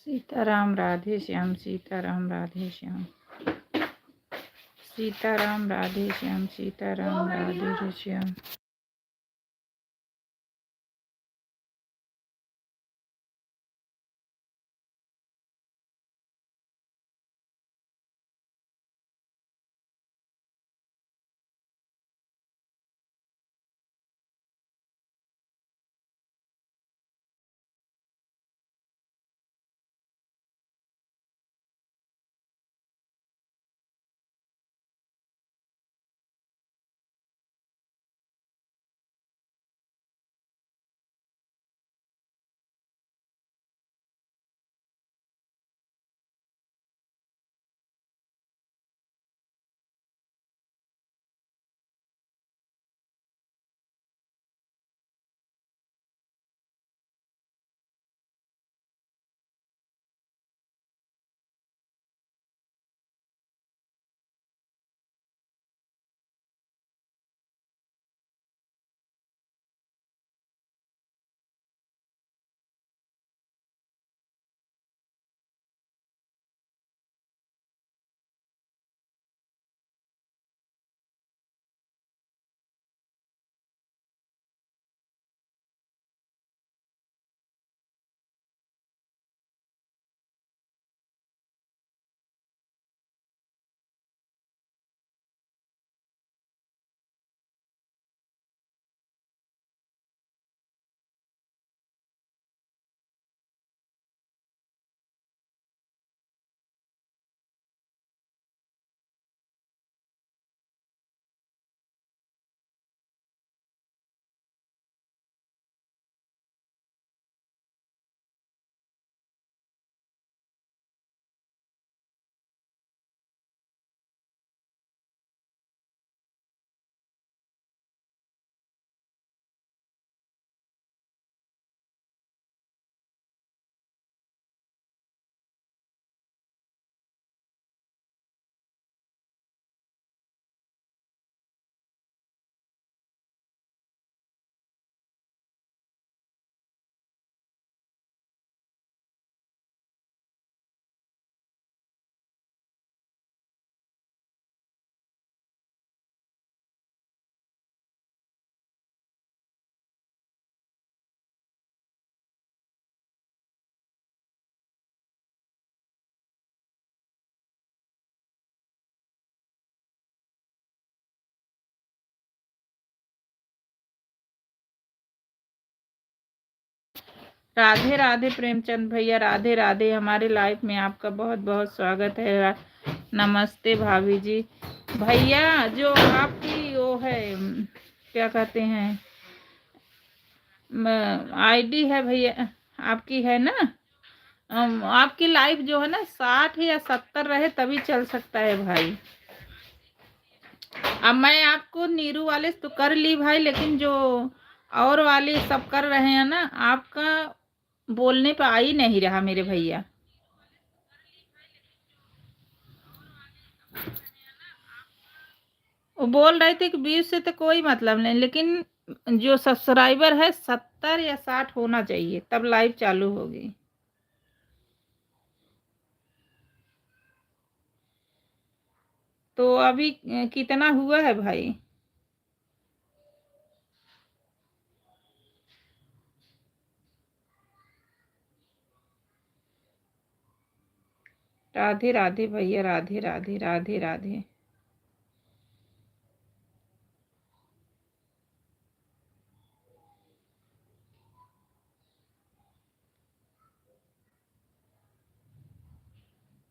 सीताराम राधे श्याम, सीताराम राधे श्याम, सीताराम राधे श्याम, सीताराम राधे श्याम। राधे राधे प्रेमचंद भैया, राधे राधे। हमारे लाइफ में आपका बहुत बहुत स्वागत है। नमस्ते भाभी जी। भैया जो आपकी वो है, क्या कहते हैं, आईडी है भैया आपकी, है ना? आपकी लाइफ जो है ना 60 या 70 रहे तभी चल सकता है भाई। अब मैं आपको नीरू वाले तो कर ली भाई, लेकिन जो और वाले सब कर रहे हैं ना, आपका बोलने पे आ ही नहीं रहा मेरे भैया। वो बोल रहे थे कि 20 से तो कोई मतलब नहीं, लेकिन जो सब्सक्राइबर है 70 या 60 होना चाहिए तब लाइव चालू होगी। तो अभी कितना हुआ है भाई? राधे राधे भैया, राधे राधे, राधे राधे।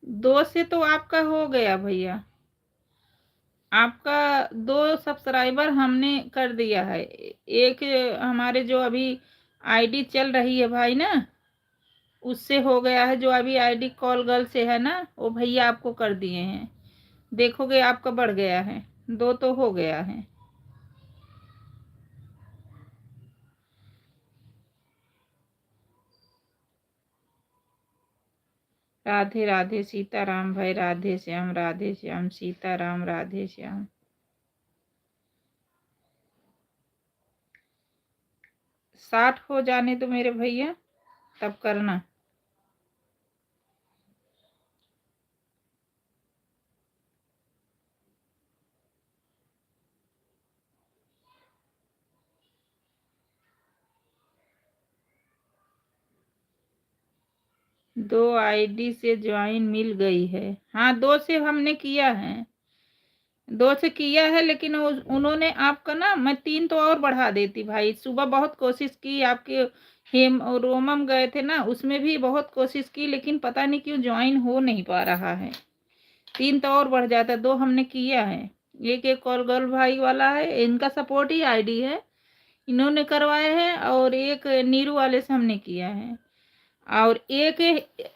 दो से तो आपका हो गया भैया। आपका दो सब्सक्राइबर हमने कर दिया है। एक हमारे जो अभी आईडी चल रही है भाई ना, उससे हो गया है। जो अभी आईडी कॉल गर्ल से है ना, वो भैया आपको कर दिए हैं। देखोगे आपका बढ़ गया है, दो तो हो गया है। राधे राधे सीताराम भाई, राधे श्याम, राधे श्याम, सीताराम, राधे श्याम। 60 हो जाने तो मेरे भैया, तब करना। 2 आईडी से ज्वाइन मिल गई है। हाँ, 2 से हमने किया है, 2 से किया है, लेकिन उन्होंने आपका ना, मैं 3 तो और बढ़ा देती भाई। सुबह बहुत कोशिश की, आपके हेम रोमम गए थे ना, उसमें भी बहुत कोशिश की, लेकिन पता नहीं क्यों ज्वाइन हो नहीं पा रहा है। 3 तो और बढ़ जाता, 2 हमने किया है। एक कॉल गर्ल भाई वाला है, इनका सपोर्ट ही आईडी है, इन्होंने करवाए हैं, और एक नीरू वाले से हमने किया है, और एक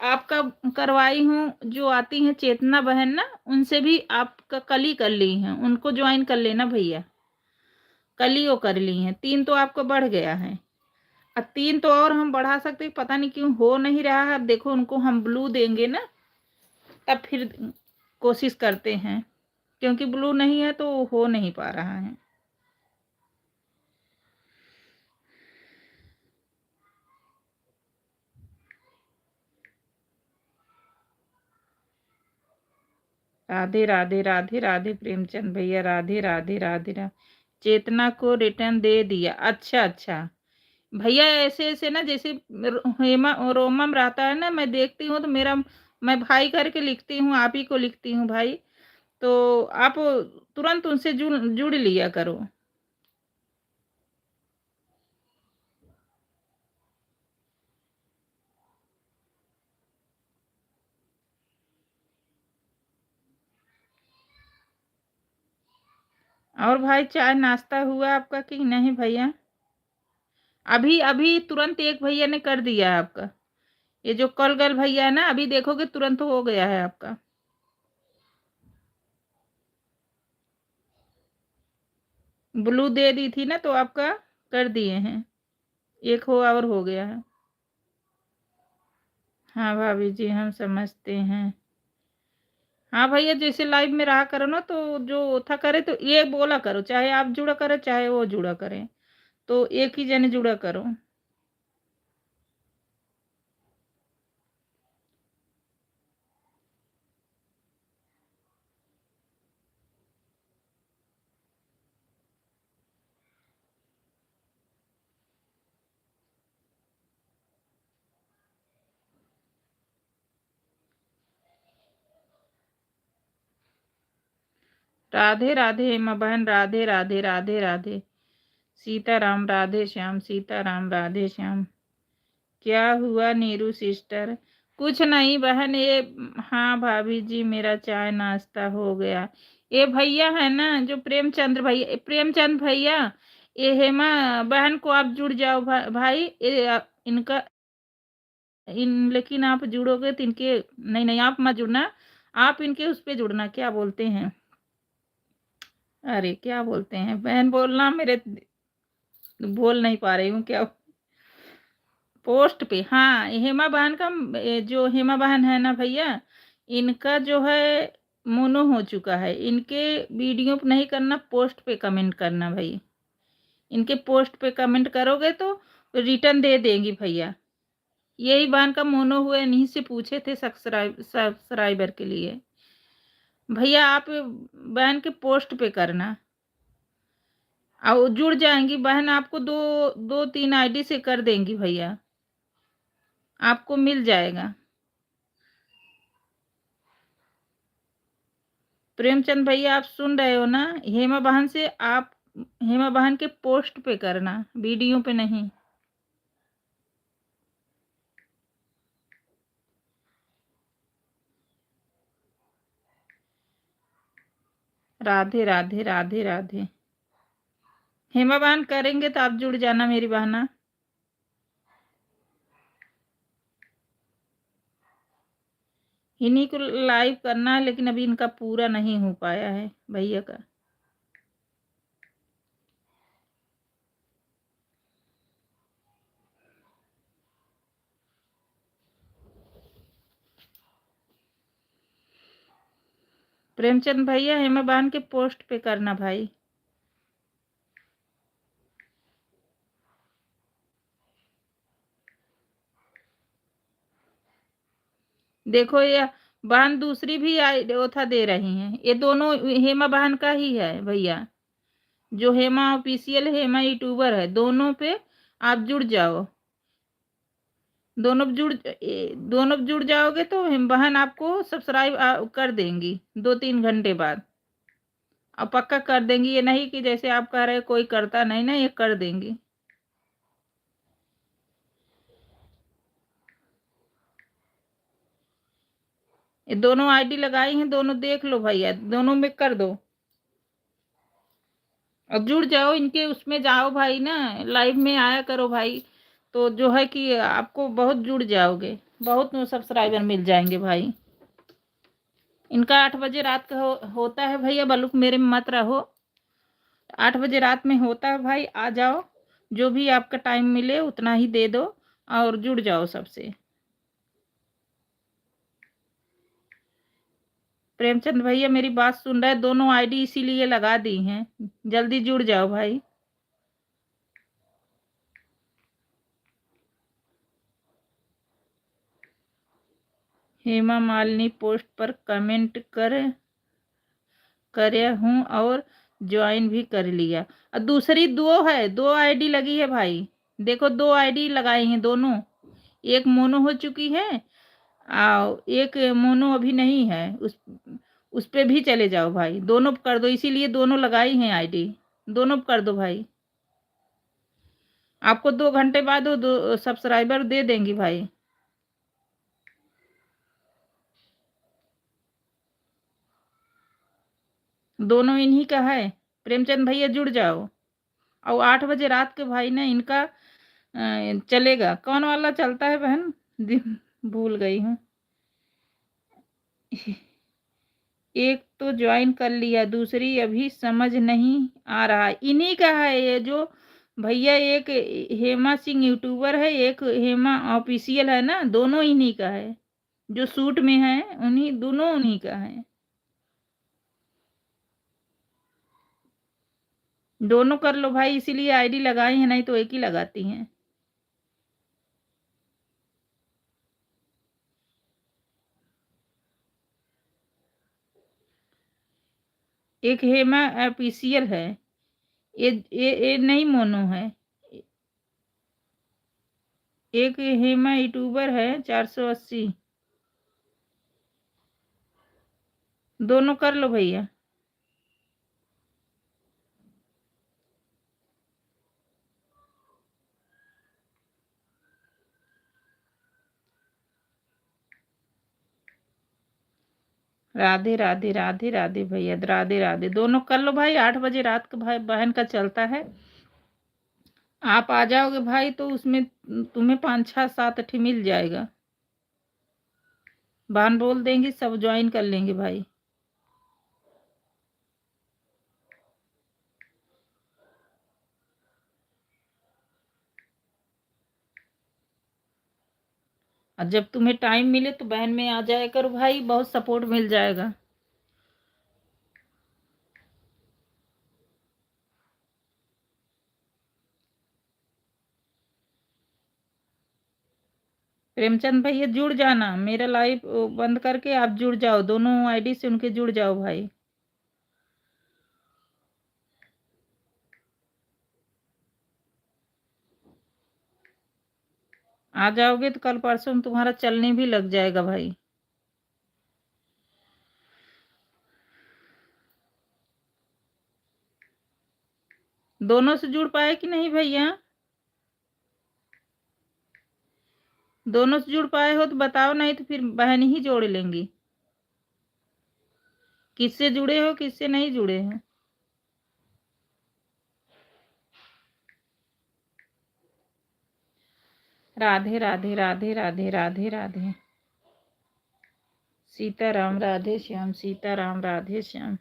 आपका करवाई हूँ, जो आती हैं चेतना बहन ना, उनसे भी आपका कल ही कर ली हैं, उनको ज्वाइन कर लेना भैया, कल ही वो कर ली हैं। 3 तो आपको बढ़ गया है, अब 3 तो और हम बढ़ा सकते हैं, पता नहीं क्यों हो नहीं रहा है। अब देखो, उनको हम ब्लू देंगे ना, तब फिर कोशिश करते हैं, क्योंकि ब्लू नहीं है तो हो नहीं पा रहा है। राधे राधे राधे राधे प्रेमचंद भैया, राधे राधे राधे राधे। चेतना को रिटर्न दे दिया, अच्छा अच्छा भैया। ऐसे ऐसे ना, जैसे हेमा रोमम रहता है ना, मैं देखती हूँ तो मेरा, मैं भाई करके लिखती हूँ, आप ही को लिखती हूँ भाई, तो आप तुरंत उनसे जुड़ लिया करो। और भाई, चाय नाश्ता हुआ आपका कि नहीं भैया? अभी अभी तुरंत एक भैया ने कर दिया है आपका, ये जो कल गल भैया है ना, अभी देखोगे तुरंत हो गया है आपका। ब्लू दे दी थी ना, तो आपका कर दिए हैं, एक हो और हो गया है। हाँ भाभी जी, हम समझते हैं। हाँ भैया, जैसे लाइव में रहा करो ना, तो जो था करे तो ये बोला करो, चाहे आप जुड़ा करो चाहे वो जुड़ा करे, तो एक ही जने जुड़ा करो। राधे राधे हेमा बहन, राधे राधे राधे राधे। सीताराम, राधे श्याम, सीताराम, राधे श्याम। क्या हुआ नीरू सिस्टर? कुछ नहीं बहन, ये, हाँ भाभी जी, मेरा चाय नाश्ता हो गया। ये भैया है ना, जो प्रेमचंद्र भैया, प्रेमचंद भैया, ये हेमा बहन को आप जुड़ जाओ भाई, ये इनका, लेकिन आप जुड़ोगे तो इनके, नहीं नहीं, आप मत जुड़ना, आप इनके उस पे जुड़ना, क्या बोलते हैं, अरे क्या बोलते हैं बहन, बोलना मेरे, बोल नहीं पा रही हूँ क्या। पोस्ट पे, हाँ, हेमा बहन का, जो हेमा बहन है ना भैया, इनका जो है मोनो हो चुका है, इनके वीडियो पे नहीं करना, पोस्ट पे कमेंट करना भाई, इनके पोस्ट पे कमेंट करोगे तो रिटर्न दे देंगी भैया। यही बहन का मोनो हुआ, इन्हीं से पूछे थे सब्सक्राइबर के लिए। भैया आप बहन के पोस्ट पे करना, और जुड़ जाएंगी बहन, आपको दो दो 3 आईडी से कर देंगी भैया, आपको मिल जाएगा। प्रेमचंद भैया, आप सुन रहे हो ना, हेमा बहन से आप, हेमा बहन के पोस्ट पे करना, वीडियो पे नहीं। राधे राधे राधे राधे। हेमा बहन करेंगे तो आप जुड़ जाना मेरी बहना। इन्हीं को लाइव करना है, लेकिन अभी इनका पूरा नहीं हो पाया है भैया का। प्रेमचंद भैया, हेमा बहन के पोस्ट पे करना भाई। देखो, ये बहन दूसरी भी ओथा दे रही हैं, ये दोनों हेमा बहन का ही है भैया, जो हेमा ऑफिशियल, हेमा यूट्यूबर है, दोनों पे आप जुड़ जाओ। दोनों जुड़ जाओगे तो बहन आपको सब्सक्राइब कर देंगी 2-3 घंटे बाद। और पक्का कर देंगी, ये नहीं कि जैसे आप कह रहे कोई करता नहीं ना, ये कर देंगी। ये दोनों आईडी लगाई हैं, दोनों देख लो भैया, दोनों में कर दो और जुड़ जाओ। इनके उसमें जाओ भाई ना, लाइव में आया करो भाई, तो जो है कि आपको बहुत जुड़ जाओगे, बहुत सब्सक्राइबर मिल जाएंगे भाई। इनका 8 बजे रात का होता है भैया, बलुक मेरे में मत रहो। 8 बजे रात में होता है भाई, आ जाओ, जो भी आपका टाइम मिले उतना ही दे दो और जुड़ जाओ सबसे। प्रेमचंद भैया मेरी बात सुन रहे, दोनों आईडी इसीलिए लगा दी हैं, जल्दी जुड़ जाओ भाई। हेमा मालिनी पोस्ट पर कमेंट करे हूँ और ज्वाइन भी कर लिया। और दूसरी दो है, 2 आईडी लगी है भाई, देखो 2 आईडी लगाई हैं दोनों, एक मोनो हो चुकी है और एक मोनो अभी नहीं है, उस पे भी चले जाओ भाई, दोनों कर दो, इसीलिए दोनों लगाई हैं आईडी, दोनों कर दो भाई। आपको 2 घंटे बाद वो 2 सब्सक्राइबर दे देंगी भाई। दोनों इन्हीं का है, प्रेमचंद भैया जुड़ जाओ। और 8 बजे रात के भाई ना इनका चलेगा, कौन वाला चलता है बहन, भूल गई हूँ। एक तो ज्वाइन कर लिया, दूसरी अभी समझ नहीं आ रहा, इन्हीं का है ये जो भैया, एक हेमा सिंह यूट्यूबर है, एक हेमा ऑफिशियल है ना, दोनों इन्हीं का है, जो सूट में है उन्हीं, दोनों उन्हीं का है। दोनों कर लो भाई, इसीलिए आईडी लगाई है, नहीं तो एक ही लगाती हैं। एक हेमा ऑफिशियल है, ये नहीं मोनो है। एक हेमा यूट्यूबर है 480। दोनों कर लो भैया। राधे राधे राधे राधे भैया, राधे राधे, दोनों कर लो भाई। 8 बजे रात का भाई बहन का चलता है, आप आ जाओगे भाई तो उसमें तुम्हें 5 6 7 मिल जाएगा, बहन बोल देंगी, सब ज्वाइन कर लेंगे भाई। और जब तुम्हें टाइम मिले तो बहन में आ जाया करो भाई, बहुत सपोर्ट मिल जाएगा। प्रेमचंद भैया जुड़ जाना, मेरा लाइव बंद करके आप जुड़ जाओ, दोनों आईडी से उनके जुड़ जाओ भाई। आ जाओगे तो कल परसों में तुम्हारा चलने भी लग जाएगा भाई। दोनों से जुड़ पाए कि नहीं भैया, दोनों से जुड़ पाए हो तो बताओ, नहीं तो फिर बहन ही जोड़ लेंगी। किससे जुड़े हो, किससे नहीं जुड़े हैं। राधे राधे राधे राधे राधे राधे। सीताराम राधे श्याम, सीताराम राधे श्याम।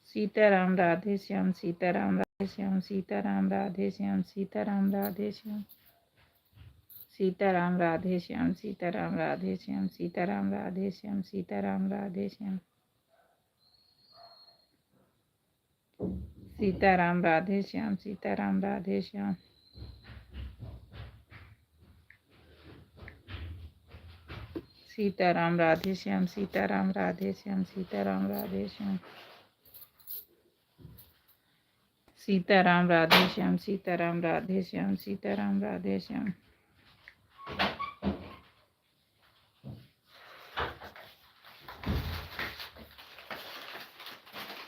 सीताराम राधे श्याम, सीताराम राधे श्याम, सीताराम राधे श्याम, सीताराम राधे श्याम, सीताराम राधे श्याम, सीताराम राधे श्याम, सीताराम राधे श्याम, सीताराम राधे श्याम, सीताराम राधे श्याम, सीताराम राधे श्याम। सीताराम राधे श्याम, सीताराम राधे श्याम, सीताराम राधे श्याम, सीताराम राधे श्याम, सीताराम राधे श्याम, सीताराम राधे श्याम।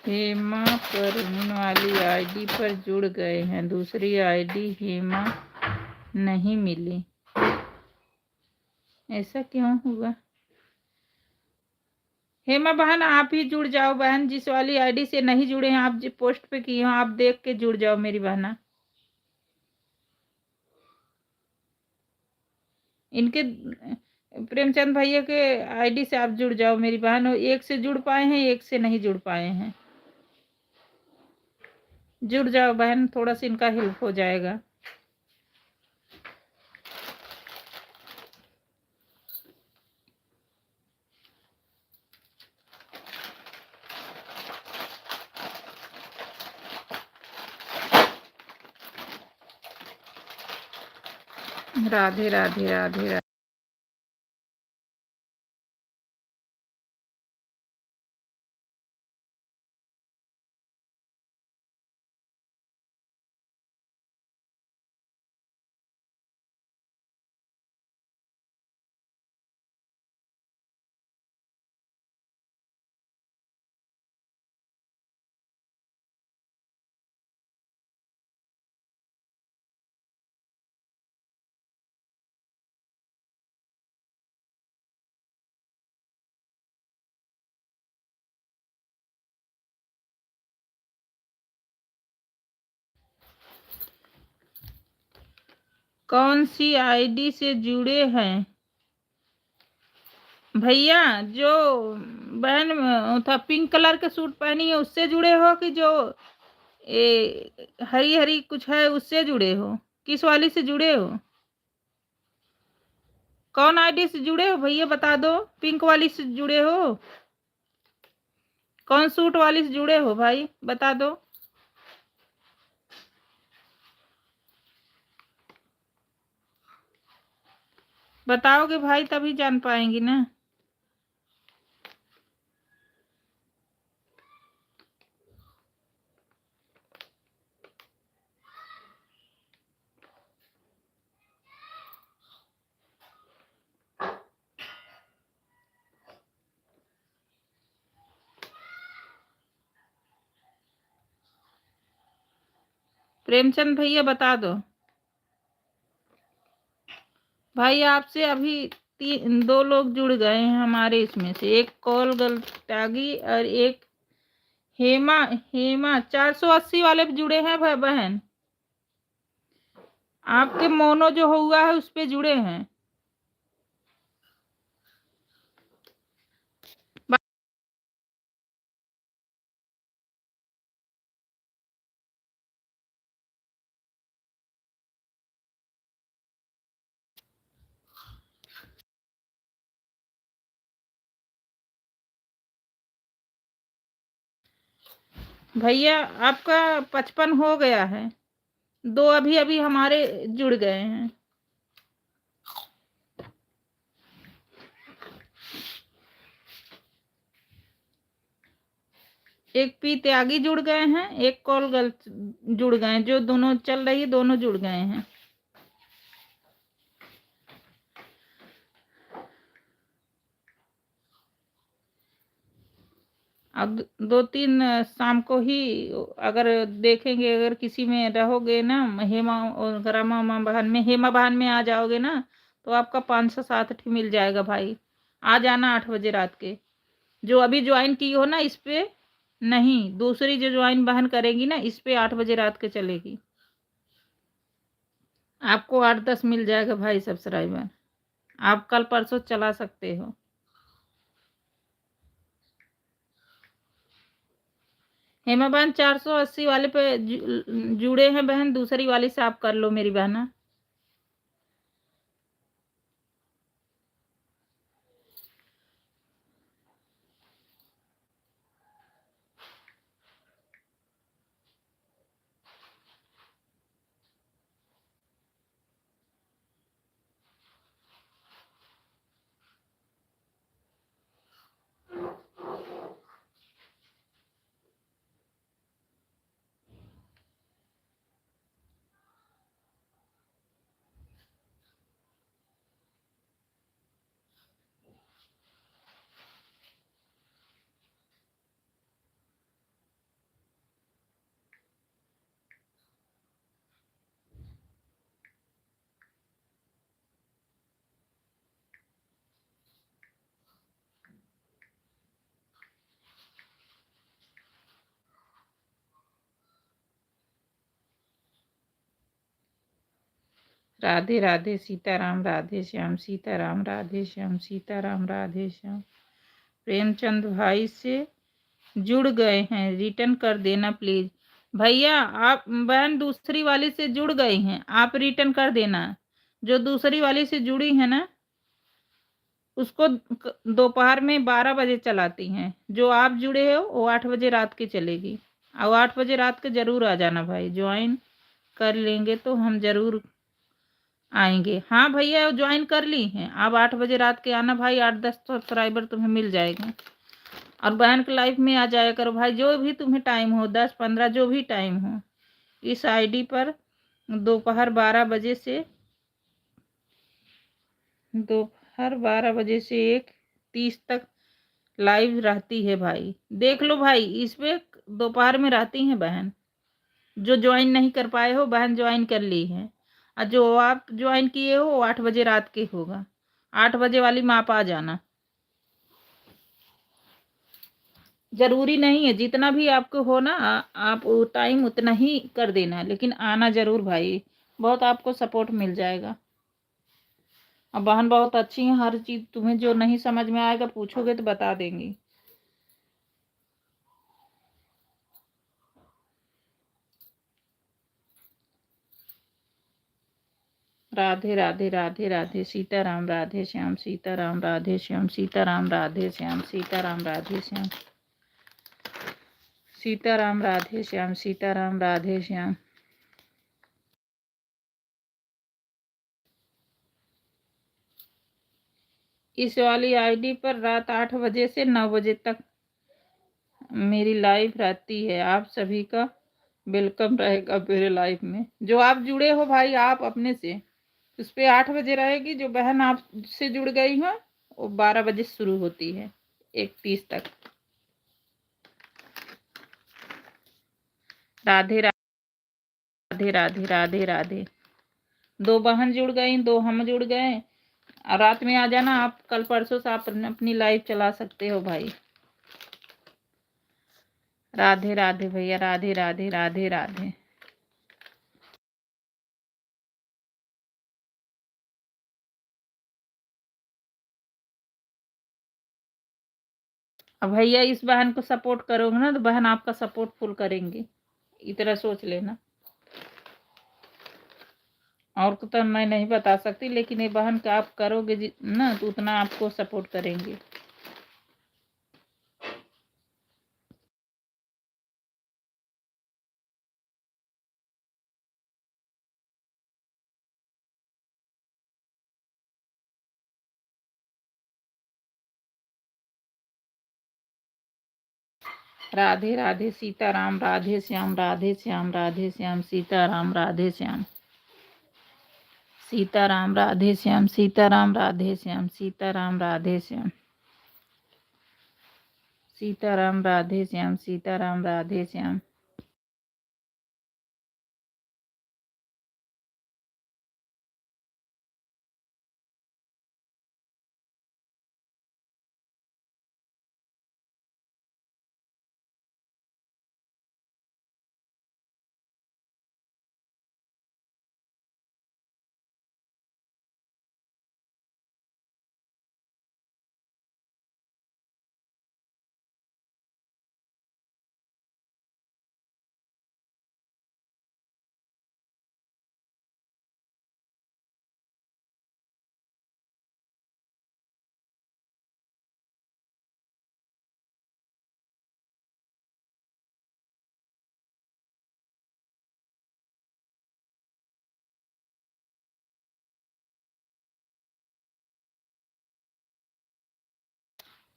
हेमा परवीन वाली आईडी पर जुड़ गए हैं, दूसरी आईडी हेमा नहीं मिली, ऐसा क्यों हुआ? हेमा बहन आप ही जुड़ जाओ बहन, जिस वाली आईडी से नहीं जुड़े हैं आप, जो पोस्ट पे किए हो आप देख के जुड़ जाओ मेरी बहना। इनके प्रेमचंद भैया के आईडी से आप जुड़ जाओ मेरी बहन, एक से जुड़ पाए हैं एक से नहीं जुड़ पाए हैं, जुड़ जाओ बहन, थोड़ा सा इनका हेल्प हो जाएगा। राधे राधे राधे राधे। कौन सी आईडी से जुड़े हैं भैया? जो बहन था पिंक कलर के सूट पहनी है उससे जुड़े हो, कि जो हरी हरी कुछ है उससे जुड़े हो? किस वाली से जुड़े हो? कौन आईडी से जुड़े हो भैया बता दो? पिंक वाली से जुड़े हो? कौन सूट वाली से जुड़े हो भाई बता दो? बताओगे भाई तभी जान पाएंगी ना। प्रेमचंद भैया बता दो भाई। आपसे अभी दो लोग जुड़ गए हैं हमारे इसमें से, एक कॉल गर्ल त्यागी और एक हेमा। हेमा 480 वाले पे जुड़े हैं भाई बहन, आपके मोनो जो हुआ है उस पे जुड़े हैं। भैया आपका 55 हो गया है, दो अभी अभी हमारे जुड़ गए हैं। एक पी त्यागी जुड़ गए हैं, एक कॉल गर्ल जुड़ गए हैं, जो दोनों चल रही है दोनों जुड़ गए हैं। अब दो तीन शाम को ही अगर देखेंगे, अगर किसी में रहोगे ना हेमा और रमा बहन में, हेमा बहन में आ जाओगे ना तो आपका 507 मिल जाएगा भाई। आ जाना 8 बजे रात के। जो अभी ज्वाइन की हो ना इस पे, नहीं दूसरी जो ज्वाइन बहन करेगी ना इस पे 8 बजे रात के चलेगी, आपको 8-10 मिल जाएगा भाई सब्सक्राइबर। आप कल परसों चला सकते हो। हेमा बहन 480 वाले पे जुड़े हैं बहन, दूसरी वाली से आप कर लो मेरी बहना। राधे राधे सीताराम राधे श्याम सीताराम राधे श्याम सीताराम राधे श्याम। प्रेमचंद भाई से जुड़ गए हैं, रिटर्न कर देना प्लीज। भैया आप बहन दूसरी वाली से जुड़ गई हैं, आप रिटर्न कर देना। जो दूसरी वाली से जुड़ी है ना उसको दोपहर में 12 बजे चलाती हैं। जो आप जुड़े हो वो 8 बजे रात के चलेगी। और 8 बजे रात के जरूर आ जाना भाई, ज्वाइन कर लेंगे तो हम जरूर आएंगे। हाँ भैया ज्वाइन कर ली हैं, अब 8 बजे रात के आना भाई, 8-10 सब्सक्राइबर तुम्हें मिल जाएगा। और बहन के लाइफ में आ जाया करो भाई, जो भी तुम्हें टाइम हो, 10-15 जो भी टाइम हो, इस आईडी पर दोपहर 12 बजे से 1:30 तक लाइव रहती है भाई। देख लो भाई, इस पे दोपहर में रहती हैं बहन। जो ज्वाइन नहीं कर पाए हो बहन ज्वाइन कर ली है, और जो आप ज्वाइन किए हो वो 8 बजे रात के होगा। 8 बजे वाली माप आ जाना। जरूरी नहीं है, जितना भी आपको हो ना आप वो टाइम उतना ही कर देना, लेकिन आना जरूर भाई, बहुत आपको सपोर्ट मिल जाएगा। अब बहन बहुत अच्छी है, हर चीज तुम्हें जो नहीं समझ में आएगा पूछोगे तो बता देंगी। राधे राधे राधे राधे सीताराम राधे श्याम सीताराम राधे श्याम सीताराम राधे श्याम सीताराम राधे श्याम सीताराम राधे श्याम सीताराम राधे श्याम। इस वाली आईडी पर रात 8 बजे से 9 बजे तक मेरी लाइव रहती है। आप सभी का वेलकम रहेगा मेरे लाइव में। जो आप जुड़े हो भाई आप अपने से, उस पे 8 बजे रहेगी। जो बहन आपसे जुड़ गई हो वो 12 बजे शुरू होती है, 1:30 तक। राधे राधे राधे राधे राधे। 2 बहन जुड़ गई, 2 हम जुड़ गए। और रात में आ जाना आप, कल परसों से आप अपनी लाइव चला सकते हो भाई। राधे राधे भैया, राधे राधे राधे राधे। अब भैया इस बहन को सपोर्ट करोगे ना तो बहन आपका सपोर्ट फुल करेंगे, इतना सोच लेना। और तो मैं नहीं बता सकती, लेकिन ये बहन का आप करोगे ना तो उतना आपको सपोर्ट करेंगे। राधे राधे सीताराम राधे श्याम राधे श्याम राधे श्याम सीताराम राधे श्याम सीताराम राधे श्याम सीताराम राधे श्याम सीताराम राधे श्याम सीताराम राधे श्याम सीताराम राधे श्याम।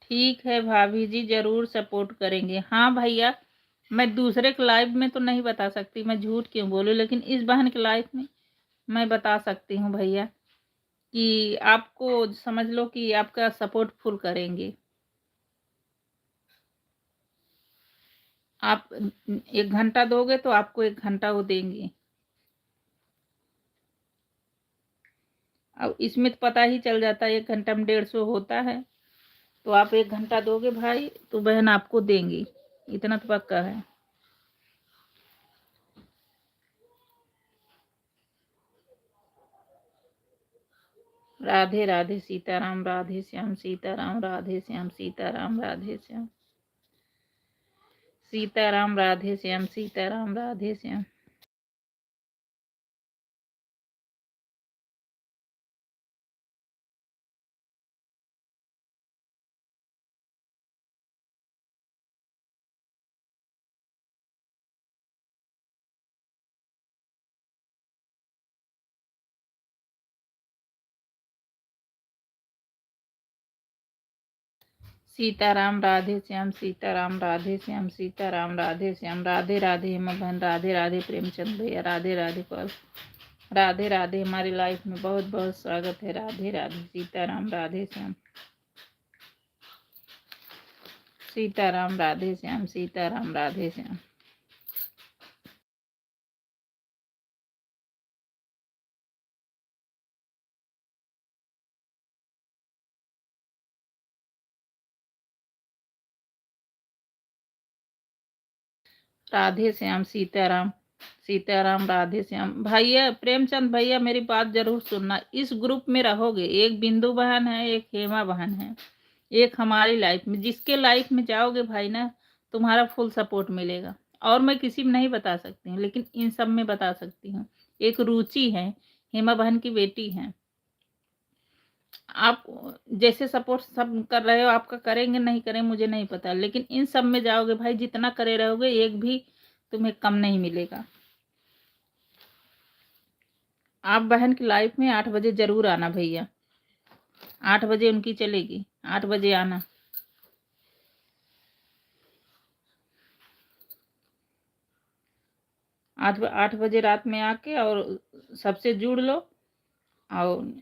ठीक है भाभी जी, जरूर सपोर्ट करेंगे। हाँ भैया, मैं दूसरे के लाइव में तो नहीं बता सकती, मैं झूठ क्यों बोलूं, लेकिन इस बहन के लाइव में मैं बता सकती हूँ भैया, कि आपको समझ लो कि आपका सपोर्ट फुल करेंगे। आप 1 घंटा दोगे तो आपको 1 घंटा वो देंगे। अब इसमें तो पता ही चल जाता है 1 घंटा में 150 होता है, तो आप 1 घंटा दोगे भाई तो बहन आपको देंगी, इतना तो पक्का है। राधे राधे सीताराम राधे श्याम सीताराम राधे श्याम सीताराम राधे श्याम सीताराम राधे श्याम सीताराम राधे श्याम सीताराम राधे श्याम सीताराम राधे श्याम सीताराम राधे श्याम राधे राधे हेमा बहन राधे राधे प्रेमचंद भैया राधे राधे कौल राधे राधे हमारी लाइफ में बहुत बहुत स्वागत है राधे राधे सीताराम राधे श्याम सीताराम राधे श्याम सीताराम राधे श्याम राधे श्याम सीताराम सीताराम राधे श्याम भैया प्रेमचंद भैया मेरी बात जरूर सुनना। इस ग्रुप में रहोगे, एक बिंदु बहन है, एक हेमा बहन है, एक हमारी लाइफ में, जिसके लाइफ में जाओगे भाई ना तुम्हारा फुल सपोर्ट मिलेगा। और मैं किसी में नहीं बता सकती हूँ, लेकिन इन सब में बता सकती हूँ। एक रुचि है, हेमा बहन की बेटी है। आप जैसे सपोर्ट सब कर रहे हो, आपका करेंगे नहीं करें मुझे नहीं पता, लेकिन इन सब में जाओगे भाई, जितना करे रहोगे एक भी तुम्हें कम नहीं मिलेगा। आप बहन की लाइफ में 8 बजे जरूर आना भैया, 8 बजे उनकी चलेगी, 8 बजे आना। 8 बजे रात में आके और सबसे जुड़ लो। और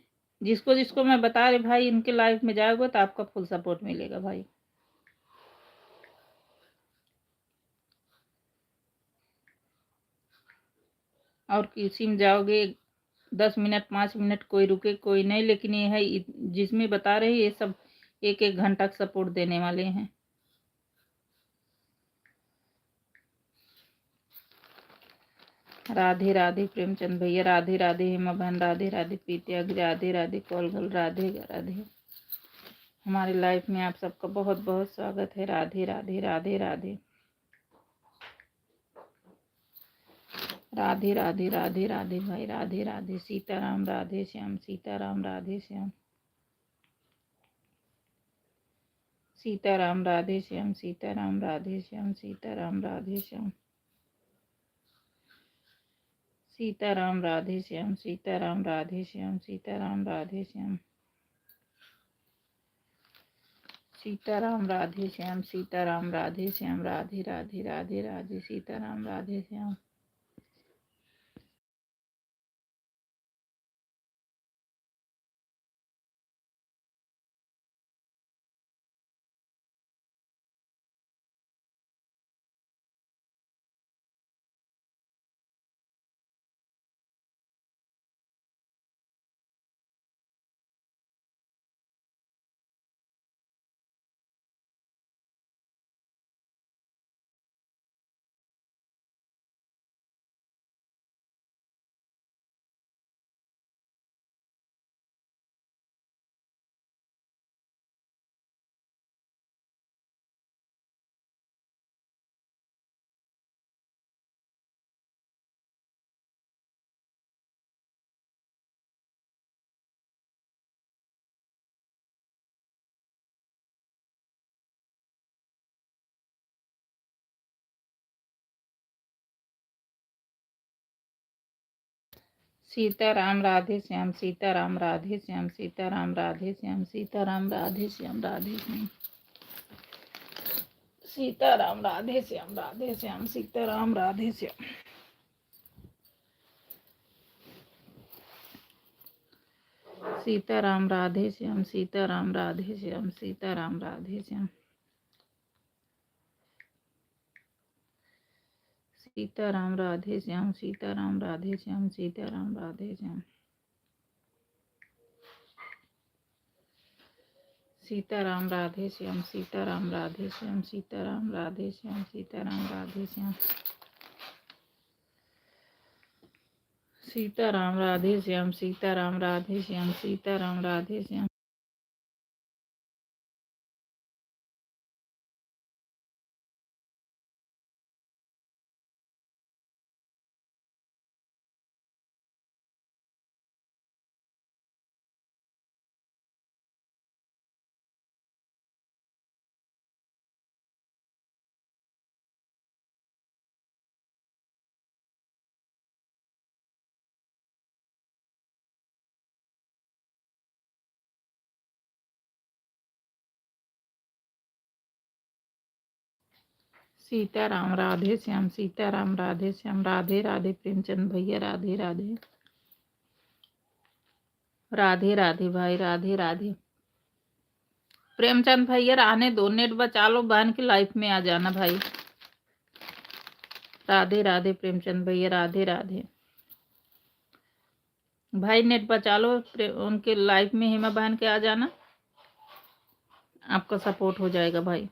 जिसको जिसको मैं बता रही भाई, इनके लाइफ में जाओगे तो आपका फुल सपोर्ट मिलेगा भाई। और किसी में जाओगे 10 मिनट 5 मिनट कोई रुके कोई नहीं, लेकिन ये है जिसमें बता रहे ये सब 1-1 घंटा का सपोर्ट देने वाले हैं। राधे राधे प्रेमचंद भैया राधे राधे हेमा बहन राधे राधे प्रीतिया राधे राधे कॉलगल राधे राधे। हमारी लाइफ में आप सबका बहुत बहुत स्वागत है। राधे राधे राधे राधे राधे राधे राधे राधे भाई राधे राधे सीताराम राधे श्याम सीताराम राधे श्याम सीताराम राधे श्याम सीताराम राधे श्याम सीताराम राधे श्याम सीताराम राधे श्याम सीताराम राधे श्याम सीताराम राधे श्याम सीताराम राधे श्याम सीताराम राधे श्याम राधे राधे राधे राधे सीताराम राधे श्याम सीताराम राधे श्याम सीताराम राधे श्याम सीताराम राधे श्याम सीताराम राधे श्याम राधे श्याम सीताराम राधे श्याम राधे श्याम सीताराम राधे श्याम सीताराम राधे श्याम सीताराम राधे श्याम सीताराम राधे श्याम सीताराम राधे श्याम सीताराम राधे श्याम सीताराम राधे श्याम सीताराम राधे श्याम सीताराम राधे श्याम सीताराम राधे श्याम सीताराम राधे श्याम सीताराम राधे श्याम, सीताराम राधे श्याम, सीताराम राधे श्याम। सीताराम राधे श्याम, सीताराम राधे श्याम। राधे राधे प्रेमचंद भैया, राधे राधे। राधे राधे भाई, राधे राधे। प्रेमचंद भैया आने दो, नेट बचा लो, बहन की लाइफ में आ जाना भाई। राधे राधे प्रेमचंद भैया, राधे राधे भाई। नेट बचा लो, उनके लाइफ में हेमा बहन के आ जाना, आपका सपोर्ट हो जाएगा भाई।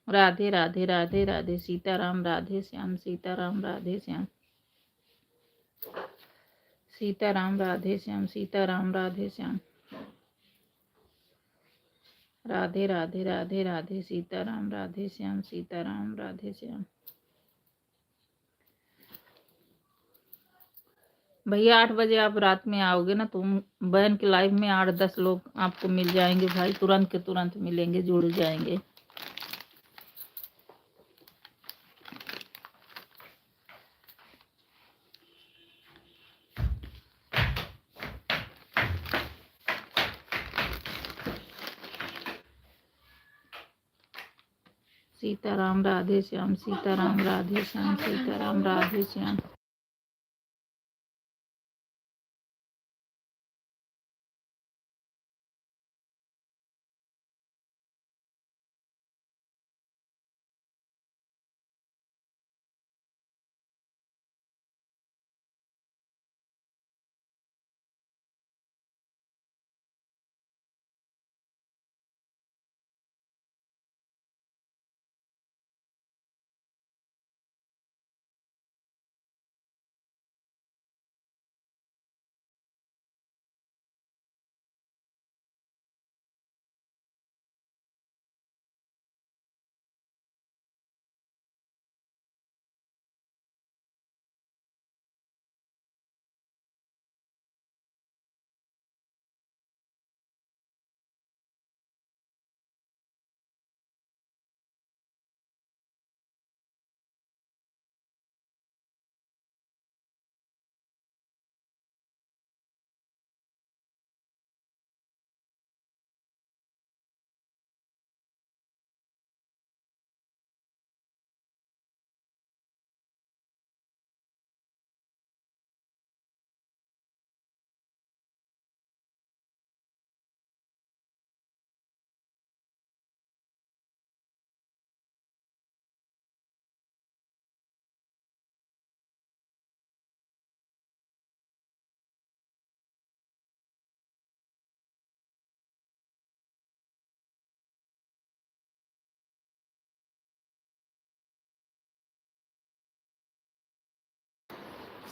राधे राधे, राधे राधे। सीताराम राधे श्याम, सीताराम राधे श्याम, सीताराम राधे श्याम, सीताराम राधे श्याम। राधे राधे, राधे राधे। सीताराम राधे श्याम, सीताराम राधे श्याम। भैया 8 बजे आप रात में आओगे ना, तो बहन की लाइफ में 8-10 लोग आपको मिल जाएंगे भाई, तुरंत के तुरंत मिलेंगे, जुड़ जाएंगे। सीताराम राधे श्याम, सीताराम राधे श्याम, सीताराम राधे श्याम।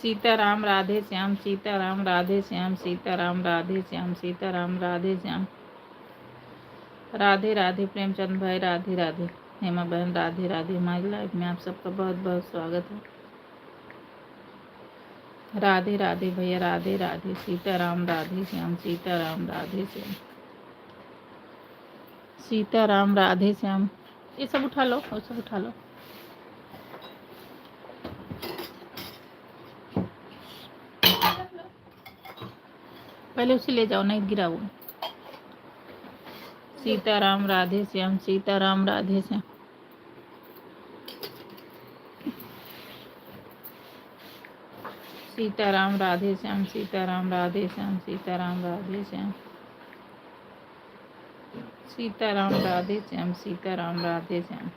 सीताराम राधे श्याम, सीताराम राधे श्याम, सीताराम राधे श्याम, सीताराम राधे श्याम। राधे राधे प्रेमचंद भाई, राधे राधे। हेमा बहन, राधे राधे। हमारी लाइफ में आप सबका बहुत बहुत स्वागत है। राधे राधे भैया, राधे राधे। सीताराम राधे श्याम, सीताराम राधे श्याम, सीताराम राधे श्याम। ये सब उठा लो, वो सब उठा लो। पहले उसे ले जाओ, नहीं गिरा वो। सीताराम राधे श्याम, सीताराम राधे श्याम, सीताराम राधे श्याम, सीताराम राधे श्याम, सीताराम राधे श्याम, सीताराम राधे श्याम, सीताराम राधे श्याम,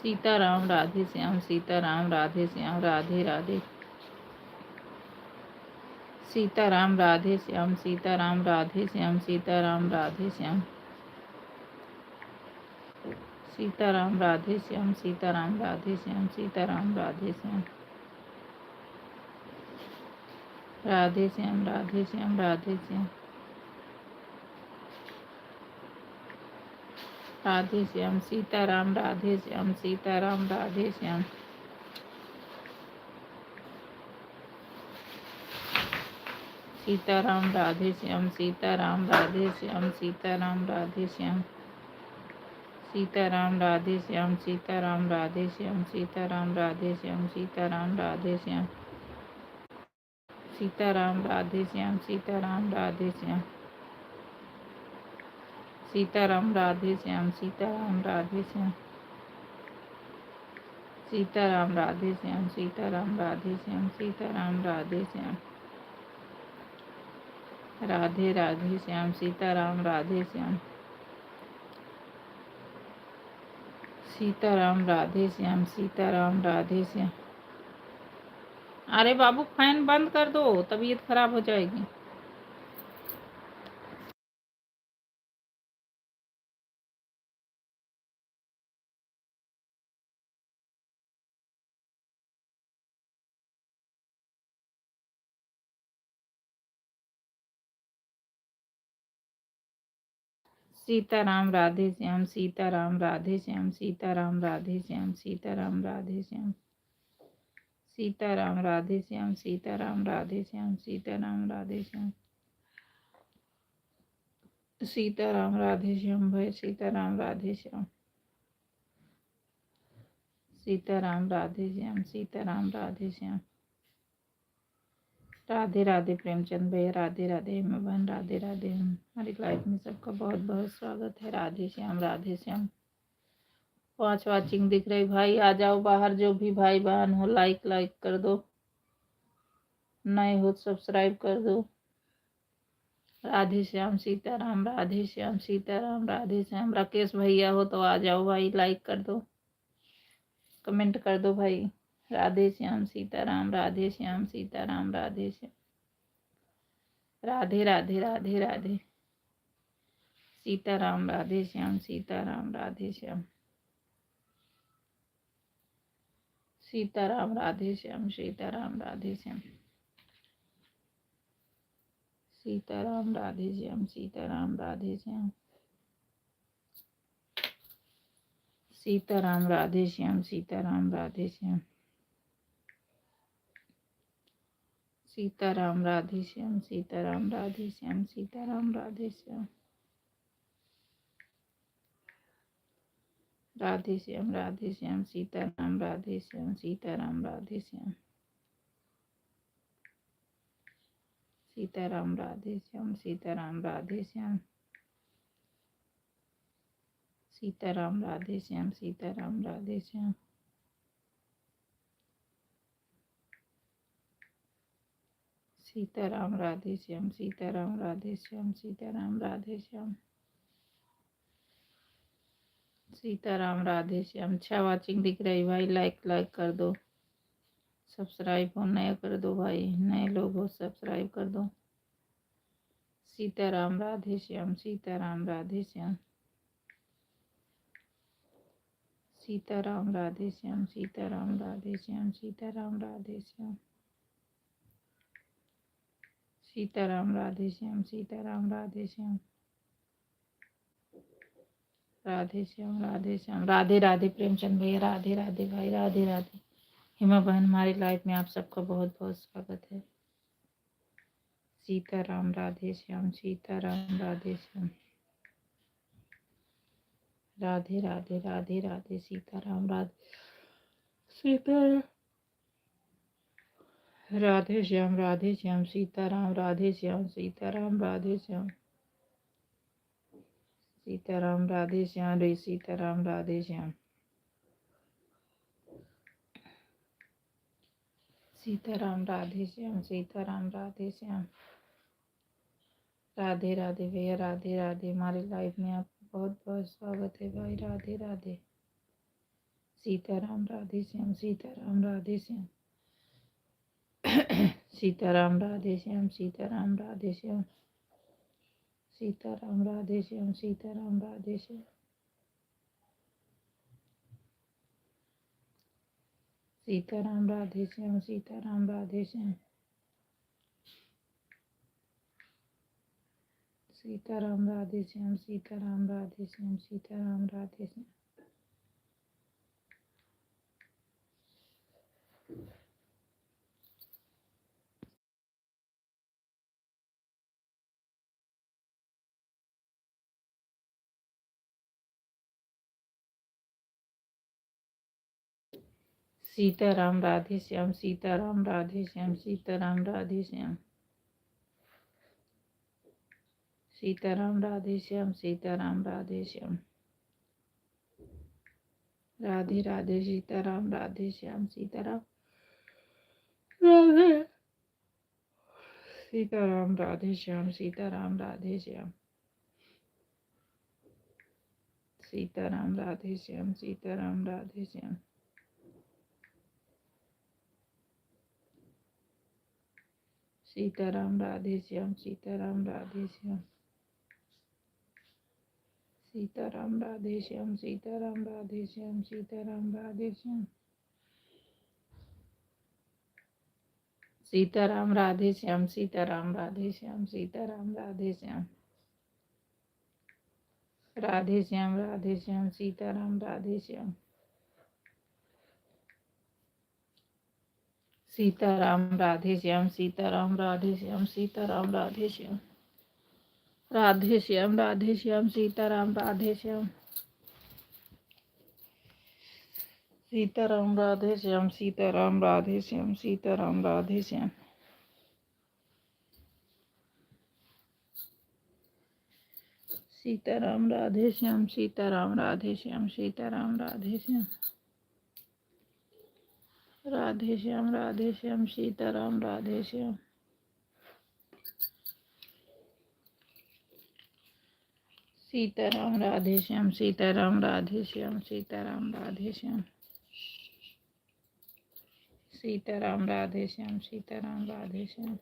सीताराम राधे श्याम, सीताराम राधे श्याम। राधे राधे। सीताराम राधे श्याम, सीताराम राधे श्याम, सीताराम राधे श्याम, सीताराम राधे श्याम, सीताराम राधे श्याम, सीताराम राधे श्याम, राधे श्याम, राधे श्याम, राधे श्याम, राधे श्याम, सीताराम राधे श्याम, सीताराम राधे श्याम, सीताराम राधे श्याम, सीताराम राधे श्याम, सीताराम राधे श्याम, सीताराम राधे श्याम, सीताराम राधे श्याम, सीताराम राधे श्याम, सीताराम राधे श्याम, सीताराम राधे श्याम, सीताराम राधे श्याम, सीताराम राधे श्याम, सीताराम राधे श्याम, सीताराम राधे श्याम, सीताराम राधे श्याम, सीताराम राधे श्याम, राधे राधे श्याम, सीताराम राधे श्याम, सीताराम राधे श्याम, सीताराम राधे श्याम। अरे बाबू फैन बंद कर दो, तबीयत खराब हो जाएगी। सीताराम राधे श्याम, सीताराम राधे श्याम, सीताराम राधे श्याम, सीताराम राधे श्याम, सीताराम राधे श्याम, सीताराम राधे श्याम, सीताराम राधे श्याम, सीताराम राधे श्याम भाई, सीताराम राधे श्याम, सीताराम राधे श्याम, सीताराम राधे श्याम, राधे राधे प्रेमचंद भैया, राधे राधे हेमा बहन, राधे राधे। हमारी लाइफ में सबका बहुत बहुत स्वागत है। राधे श्याम, राधे श्याम। 5 वाचिंग दिख रही भाई, आ जाओ बाहर। जो भी भाई बहन हो लाइक कर दो, नए हो सब्सक्राइब कर दो। राधे श्याम, सीताराम, राधे श्याम, सीताराम, राधे श्याम। राकेश भैया हो तो आ जाओ भाई, लाइक कर दो, कमेंट कर दो भाई। राधे श्याम, सीताराम, राधे श्याम, सीताराम, राधे श्याम, राधे राधे, राधे राधे, सीताराम, राधे श्याम, सीताराम, राधे श्याम, सीताराम, राधे श्याम, सीताराम, राधे श्याम, सीताराम, राधे श्याम, सीताराम, राधे श्याम, सीताराम, राधे श्याम, सीताराम, राधे श्याम, सीताराम, राधे श्याम, सीताराम, राधे श्याम, सीताराम, राधे श्याम, राधे श्याम, राधे श्याम, सीताराम, राधे श्याम, सीताराम, राधे श्याम, सीताराम, राधे श्याम, सीताराम, राधे श्याम, सीताराम, राधे श्याम, सीताराम, राधे श्याम, सीताराम, राधे श्याम, सीताराम, राधे श्याम, सीताराम, राधे श्याम, सीताराम, राधे श्याम। 6 वाचिंग दिख रही भाई, लाइक कर दो, सब्सक्राइब हो नया कर दो भाई, नए लोग हो सब्सक्राइब कर दो। सीताराम, राधे श्याम, सीताराम, राधे श्याम, सीताराम, राधे श्याम, सीताराम, राधे श्याम, सीताराम, राधे श्याम, सीताराम, राधे श्याम, सीताराम, राधे श्याम, राधे श्याम, राधे श्याम। राधे राधे प्रेमचंद भैया, राधे राधे भाई, राधे राधे। हिमा बहन, हमारी लाइफ में आप सबका बहुत बहुत स्वागत है। सीताराम, राधे श्याम, सीताराम, राधे श्याम, राधे राधे, राधे राधे, सीताराम, राधे सीताराम, राधे श्याम, राधे श्याम, सीताराम, राधे श्याम, सीताराम, राधे श्याम, सीताराम, राधे श्याम, रे सीताराम, राधे श्याम, सीताराम, राधे श्याम, सीताराम, राधे श्याम, राधे राधे भैया, राधे राधे। हमारी लाइफ में आपका बहुत बहुत स्वागत है भाई, राधे राधे। सीताराम, राधे श्याम, सीताराम, राधे श्याम, सीताराम, राधे श्याम, सीताराम, राधे श्याम, सीताराम, राधे श्याम, सीताराम, राधे श्याम, सीताराम राधे श्याम, सीताराम राधे श्याम, सीताराम राधे श्याम, सीताराम राधे श्याम, सीताराम राधे श्याम, सीताराम राधे श्याम, सीताराम राधे श्याम, सीताराम राधे श्याम, सीताराम राधे श्याम, सीताराम राधे श्याम, राधे राधे सीताराम राधे श्याम, सीताराम राधे, सीताराम राधे श्याम, सीताराम राधे श्याम, सीताराम राधे श्याम, सीताराम राधे श्याम, सीताराम राधे श्याम, सीताराम राधे श्याम, सीताराम राधे श्याम, सीताराम राधे श्याम, सीताराम राधे श्याम, सीताराम राधे श्याम, सीताराम राधे श्याम, सीताराम राधे श्याम, राधे श्याम, राधे श्याम, सीताराम राधे श्याम, सीताराम राधे श्याम, सीताराम राधे श्याम, सीताराम राधे श्याम, राधे श्याम, राधे श्याम, सीताराम राधे श्याम, सीताराम राधे श्याम, सीताराम राधे श्याम, सीताराम राधे श्याम, सीताराम राधे श्याम, सीताराम राधे श्याम, सीताराम राधे श्याम, राधे श्याम, राधे श्याम, सीताराम राधे श्याम, सीताराम राधे श्याम, सीताराम राधे श्याम, सीताराम राधे श्याम, सीताराम राधे श्याम, सीताराम राधे श्याम,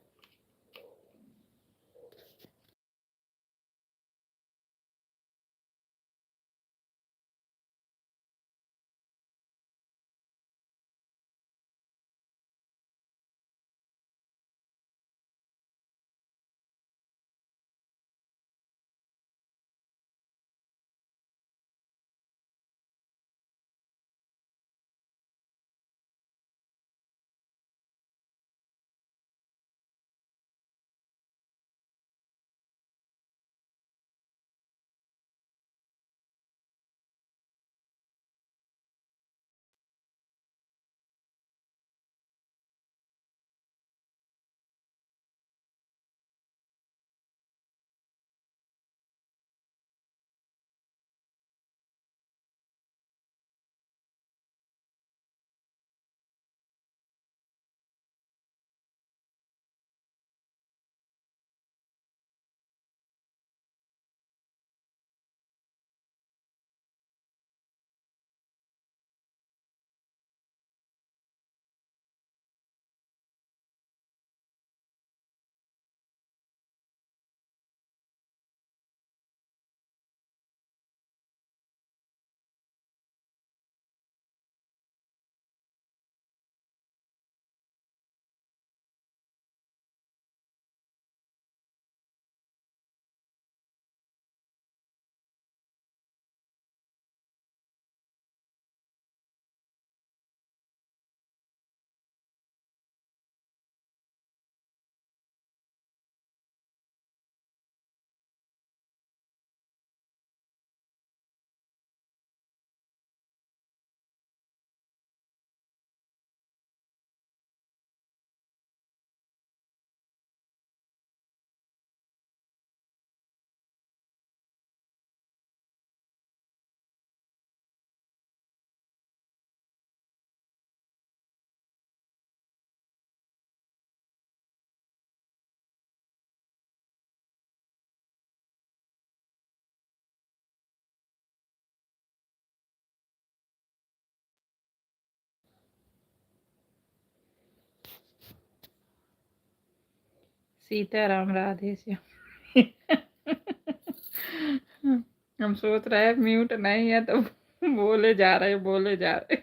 सीताराम राधे श्याम। हम सोच रहे हैं म्यूट नहीं है तो बोले जा रहे बोले जा रहे।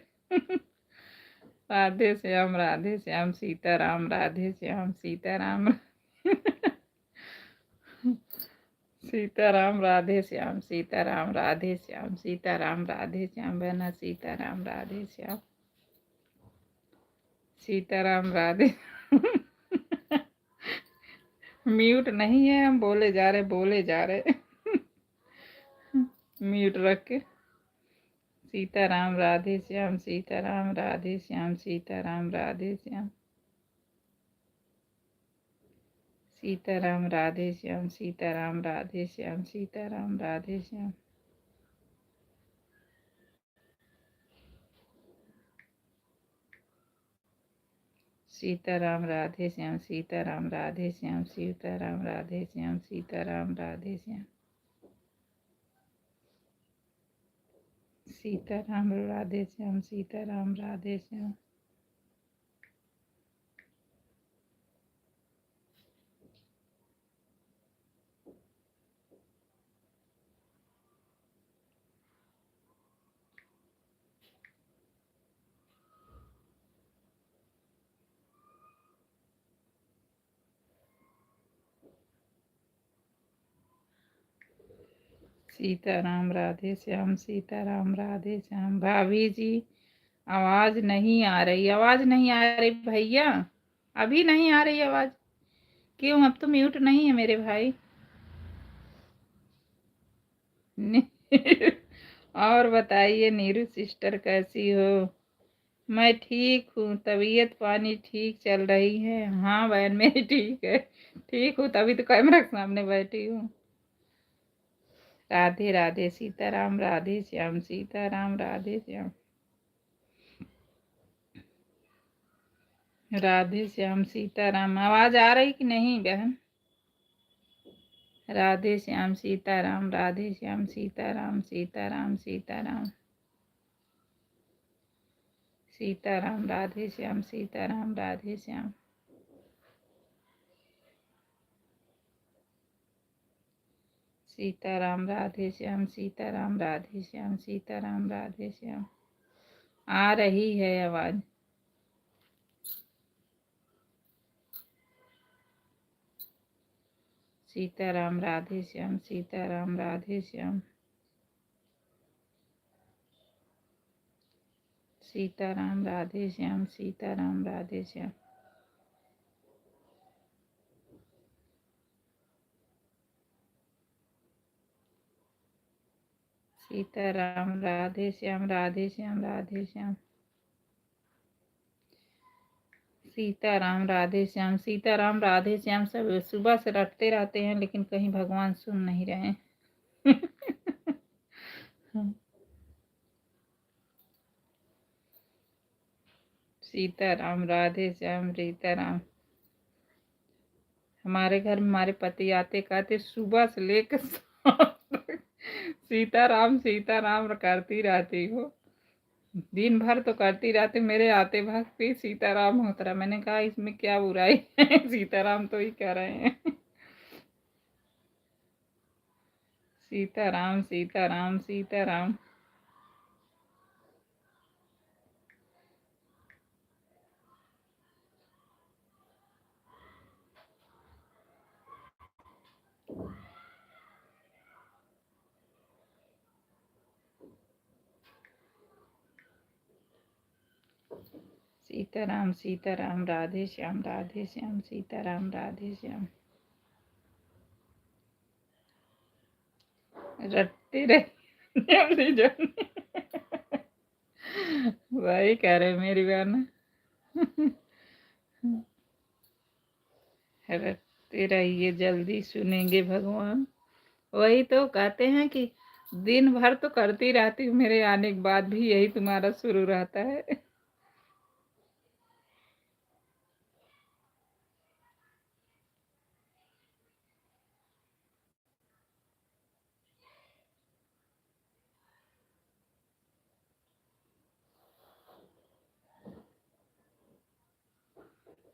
राधे श्याम राधे श्याम सीताराम राधे श्याम सीताराम सीताराम राधे श्याम सीताराम राधे श्याम सीताराम राधे श्याम बहना सीताराम राधे श्याम सीताराम राधे म्यूट नहीं है, हम बोले जा रहे म्यूट रख के। सीताराम राधे श्याम सीताराम राधे श्याम सीताराम राधे श्याम सीताराम राधे श्याम सीताराम राधे श्याम सीताराम राधे श्याम सीताराम राधे श्याम सीताराम राधे श्याम सीताराम राधे श्याम सीताराम राधे श्याम सीताराम राधे श्याम सीताराम राधे श्याम सीताराम राधे श्याम सीताराम राधे श्याम। भाभी जी आवाज नहीं आ रही, आवाज नहीं आ रही भैया, अभी नहीं आ रही आवाज। क्यों, अब तो म्यूट नहीं है मेरे भाई। और बताइए नीरू सिस्टर कैसी हो? मैं ठीक हूँ, तबीयत पानी ठीक चल रही है। हाँ बहन मेरी ठीक है, ठीक हूँ तभी तो कैमरा के सामने बैठी हूँ। राधे राधे सीताराम राधे श्याम सीताराम राधे श्याम राधे श्याम सीताराम। आवाज आ रही कि नहीं बहन? राधे श्याम सीताराम राधे श्याम सीताराम सीताराम सीताराम सीताराम राधे श्याम सीताराम राधे श्याम सीताराम राधे श्याम सीताराम राधे श्याम सीताराम राधे श्याम। आ रही है आवाज। सीताराम राधे श्याम सीताराम राधे श्याम सीताराम राधे श्याम सीताराम राधे श्याम सीताराम राधे श्याम राधे श्याम राधे श्याम सीताराम राधे श्याम सीताराम राधे श्याम। सब सुबह से रटते रहते हैं लेकिन कहीं भगवान सुन नहीं रहे सीताराम राधे श्याम सीताराम। हमारे घर में हमारे पति आते कहते सुबह से लेकर सीताराम सीताराम करती रहती हो। दिन भर तो करती रहती, मेरे आते वक्त भी सीताराम होता रहा। मैंने कहा इसमें क्या बुराई है सीताराम तो ही कह रहे हैं सीताराम सीताराम सीताराम सीताराम सीताराम राधे श्याम सीताराम राधे श्याम। रटती रही वही कह रहे मेरी बहन रटते रहिए, जल्दी सुनेंगे भगवान। वही तो कहते हैं कि दिन भर तो करती रहती हूँ, मेरे आने के बाद भी यही तुम्हारा शुरू रहता है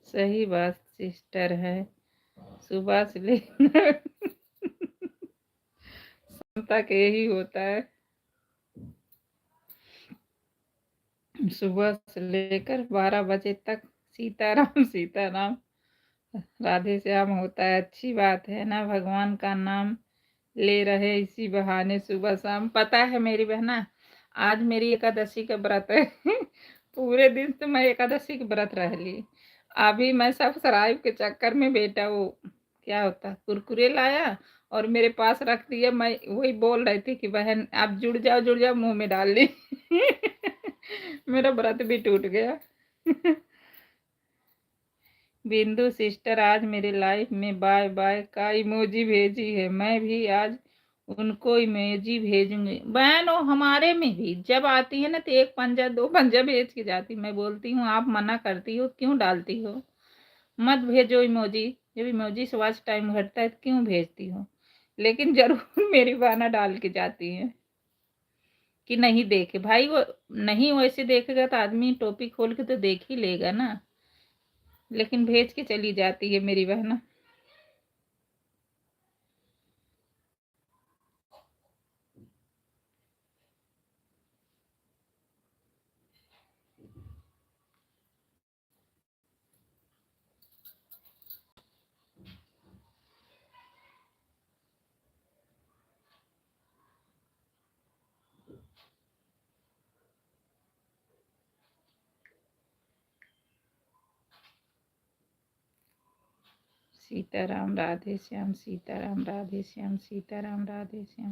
सही बात सिस्टर है, सुबह से लेकर शाम तक यही होता है। सुबह से लेकर 12 बजे तक सीताराम सीताराम राधे श्याम होता है। अच्छी बात है ना, भगवान का नाम ले रहे इसी बहाने सुबह शाम। पता है मेरी बहना, आज मेरी एकादशी का व्रत है। पूरे दिन तो मैं एकादशी के व्रत रह ली। अभी मैं सब शराब के चक्कर में बेटा वो क्या होता कुरकुरे लाया और मेरे पास रख दिया। मैं वही बोल रही थी कि बहन आप जुड़ जाओ, मुंह में डाल ली। मेरा व्रत भी टूट गया। बिंदु सिस्टर आज मेरे लाइफ में बाय बाय का इमोजी भेजी है। मैं भी आज उनको इमोजी भेजूंगी। बहन वो हमारे में भी जब आती है ना तो एक पंजा दो पंजा भेज के जाती। मैं बोलती हूँ आप मना करती हो, क्यों डालती हो? मत भेजो इमोजी। जब इमोजी से वॉच टाइम घटता है तो क्यों भेजती हो? लेकिन जरूर मेरी बहाना डाल के जाती है कि नहीं देखे। भाई वो नहीं वैसे देखेगा तो आदमी टोपी खोल के तो देख ही लेगा ना, लेकिन भेज के चली जाती है मेरी बहना। सीताराम राधे श्याम, सीताराम राधे श्याम, सीताराम राधे श्याम,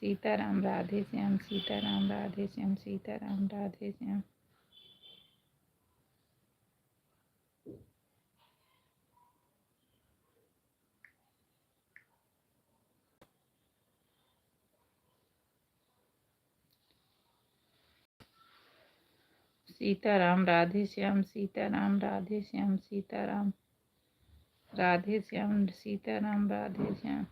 सीताराम राधे श्याम, सीताराम राधे श्याम, सीताराम राधे श्याम। सीताराम राधे श्याम, सीताराम राधे श्याम, सीताराम राधे श्याम, सीताराम राधे श्याम।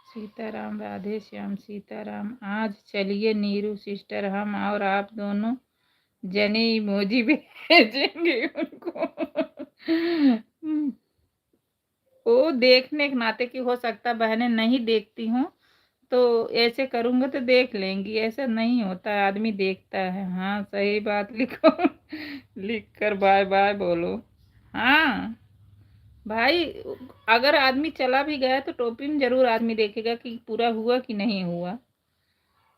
सीताराम राधे श्याम, सीताराम। आज चलिए नीरू सिस्टर हम और आप दोनों जने इमोजी भेजेंगे उनको। वो देखने के नाते कि हो सकता बहनें नहीं देखती हूँ तो ऐसे करूँगा तो देख लेंगी। ऐसा नहीं होता है, आदमी देखता है। हाँ सही बात लिखो। लिख कर बाय बाय बोलो। हाँ भाई, अगर आदमी चला भी गया तो टोपी में जरूर आदमी देखेगा कि पूरा हुआ कि नहीं हुआ,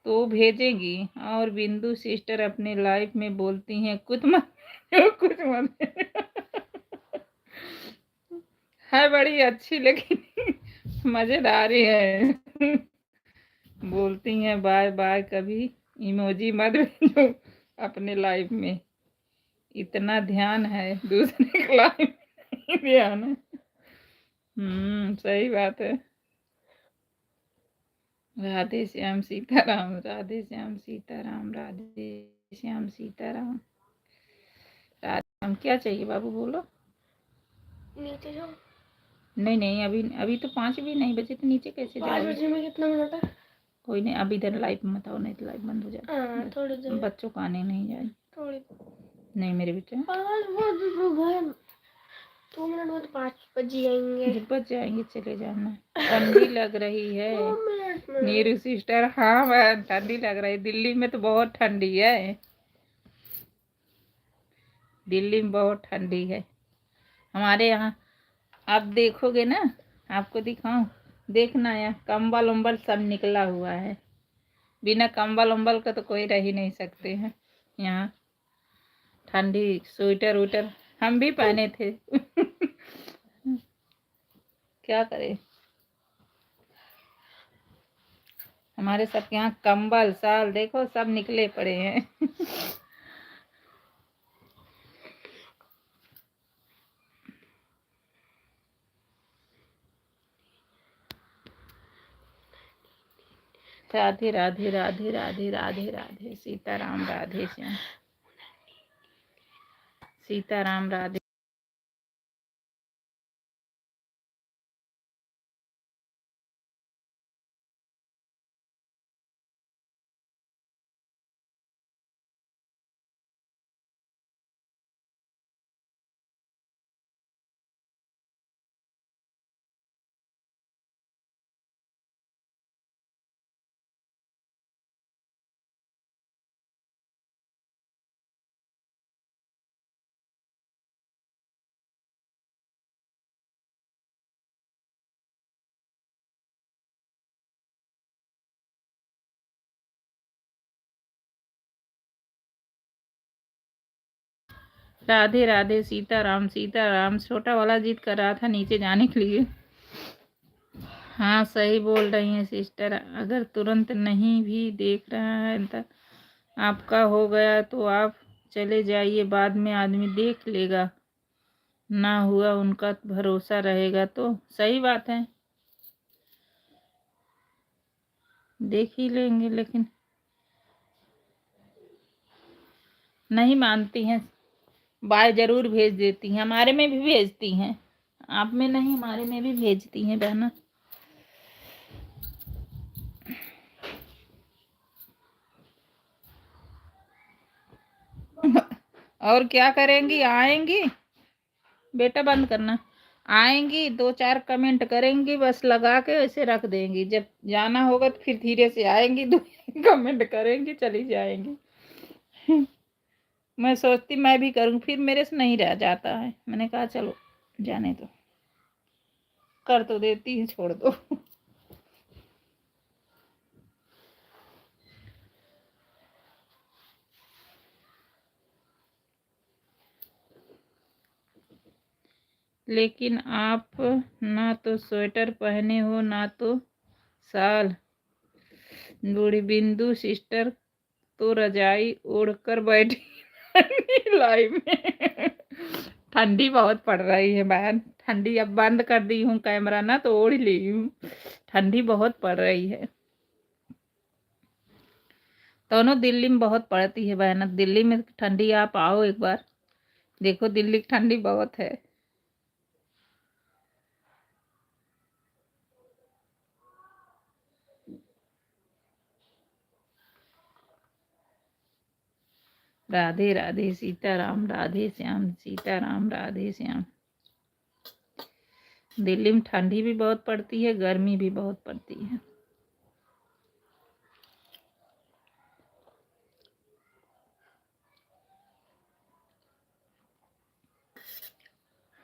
तो भेजेगी। और बिंदु सिस्टर अपने लाइफ में बोलती हैं कुछ मत कुछ मत। है बड़ी अच्छी लेकिन मजेदार ही है। बोलती हैं बाय बाय, कभी इमोजी मत भेजो अपने लाइफ में। इतना ध्यान है दूसरे की लाइफ में नहीं ध्यान है। सही बात है। राधे श्याम सीताराम, राधे श्याम सीताराम, राधे श्याम सीताराम। राधे श्याम क्या चाहिए बाबू बोलो। नीचे जाओ। नहीं नहीं, अभी अभी तो 5 भी नहीं बजे, तो नीचे कैसे जाओ? 5 बजे में कितना मिनट है? कोई नहीं, अभी इधर लाइव मत आओ नहीं तो लाइव बंद हो जाए। थोड़ी देर बच्चों को आने नहीं जाए। थोड़ी नहीं मेरे बेटे 2 मिनट में तो 5 बज जाएंगे। जब बज जाएंगे चले जाना। ठंडी लग रही है नीरू सिस्टर। हाँ बहन ठंडी लग रही है। दिल्ली में तो बहुत ठंडी है। दिल्ली में बहुत ठंडी है हमारे यहाँ। आप देखोगे ना, आपको दिखाऊं, देखना यार कंबल उम्बल सब निकला हुआ है। बिना कंबल उम्बल का तो कोई रह ही नहीं सकते हैं यहाँ। ठंडी स्वेटर वेटर हम भी पहने थे। क्या करें, हमारे सब यहाँ कंबल साल देखो सब निकले पड़े हैं। राधे राधे राधे राधे राधे राधे, सीताराम राधे श्याम, सीताराम राधे। राधे राधे, सीताराम सीताराम। छोटा वाला जिद कर रहा था नीचे जाने के लिए। हाँ सही बोल रही हैं सिस्टर, अगर तुरंत नहीं भी देख रहा है तो आपका हो गया तो आप चले जाइए, बाद में आदमी देख लेगा, ना हुआ उनका भरोसा रहेगा तो। सही बात है, देख ही लेंगे, लेकिन नहीं मानती हैं। बाय जरूर भेज देती हैं, हमारे में भी भेजती हैं, आप में नहीं हमारे में भी भेजती हैं बहना। और क्या करेंगी, आएंगी बेटा, बंद करना, आएंगी 2-4 कमेंट करेंगी, बस लगा के ऐसे रख देंगी, जब जाना होगा तो फिर धीरे से आएंगी, 2 कमेंट करेंगी, चली जाएंगी। मैं सोचती मैं भी करूँ, फिर मेरे से नहीं रह जाता है, मैंने कहा चलो जाने दो, कर तो देती है, छोड़ दो। लेकिन आप ना तो स्वेटर पहने हो ना तो साल। बूढ़ी बिंदु सिस्टर तो रजाई ओढ़कर बैठी लाइव में। ठंडी बहुत पड़ रही है बहन, ठंडी अब बंद कर दी हूँ कैमरा ना, तो ओढ़ ली हूँ, ठंडी बहुत पड़ रही है। दोनों दिल्ली में बहुत पड़ती है बहन, दिल्ली में ठंडी, आप आओ एक बार, देखो दिल्ली की ठंडी बहुत है। राधे राधे सीताराम, राधे श्याम सीताराम, राधे श्याम। दिल्ली में ठंडी भी बहुत पड़ती है, गर्मी भी बहुत पड़ती है।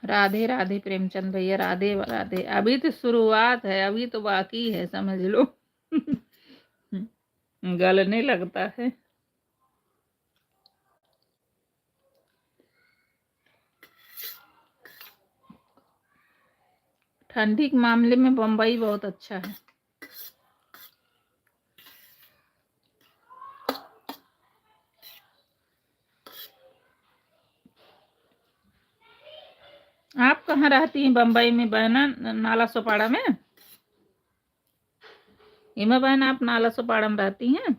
राधे राधे प्रेमचंद भैया, राधे राधे। अभी तो शुरुआत है, अभी तो बाकी है, समझ लो। गलने लगता है। ठंडी के मामले में बम्बई बहुत अच्छा है। आप कहाँ रहती हैं बम्बई में बहना? नाला सोपाड़ा में? हिमा बहन आप नाला सोपाड़ा में रहती हैं?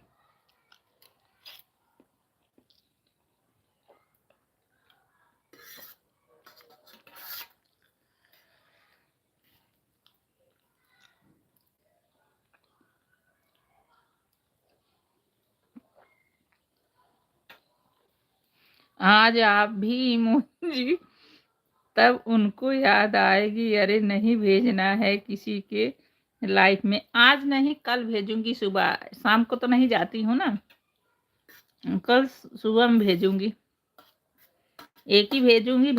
आज आप भी इमोजी, तब उनको याद आएगी, अरे नहीं भेजना है किसी के लाइफ में। आज नहीं, कल भेजूंगी, सुबह शाम को तो नहीं जाती हूँ ना, कल सुबह में भेजूंगी, एक ही भेजूंगी।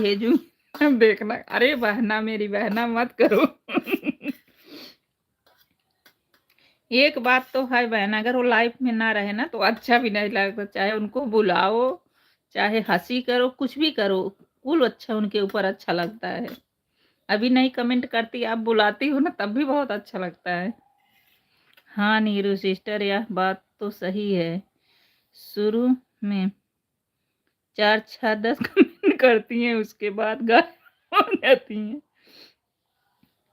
देखना, अरे बहना मेरी बहना मत करो। एक बात तो है बहन, अगर वो लाइफ में ना रहे ना तो अच्छा भी नहीं लगता, चाहे उनको बुलाओ, चाहे हंसी करो, कुछ भी करो, कुल अच्छा उनके ऊपर अच्छा लगता है। अभी नहीं कमेंट करती, आप बुलाती हो ना, तब भी बहुत अच्छा लगता है। हाँ नीरू सिस्टर, यह बात तो सही है, शुरू में 4-6-10 कमेंट करती हैं, उसके बाद गायब हो जाती हैं।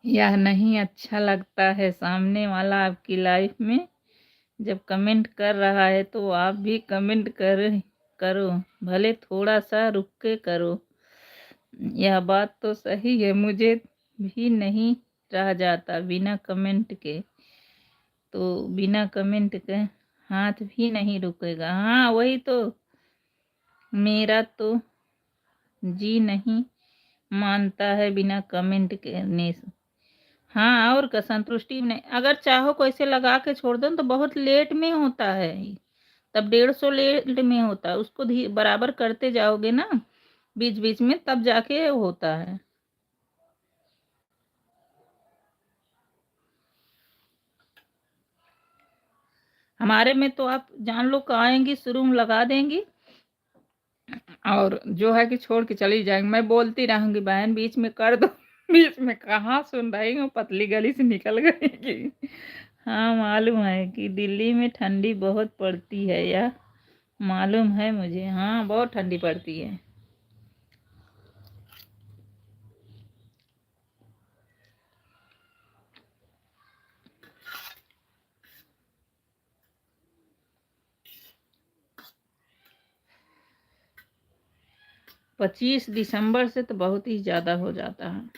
यह नहीं अच्छा लगता है, सामने वाला आपकी लाइफ में जब कमेंट कर रहा है तो आप भी कमेंट करो, भले थोड़ा सा रुक के करो। यह बात तो सही है, मुझे भी नहीं रह जाता बिना कमेंट के, तो बिना कमेंट के हाथ भी नहीं रुकेगा। हाँ वही तो, मेरा तो जी नहीं मानता है बिना कमेंट करने से। हाँ और का संतुष्टि नहीं, अगर चाहो को ऐसे लगा के छोड़ दो तो बहुत लेट में होता है, तब 150 लेट में होता है, उसको बराबर करते जाओगे ना बीच बीच में, तब जाके होता है। हमारे में तो आप जान लो, आएंगी शुरू में लगा देंगी, और जो है कि छोड़ के चली जाएँगी। मैं बोलती रहूँगी बहन बीच में कर दो, बीच में कहाँ सुन रही हूँ, पतली गली से निकल गई कि हाँ, मालूम है कि दिल्ली में ठंडी बहुत पड़ती है, यह मालूम है मुझे। हाँ, बहुत ठंडी पड़ती है। पच्चीस दिसंबर से तो बहुत ही ज़्यादा हो जाता है।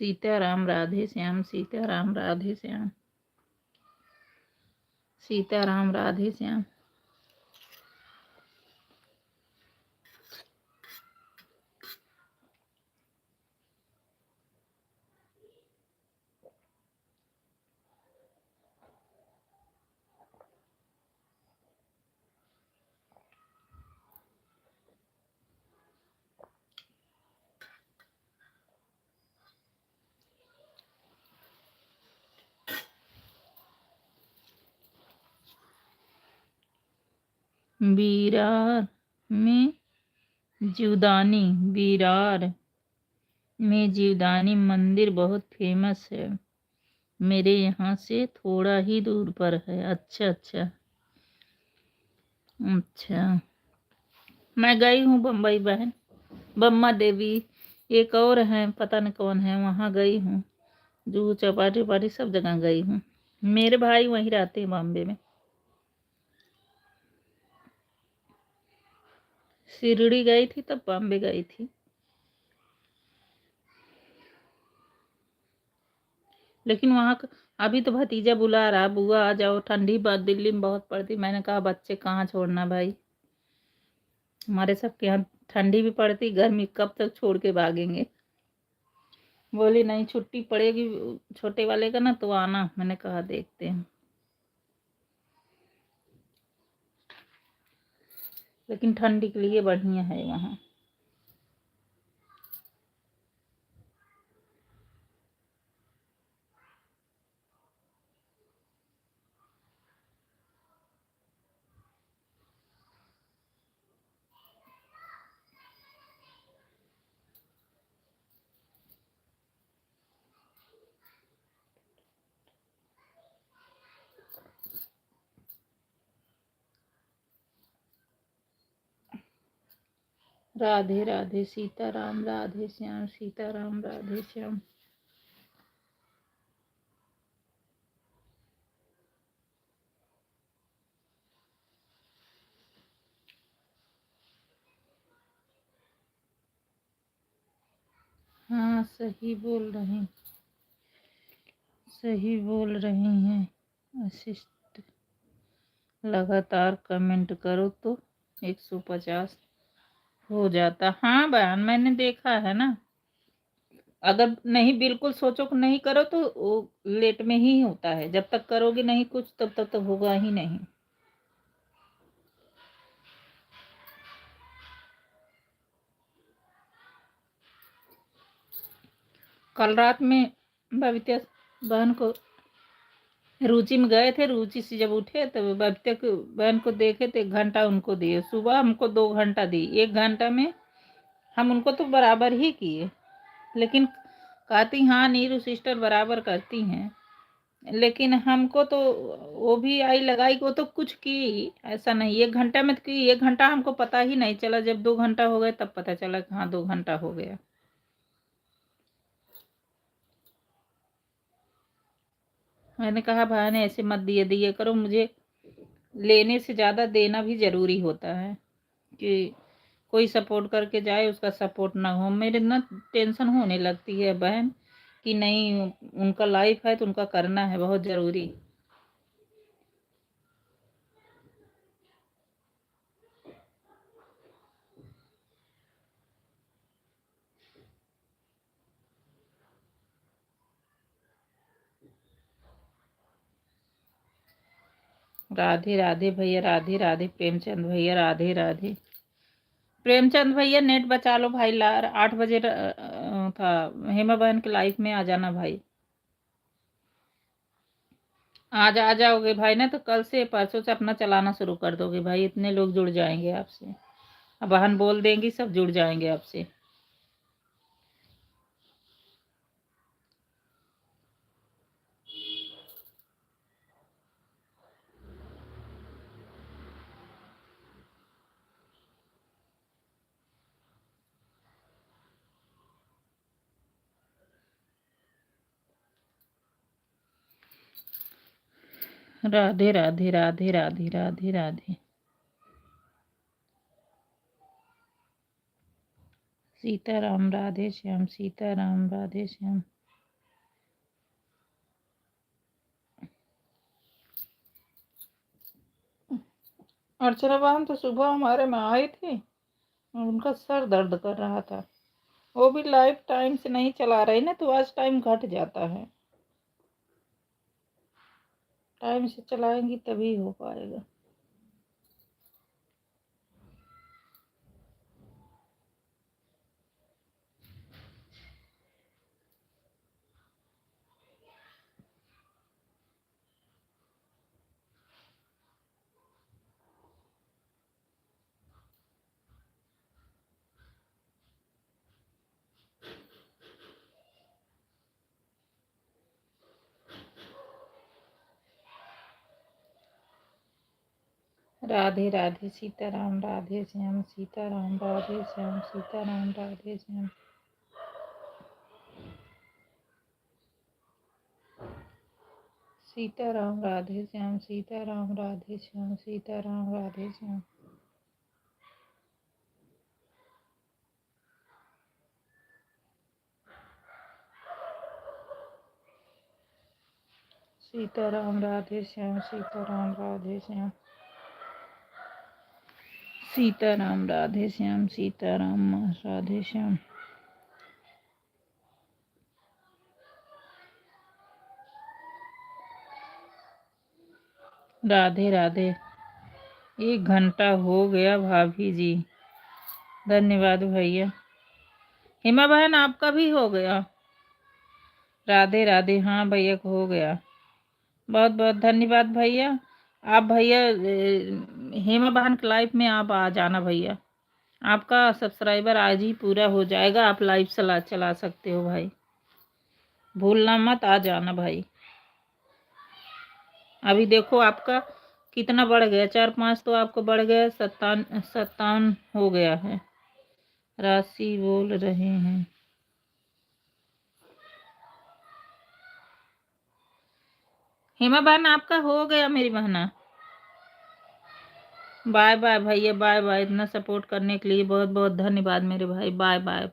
सीताराम राधे श्याम, सीताराम राधे श्याम, सीताराम राधे श्याम। विरार में जीवदानी, विरार में जीवदानी मंदिर बहुत फेमस है। मेरे यहाँ से थोड़ा ही दूर पर है। अच्छा अच्छा अच्छा। मैं गई हूँ बम्बई बहन, बम्मा देवी, एक और है पता नहीं कौन है, वहाँ गई हूँ। जूहू चौपाटी उपाटी सब जगह गई हूँ। मेरे भाई वहीं रहते हैं बॉम्बे में। शिरडी गई थी तब बॉम्बे गई थी। लेकिन वहाँ अभी तो भतीजा बुला रहा, बुआ आ जाओ, ठंडी बात दिल्ली में बहुत पड़ती। मैंने कहा बच्चे कहाँ छोड़ना भाई, हमारे सबके यहाँ ठंडी भी पड़ती, गर्मी कब तक छोड़ के भागेंगे। बोली नहीं छुट्टी पड़ेगी छोटे वाले का ना तो आना। मैंने कहा देखते हैं। लेकिन ठंडी के लिए बढ़िया है वहाँ। राधे राधे, सीताराम राधे श्याम, सीताराम राधे श्याम। हाँ सही बोल रही, सही बोल रही हैं। असिस्ट लगातार कमेंट करो तो 150 हो जाता। हाँ बहन मैंने देखा है ना। अगर नहीं बिल्कुल सोचो कि नहीं करो तो वो लेट में ही होता है। जब तक करोगे नहीं कुछ तब तक तो होगा ही नहीं। कल रात में बबीता बहन को, रुचि में गए थे, रुचि से जब उठे तो बबीता को बहन को देखे तो 1 घंटा उनको दिए। सुबह हमको 2 घंटा दी। 1 घंटा में हम उनको तो बराबर ही किए। लेकिन कहती हाँ नीरू सिस्टर बराबर करती हैं, लेकिन हमको तो वो भी आई लगाई को तो कुछ की। ऐसा नहीं 1 घंटा में तो की। 1 घंटा हमको पता ही नहीं चला। जब 2 घंटा हो गए तब पता चला कि हाँ 2 घंटा हो गया। मैंने कहा भाई ने ऐसे मत दिए दिए करो, मुझे लेने से ज़्यादा देना भी ज़रूरी होता है। कि कोई सपोर्ट करके जाए उसका सपोर्ट ना हो। मेरे ना टेंशन होने लगती है बहन कि नहीं उनका लाइफ है तो उनका करना है बहुत ज़रूरी। राधे राधे भैया, राधे राधे। प्रेमचंद भैया, राधे राधे। प्रेमचंद भैया नेट बचा लो भाई, 8 बजे था। हेमा बहन के लाइफ में आ जाना भाई। आज आ जाओगे भाई ना, तो कल से परसों से अपना चलाना शुरू कर दोगे भाई। इतने लोग जुड़ जाएंगे आपसे। अब बहन बोल देंगी, सब जुड़ जाएंगे आपसे। राधे राधे, राधे राधे, राधे राधे। सीताराम, राधे श्याम, सीताराम, राधे श्याम। अर्चना बहन तो सुबह हमारे में आई थी, उनका सर दर्द कर रहा था। वो भी लाइफ टाइम से नहीं चला रही ना, तो आज टाइम घट जाता है। टाइम से चलाएंगी तभी हो पाएगा। राधे राधे, सीताराम, राधे श्याम, सीताराम, राधे श्याम, सीताराम, राधे श्याम। सीताराम, राधे श्याम, सीताराम, राधे श्याम, सीताराम, राधे श्याम। सीताराम, राधे श्याम, सीताराम, राधे श्याम। सीताराम, राधे श्याम, सीताराम, राधे श्याम। राधे राधे। 1 घंटा हो गया भाभी जी। धन्यवाद भैया। हेमा बहन आपका भी हो गया। राधे राधे, हाँ भैया को हो गया। बहुत बहुत धन्यवाद भैया। आप भैया हेमा बहन के लाइफ में आप आ जाना भैया। आपका सब्सक्राइबर आज ही पूरा हो जाएगा, आप लाइव चला सकते हो भाई। भूलना मत, आ जाना भाई। अभी देखो आपका कितना बढ़ गया, 4-5 तो आपको बढ़ गया, 57 हो गया है। राशि बोल रहे हैं। हेमा बहन आपका हो गया मेरी बहना। बाय बाय भैया, बाय बाय। इतना सपोर्ट करने के लिए बहुत बहुत धन्यवाद मेरे भाई। Bye bye.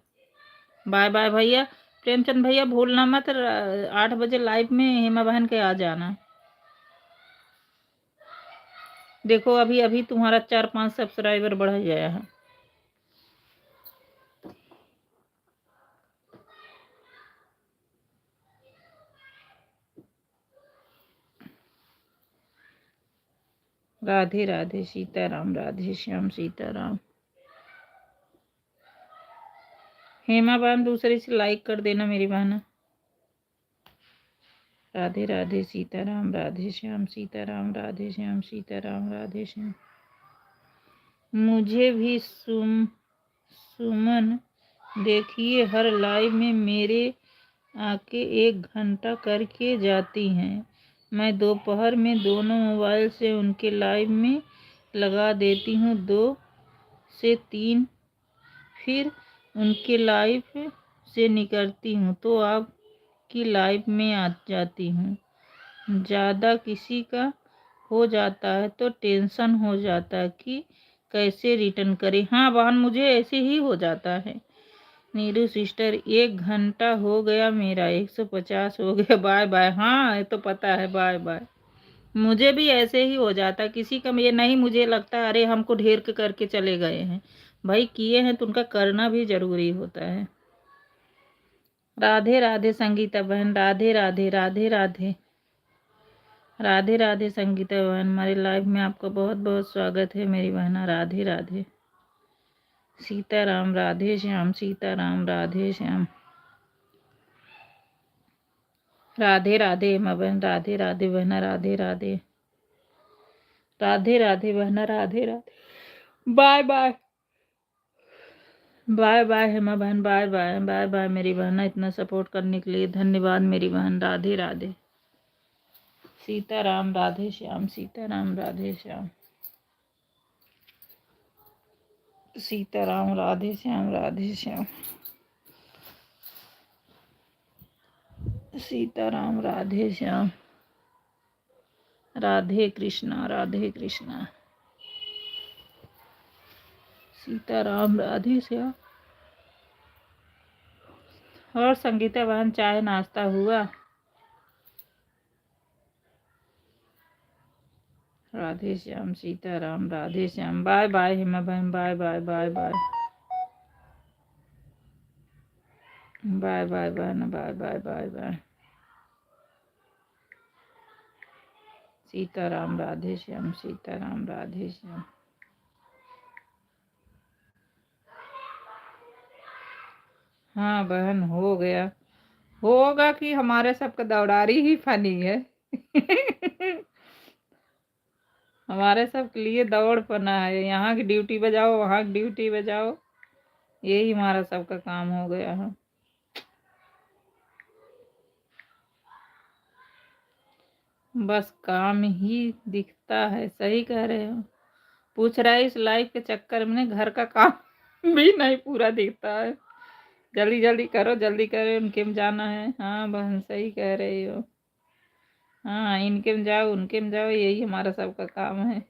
बाय बाय भैया। प्रेमचंद भैया भूलना मत, 8 बजे लाइव में हेमा बहन के आ जाना। देखो अभी अभी तुम्हारा 4-5 सब्सक्राइबर बढ़ गया है। राधे राधे, सीताराम, राधे श्याम, सीताराम। हेमा बहन दूसरे से लाइक कर देना मेरी बहन। राधे राधे, सीताराम, राधे श्याम, सीताराम, राधे श्याम, सीताराम, राधे श्याम। मुझे भी सुमन देखिए हर लाइव में मेरे आके 1 घंटा करके जाती हैं। मैं दोपहर में दोनों मोबाइल से उनके लाइव में लगा देती हूँ 2 से 3, फिर उनके लाइव से निकलती हूँ तो आपकी लाइव में आ जाती हूँ। ज़्यादा किसी का हो जाता है तो टेंशन हो जाता है कि कैसे रिटर्न करें। हाँ बहन, मुझे ऐसे ही हो जाता है। नीरू सिस्टर, 1 घंटा हो गया मेरा, 150 हो गया। Bye bye. हाँ ये तो पता है, बाय बाय। मुझे भी ऐसे ही हो जाता, किसी का ये नहीं मुझे लगता अरे हमको ढेर के करके चले गए हैं। भाई किए हैं तो उनका करना भी जरूरी होता है। राधे राधे संगीता बहन, राधे राधे, राधे राधे। राधे राधे संगीता बहन, हमारे लाइव में आपका बहुत बहुत स्वागत है मेरी बहना। राधे राधे। सीताराम राधे श्याम, सीताराम राधे श्याम। राधे राधे माँ बहन, राधे राधे बहना, राधे राधे। राधे राधे बहना, Radhe Radhe. Bye bye. Bye bye Hema बहन, बाय बाय बाय बाय मेरी बहना। इतना सपोर्ट करने के लिए धन्यवाद मेरी बहन। राधे राधे। सीताराम राधे श्याम, सीताराम राधे श्याम। सीताराम राधे श्याम, राधे श्याम। सीताराम राधे श्याम। राधे कृष्णा, राधे कृष्णा। सीताराम राधे श्याम। और संगीता बहन, चाय नाश्ता हुआ? राधे श्याम, सीताराम राधे श्याम। बाय बाय हेमा बहन, bye bye bye bye. Bye bye बहन, bye bye bye bye. Sitaram Radhe Shyam, Sitaram Radhe Shyam. हाँ बहन, हो गया। होगा कि हमारे सबका दौड़ारी ही फनी है। हमारे सब के लिए दौड़ पना है। यहाँ की ड्यूटी बजाओ, वहाँ की ड्यूटी बजाओ, यही हमारा सबका काम हो गया है। बस काम ही दिखता है। सही कह रहे हो। पूछ रहा है इस लाइफ के चक्कर में घर का काम भी नहीं पूरा दिखता है। जल्दी जल्दी करो, जल्दी करो, उनके में जाना है। हाँ बहन, सही कह रही हो। हाँ, इनके में जाओ, उनके में जाओ, यही हमारा सबका काम है।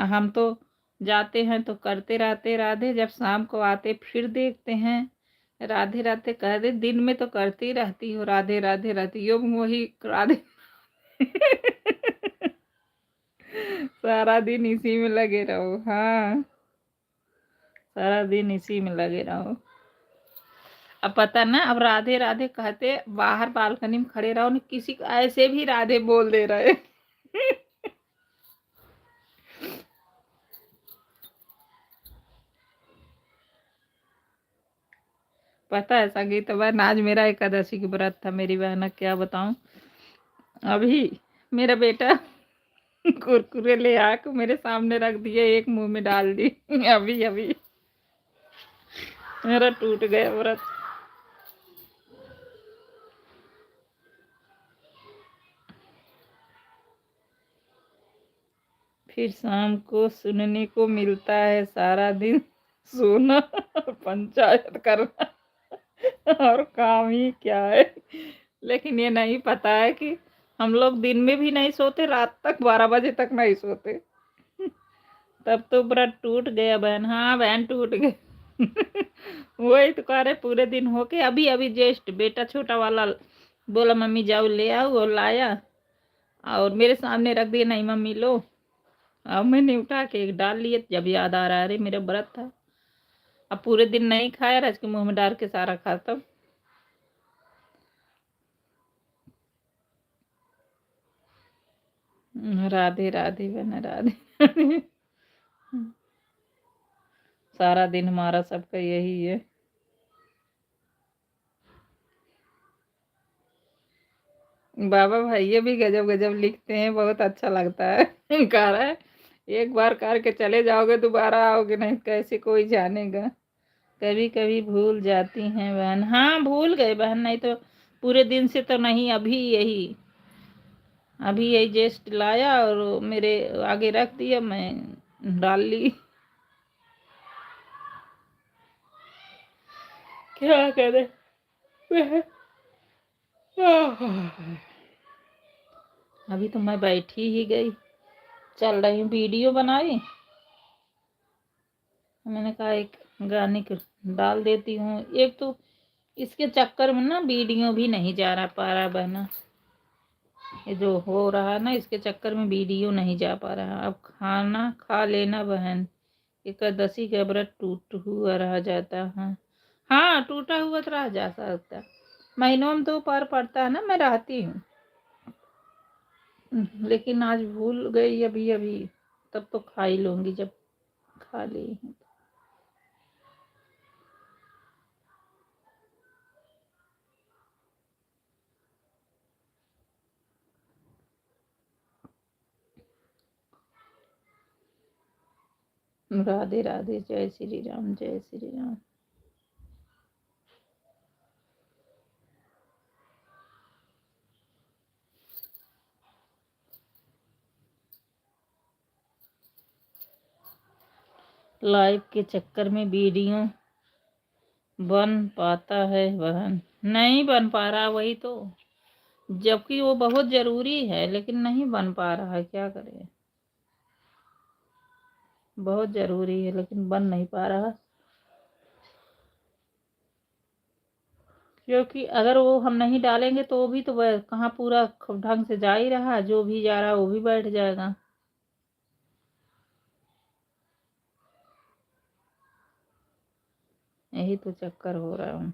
हम तो जाते हैं तो करते रहते राधे, जब शाम को आते फिर देखते हैं राधे राधे। कह दे दिन में तो करती रहती हो राधे राधे रहती हो, वही राधे। सारा दिन इसी में लगे रहो। हाँ, सारा दिन इसी में लगे रहो। अब पता ना, अब राधे राधे कहते बाहर बालकनी में खड़े रहो, किसी को ऐसे भी राधे बोल दे रहे। पता है संगीत बहन, आज मेरा एकादशी की व्रत था मेरी बहन। क्या बताऊं, अभी मेरा बेटा कुरकुरे ले आके मेरे सामने रख दिए, एक मुंह में डाल दी। अभी अभी मेरा टूट गया व्रत। फिर शाम को सुनने को मिलता है सारा दिन सोना और पंचायत करना और काम ही क्या है। लेकिन ये नहीं पता है कि हम लोग दिन में भी नहीं सोते, रात तक 12 बजे तक नहीं सोते। तब तो व्रत टूट गया बहन। हाँ बहन, टूट गए। वही तो कह रहे, पूरे दिन होके अभी अभी जस्ट बेटा छोटा वाला बोला मम्मी जाओ ले आओ, और लाया और मेरे सामने रख दिया। नहीं मम्मी लो। अब मैंने उठा के एक डाल लिए, जब याद आ रहा है अरे मेरा व्रत था। अब पूरे दिन नहीं खाया, रज के मुंह में डाल के सारा खाता। राधे राधे बहन, राधे। सारा दिन हमारा सबका यही है। बाबा भैया भी गजब गजब लिखते हैं, बहुत अच्छा लगता है। कह रहा है एक बार करके चले जाओगे, दोबारा आओगे नहीं, कैसे कोई जानेगा। कभी कभी भूल जाती हैं बहन। हाँ भूल गए बहन, नहीं तो पूरे दिन से तो नहीं। अभी यही जस्ट लाया और मेरे आगे रख दिया, मैं डाल ली। क्या करे। अभी तो मैं बैठी ही गई, चल रही हूँ, वीडियो बनाई। मैंने कहा एक गाने को डाल देती हूँ। एक तो इसके चक्कर में ना वीडियो भी नहीं जा रहा पा रहा बहना। ये जो हो रहा है ना, इसके चक्कर में वीडियो नहीं जा पा रहा। अब खाना खा लेना बहन, एकादशी का व्रत टूट हुआ रह जाता है। हाँ टूटा हुआ तो रह जा सकता। महीनों में 2 बार पड़ता है ना, मैं रहती हूँ। लेकिन आज भूल गई अभी अभी, तब तो खा ही लूँगी जब खा ली हूँ। राधे राधे, जय श्री राम, जय श्री राम। लाइव के चक्कर में वीडियो बन पाता है बहन? नहीं बन पा रहा, वही तो। जबकि वो बहुत जरूरी है, लेकिन नहीं बन पा रहा है, क्या करें। बहुत जरूरी है लेकिन बन नहीं पा रहा, क्योंकि अगर वो हम नहीं डालेंगे तो वो भी तो वह कहाँ पूरा ढंग से जा ही रहा है, जो भी जा रहा है वो भी बैठ जाएगा। यही तो चक्कर हो रहा है।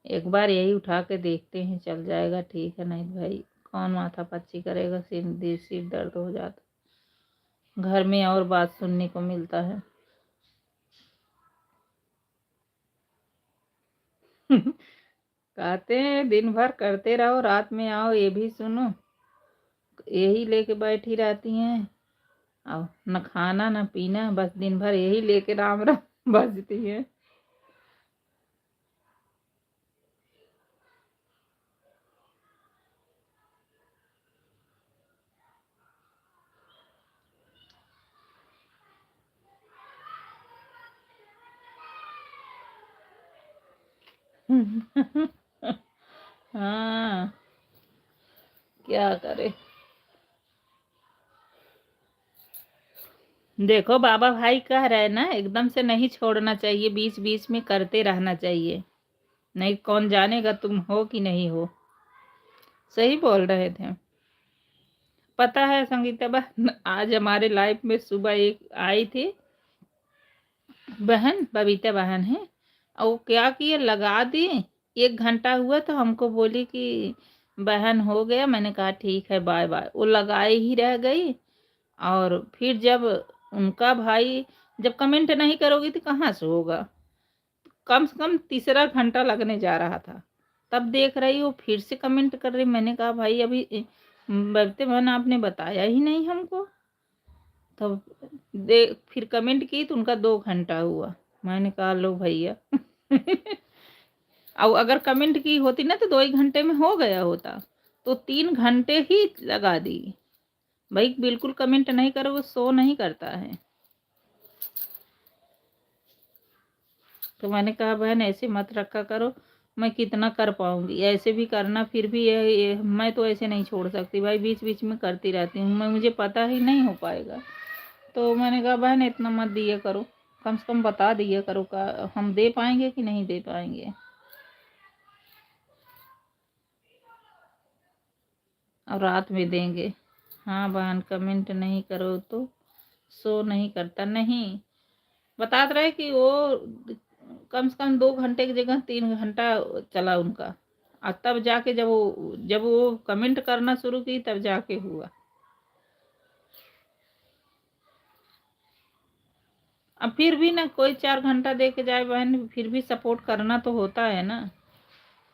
एक बार यही उठा के देखते हैं, चल जाएगा ठीक है, नहीं तो भाई कौन माथा पच्ची करेगा, सिर दर्द हो जाता, घर में और बात सुनने को मिलता है। कहते हैं दिन भर करते रहो, रात में आओ ये भी सुनो, यही लेके बैठी रहती हैं। और न खाना न पीना, बस दिन भर यही लेके राम राम बजती है। हाँ, क्या करे। देखो बाबा भाई कह रहे हैं ना, एकदम से नहीं छोड़ना चाहिए, बीच बीच में करते रहना चाहिए, नहीं कौन जानेगा तुम हो कि नहीं हो। सही बोल रहे थे। पता है संगीता बहन, आज हमारे लाइफ में सुबह एक आई थी बहन, बबीता बहन है, और वो क्या किए, लगा दी। 1 घंटा हुआ तो हमको बोली कि बहन हो गया, मैंने कहा ठीक है बाय बाय, वो लगाए ही रह गई। और फिर जब उनका भाई, जब कमेंट नहीं करोगी तो कहाँ से होगा, कम से कम तीसरा घंटा लगने जा रहा था, तब देख रही वो फिर से कमेंट कर रही। मैंने कहा भाई अभी बबीता बहन आपने बताया ही नहीं हमको। तब दे फिर कमेंट की तो उनका 2 घंटा हुआ। मैंने कहा लो भैया। और अगर कमेंट की होती ना तो 2 ही घंटे में हो गया होता, तो 3 घंटे ही लगा दी। भाई बिल्कुल कमेंट नहीं करो, वो शो नहीं करता है। तो मैंने कहा बहन ऐसे मत रखा करो, मैं कितना कर पाऊंगी, ऐसे भी करना, फिर भी ये मैं तो ऐसे नहीं छोड़ सकती भाई, बीच बीच में करती रहती हूँ मैं, मुझे पता ही नहीं हो पाएगा। तो मैंने कहा बहन इतना मत दिया करो, कम से कम बता दिया करो का हम दे पाएंगे कि नहीं दे पाएंगे। और रात में देंगे। हाँ बहन, कमेंट नहीं करो तो शो नहीं करता, नहीं बता रहे कि वो कम से कम 2 घंटे की जगह 3 घंटा चला उनका। और तब जाके जब वो कमेंट करना शुरू की तब जाके हुआ। अब फिर भी ना कोई 4 घंटा दे के जाए बहन, फिर भी सपोर्ट करना तो होता है ना।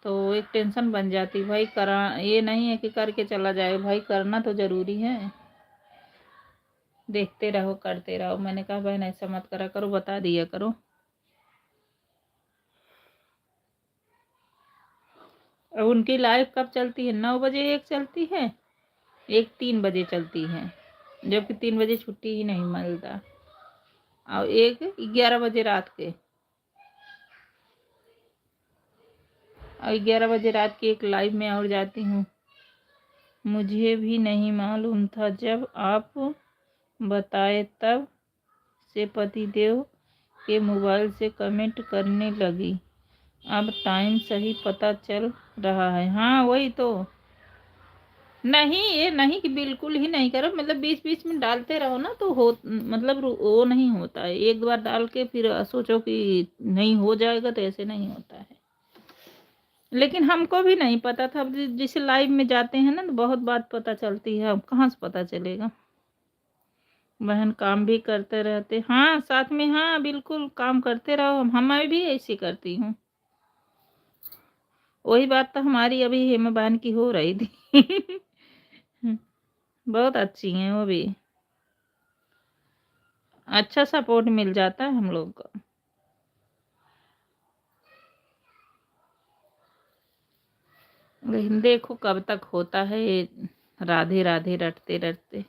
तो एक टेंशन बन जाती भाई, करा ये नहीं है कि करके चला जाए, भाई करना तो जरूरी है। देखते रहो करते रहो, मैंने कहा बहन ऐसा मत करा करो, बता दिया करो। और उनकी लाइव कब चलती है? 9 बजे एक चलती है, एक 3 बजे चलती है, जबकि 3 बजे छुट्टी ही नहीं मिलता। और एक 11 बजे रात के, और 11 बजे रात की एक लाइव में और जाती हूँ। मुझे भी नहीं मालूम था, जब आप बताए तब से पतिदेव के मोबाइल से कमेंट करने लगी, अब टाइम सही पता चल रहा है। हाँ वही तो। नहीं ये नहीं कि बिल्कुल ही नहीं करो, मतलब बीच बीच में डालते रहो ना तो हो, मतलब वो नहीं होता है, एक बार डाल के फिर सोचो कि नहीं हो जाएगा, तो ऐसे नहीं होता है। लेकिन हमको भी नहीं पता था। अब जैसे लाइव में जाते हैं ना तो बहुत बात पता चलती है, अब कहाँ से पता चलेगा। बहन काम भी करते रहते, हाँ साथ में, हाँ बिल्कुल काम करते रहो। मैं भी ऐसी करती हूँ। वही बात तो हमारी अभी हेमा बहन की हो रही थी। बहुत अच्छी हैं वो भी, अच्छा सपोर्ट मिल जाता है हम लोग को। लेकिन देखो कब तक होता है ये, राधे राधे रटते रटते।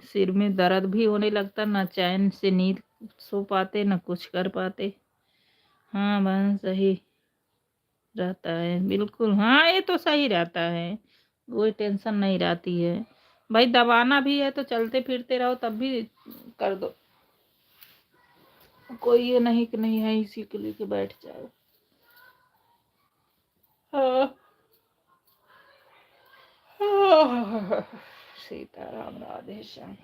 सिर में दर्द भी होने लगता, ना चैन से नींद सो पाते, ना कुछ कर पाते। हाँ बहन सही रहता है बिल्कुल, हाँ ये तो सही रहता है। कोई टेंशन नहीं रहती है। भाई दबाना भी है तो चलते फिरते रहो तब भी कर दो। कोई ये नहीं कि नहीं है इसी के लिए कि बैठ जाओ। हाँ। सीताराम राधे श्याम।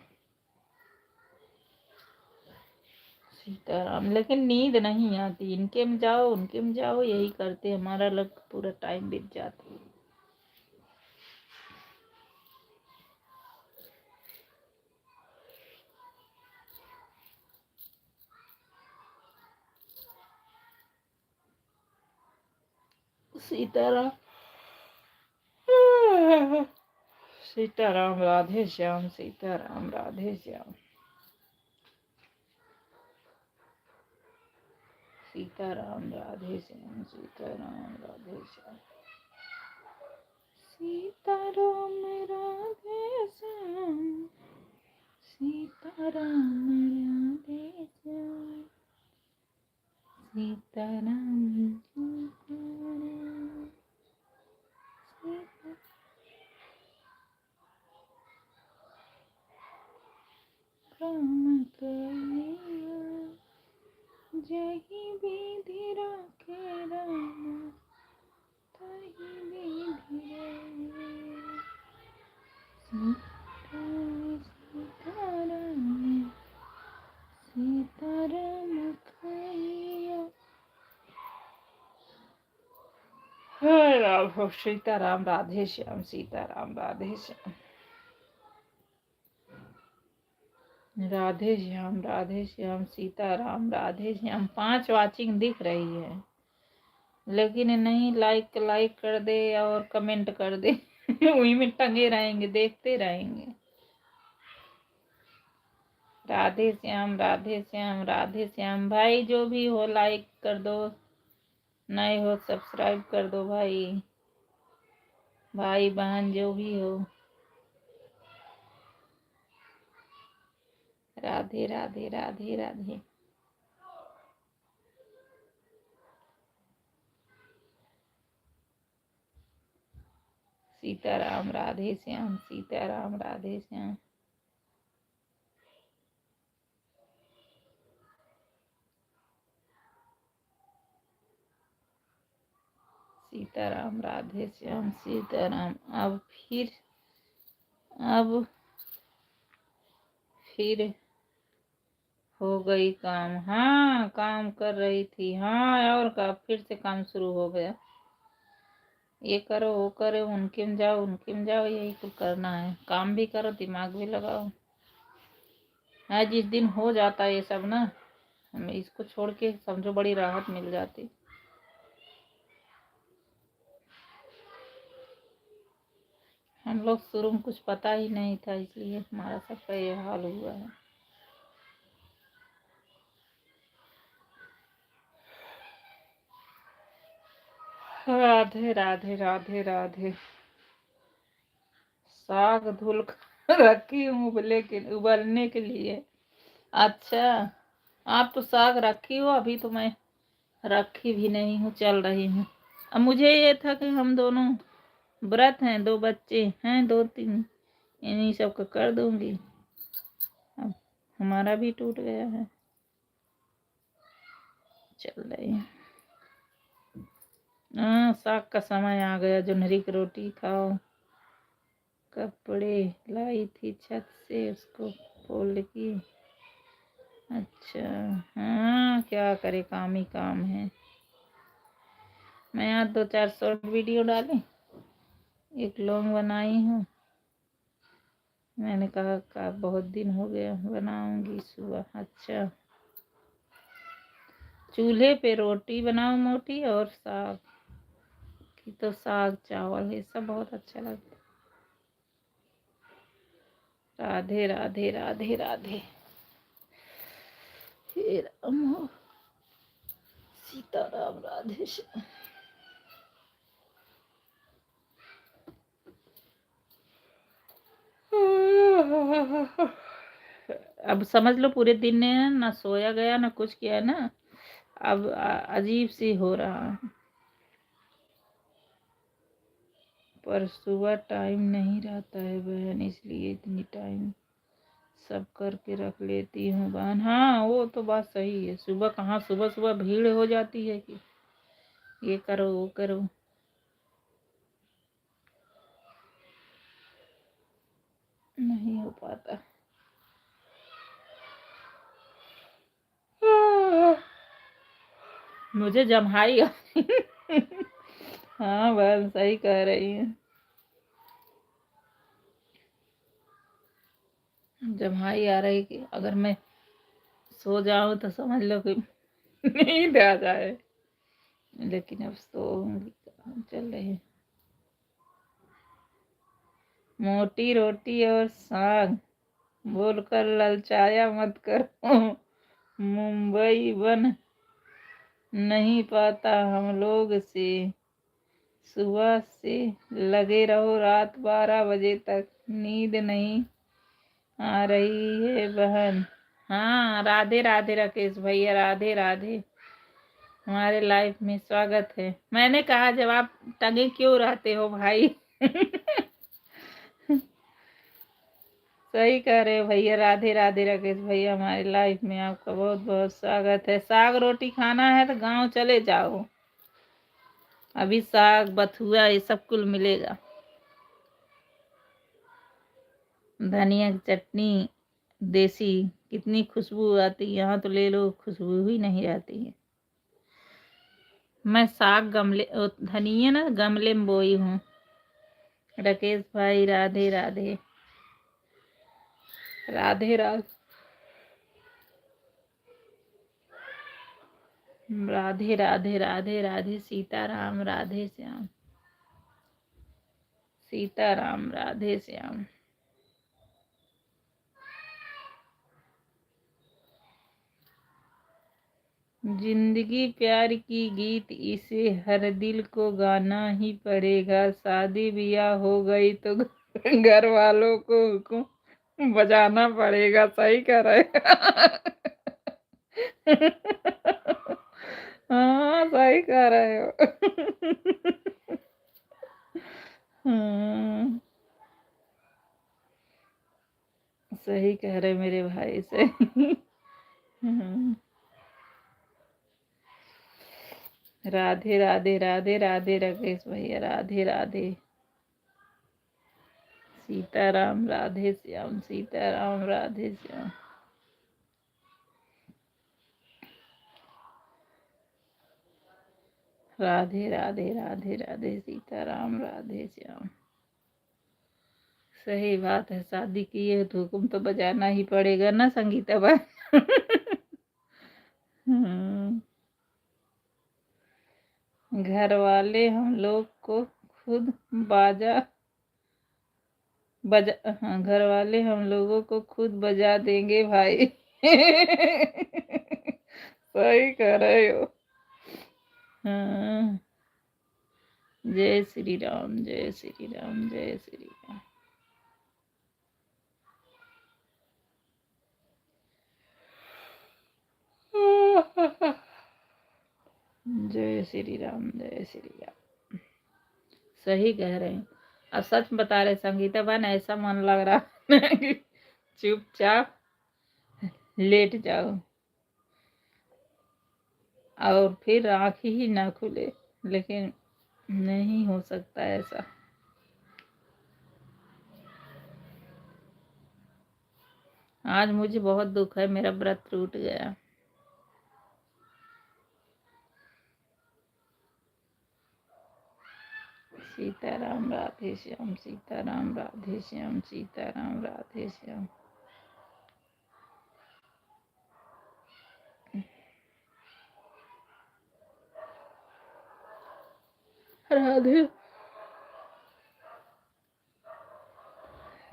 सीताराम, लेकिन नींद नहीं आती, इनके में जाओ उनके में जाओ, यही करते हमारा लग पूरा टाइम बीत जाता है। सीताराम। सीताराम राधे श्याम, सीताराम राधे श्याम। सीताराम राधे श्याम, सीताराम राधे श्याम। सीताराम राधे श्याम, सीताराम राधे श्याम, सीताराम सीताराम। राम कलिया जही विधि राखे राम, तही विधि रहे। सीताराम सीताराम कलिया। हरे राम, सीताराम राधे श्याम, सीताराम राधे श्याम। राधे श्याम राधे श्याम, सीताराम राधे श्याम। 5 वाचिंग दिख रही है, लेकिन नहीं लाइक लाइक कर दे और कमेंट कर दे। वहीं में टंगे रहेंगे, देखते रहेंगे। राधे श्याम राधे श्याम राधे श्याम। भाई जो भी हो लाइक कर दो, नए हो सब्सक्राइब कर दो भाई। भाई बहन जो भी हो। राधे राधे राधे राधे। सीताराम राधे श्याम, सीताराम राधे श्याम। सीताराम राधे श्याम, सीताराम। अब फिर हो गई काम, हाँ काम कर रही थी, हाँ और का फिर से काम शुरू हो गया। ये करो वो करो, उनके में जाओ उनके में जाओ, यही कुछ करना है। काम भी करो दिमाग भी लगाओ। हाँ जिस दिन हो जाता है ये सब ना, हमें इसको छोड़ के समझो बड़ी राहत मिल जाती। हम लोग शुरू में कुछ पता ही नहीं था, इसलिए हमारा सबका ये हाल हुआ है। राधे राधे राधे राधे। साग धुल कर रखी हूँ उबलने के लिए। अच्छा, आप तो साग रखी हो, अभी तो मैं रखी भी नहीं हूँ, चल रही हूँ। अब मुझे ये था कि हम दोनों व्रत हैं, 2 बच्चे हैं, 2-3, इन्हीं सब का कर दूंगी। अब हमारा भी टूट गया है, चल रही है। हाँ, साग का समय आ गया, जोन्हरी की रोटी खाओ। कपड़े लाई थी छत से, उसको फोल्ड की। अच्छा। हाँ, क्या करे, काम ही काम है। मैं यहाँ 2-4 शॉर्ट वीडियो डाली, एक लॉन्ग बनाई हूँ। मैंने कहा का बहुत दिन हो गया, बनाऊंगी सुबह। अच्छा, चूल्हे पे रोटी बनाओ मोटी, और साग की तो साग चावल ये सब बहुत अच्छा लगता है। राधे राधे राधे राधे। हे राम हो, सीताराम, राधे श्याम। अब समझ लो पूरे दिन ने ना सोया गया ना कुछ किया ना, अब अजीब सी हो रहा है। पर सुबह टाइम नहीं रहता है बहन, इसलिए इतनी टाइम सब करके रख लेती हूँ बहन। हाँ, वो तो बात सही है, सुबह कहाँ, सुबह सुबह भीड़ हो जाती है कि ये करो वो करो। नहीं हो पाता। मुझे जम्हाई हाँ बहन, सही कह रही है। जम्हाई आ रही कि अगर मैं सो जाऊं तो समझ लो कि नींद आ जाए, लेकिन अब सोऊंगी कहाँ, चल रही। मोटी रोटी और साग बोलकर ललचाया मत करो, मुंबई बन नहीं पाता हम लोग से। सुबह से लगे रहो रात 12 बजे तक, नींद नहीं आ रही है बहन। हाँ, राधे राधे राकेश भैया, राधे राधे। हमारे लाइफ में स्वागत है। मैंने कहा जब आप टंगे क्यों रहते हो भाई सही कह रहे हो भैया, राधे राधे राकेश भैया। हमारी लाइफ में आपका बहुत बहुत स्वागत है। साग रोटी खाना है तो गांव चले जाओ, अभी साग बथुआ ये सब कुल मिलेगा। धनिया की चटनी देसी, कितनी खुशबू आती है, यहाँ तो ले लो खुशबू ही नहीं आती है। मैं साग गमले धनिया ना गमले में बोई हूँ। राकेश भाई राधे राधे। राधे राधे राधे राधे राधे राधे। सीताराम, राधे श्याम, सीताराम, राधे श्याम। जिंदगी प्यार की गीत, इसे हर दिल को गाना ही पड़ेगा। शादी ब्याह हो गई तो घर वालों को हुक्म बजाना पड़ेगा। सही कह रहे हाँ, सही कह रहे हो हाँ, सही कह रहे मेरे भाई से हाँ। राधे राधे राधे राधे राकेश भैया, राधे राधे। सीताराम, राधे श्याम, सीताराम, राधे श्याम। राधे राधे राधे राधे। सीताराम, राधे श्याम। सही बात है, शादी की है तो हुक्म तो बजाना ही पड़ेगा ना संगीता बहन घर वाले हम लोग को खुद बाजा बजा हाँ, घर वाले हम लोगों को खुद बजा देंगे भाई सही कह रहे हो। हाँ, जय श्री राम, जय श्री राम, जय श्री राम। जय श्री राम, जय श्री राम। सही कह रहे हैं। अब सच बता रहे संगीता बहन, ऐसा मन लग रहा है कि चुपचाप लेट जाओ और फिर आँख ही ना खुले, लेकिन नहीं हो सकता ऐसा। आज मुझे बहुत दुख है, मेरा व्रत टूट गया। सीताराम राधे श्याम, सीताराम राधे श्याम, सीताराम राधे श्याम। राधे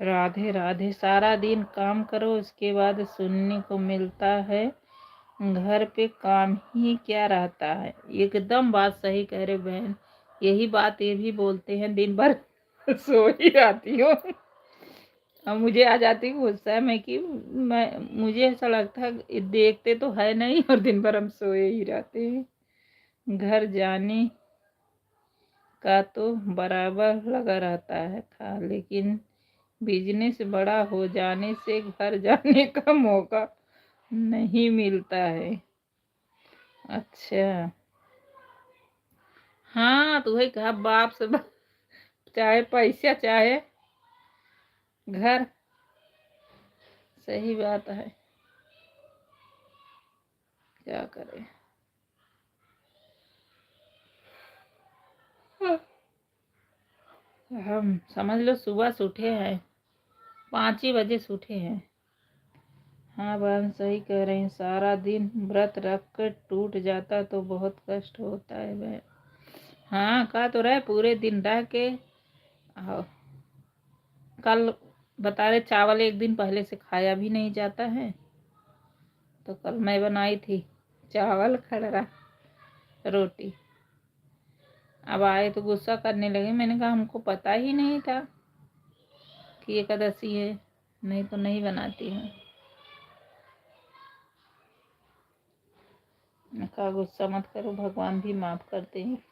राधे राधे। सारा दिन काम करो, उसके बाद सुनने को मिलता है घर पे काम ही क्या रहता है। एकदम बात सही कह रहे बहन। यही बात ये भी बोलते हैं, दिन भर सो ही रहती हूँ। अब मुझे आ जाती गुस्सा में कि मुझे ऐसा लगता है देखते तो है नहीं और दिन भर हम सोए ही रहते हैं। घर जाने का तो बराबर लगा रहता है था, लेकिन बिजनेस बड़ा हो जाने से घर जाने का मौका नहीं मिलता है। अच्छा, हाँ तो वही कहा, बाप से चाहे पैसा चाहे घर। सही बात है, क्या करें। हम समझ लो सुबह से उठे हैं, 5 ही बजे से उठे हैं। हाँ बहन सही कह रही हैं, सारा दिन व्रत रख कर टूट जाता तो बहुत कष्ट होता है बहन। हाँ कहा तो रहे, पूरे दिन रह के आओ। कल बता रहे चावल एक दिन पहले से खाया भी नहीं जाता है, तो कल मैं बनाई थी चावल खड़ा रोटी। अब आए तो गुस्सा करने लगे, मैंने कहा हमको पता ही नहीं था कि एकादशी है, नहीं तो नहीं बनाती हूँ। मैं कहा गुस्सा मत करो, भगवान भी माफ करते हैं।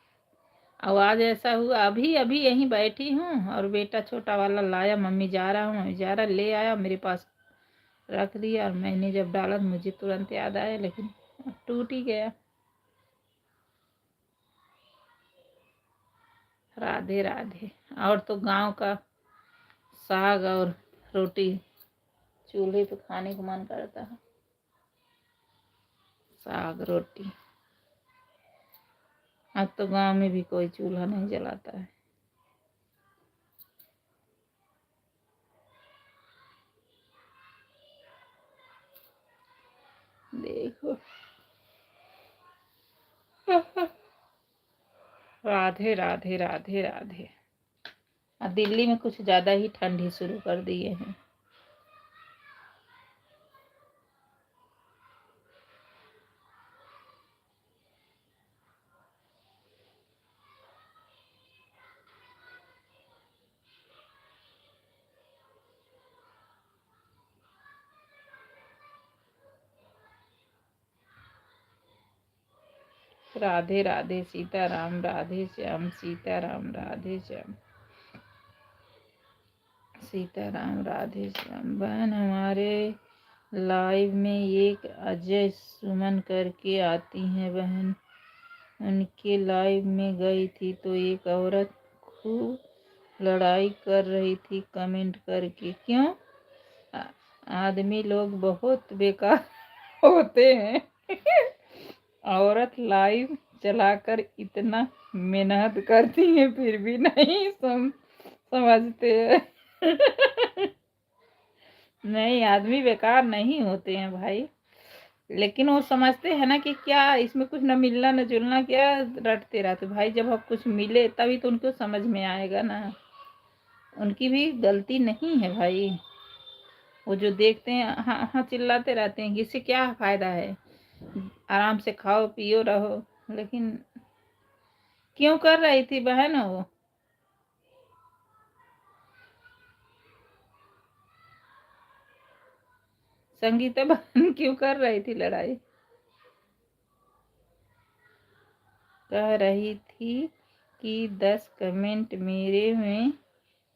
अब आज ऐसा हुआ, अभी अभी यहीं बैठी हूँ और बेटा छोटा वाला लाया, मम्मी जा रहा हूँ, मम्मी जा रहा, ले आया मेरे पास रख दिया, और मैंने जब डाला मुझे तुरंत याद आया, लेकिन टूट ही गया। राधे राधे। और तो गांव का साग और रोटी चूल्हे पे खाने को मन करता है। साग रोटी। अब तो गांव में भी कोई चूल्हा नहीं जलाता है। देखो। राधे राधे राधे राधे। और दिल्ली में कुछ ज्यादा ही ठंडी शुरू कर दिए हैं। राधे राधे, सीताराम राधे श्याम, सीताराम राधे श्याम, सीताराम राधे श्याम। बहन हमारे लाइव में एक अजय सुमन करके आती हैं बहन, उनके लाइव में गई थी तो एक औरत खूब लड़ाई कर रही थी कमेंट करके। क्यों? आदमी लोग बहुत बेकार होते हैं। औरत लाइव चलाकर इतना मेहनत करती है फिर भी नहीं समझते हैं। नहीं, आदमी बेकार नहीं होते हैं भाई, लेकिन वो समझते हैं ना कि क्या इसमें कुछ न मिलना न जुलना, क्या रटते रहते भाई। जब अब कुछ मिले तभी तो उनको समझ में आएगा ना, उनकी भी गलती नहीं है भाई। वो जो देखते हैं हाँ हाँ चिल्लाते रहते हैं, इससे क्या फायदा है, आराम से खाओ पियो रहो। लेकिन क्यों कर रही थी बहन वो? संगीता बहन क्यों कर रही थी लड़ाई? कह रही थी कि 10 कमेंट मेरे में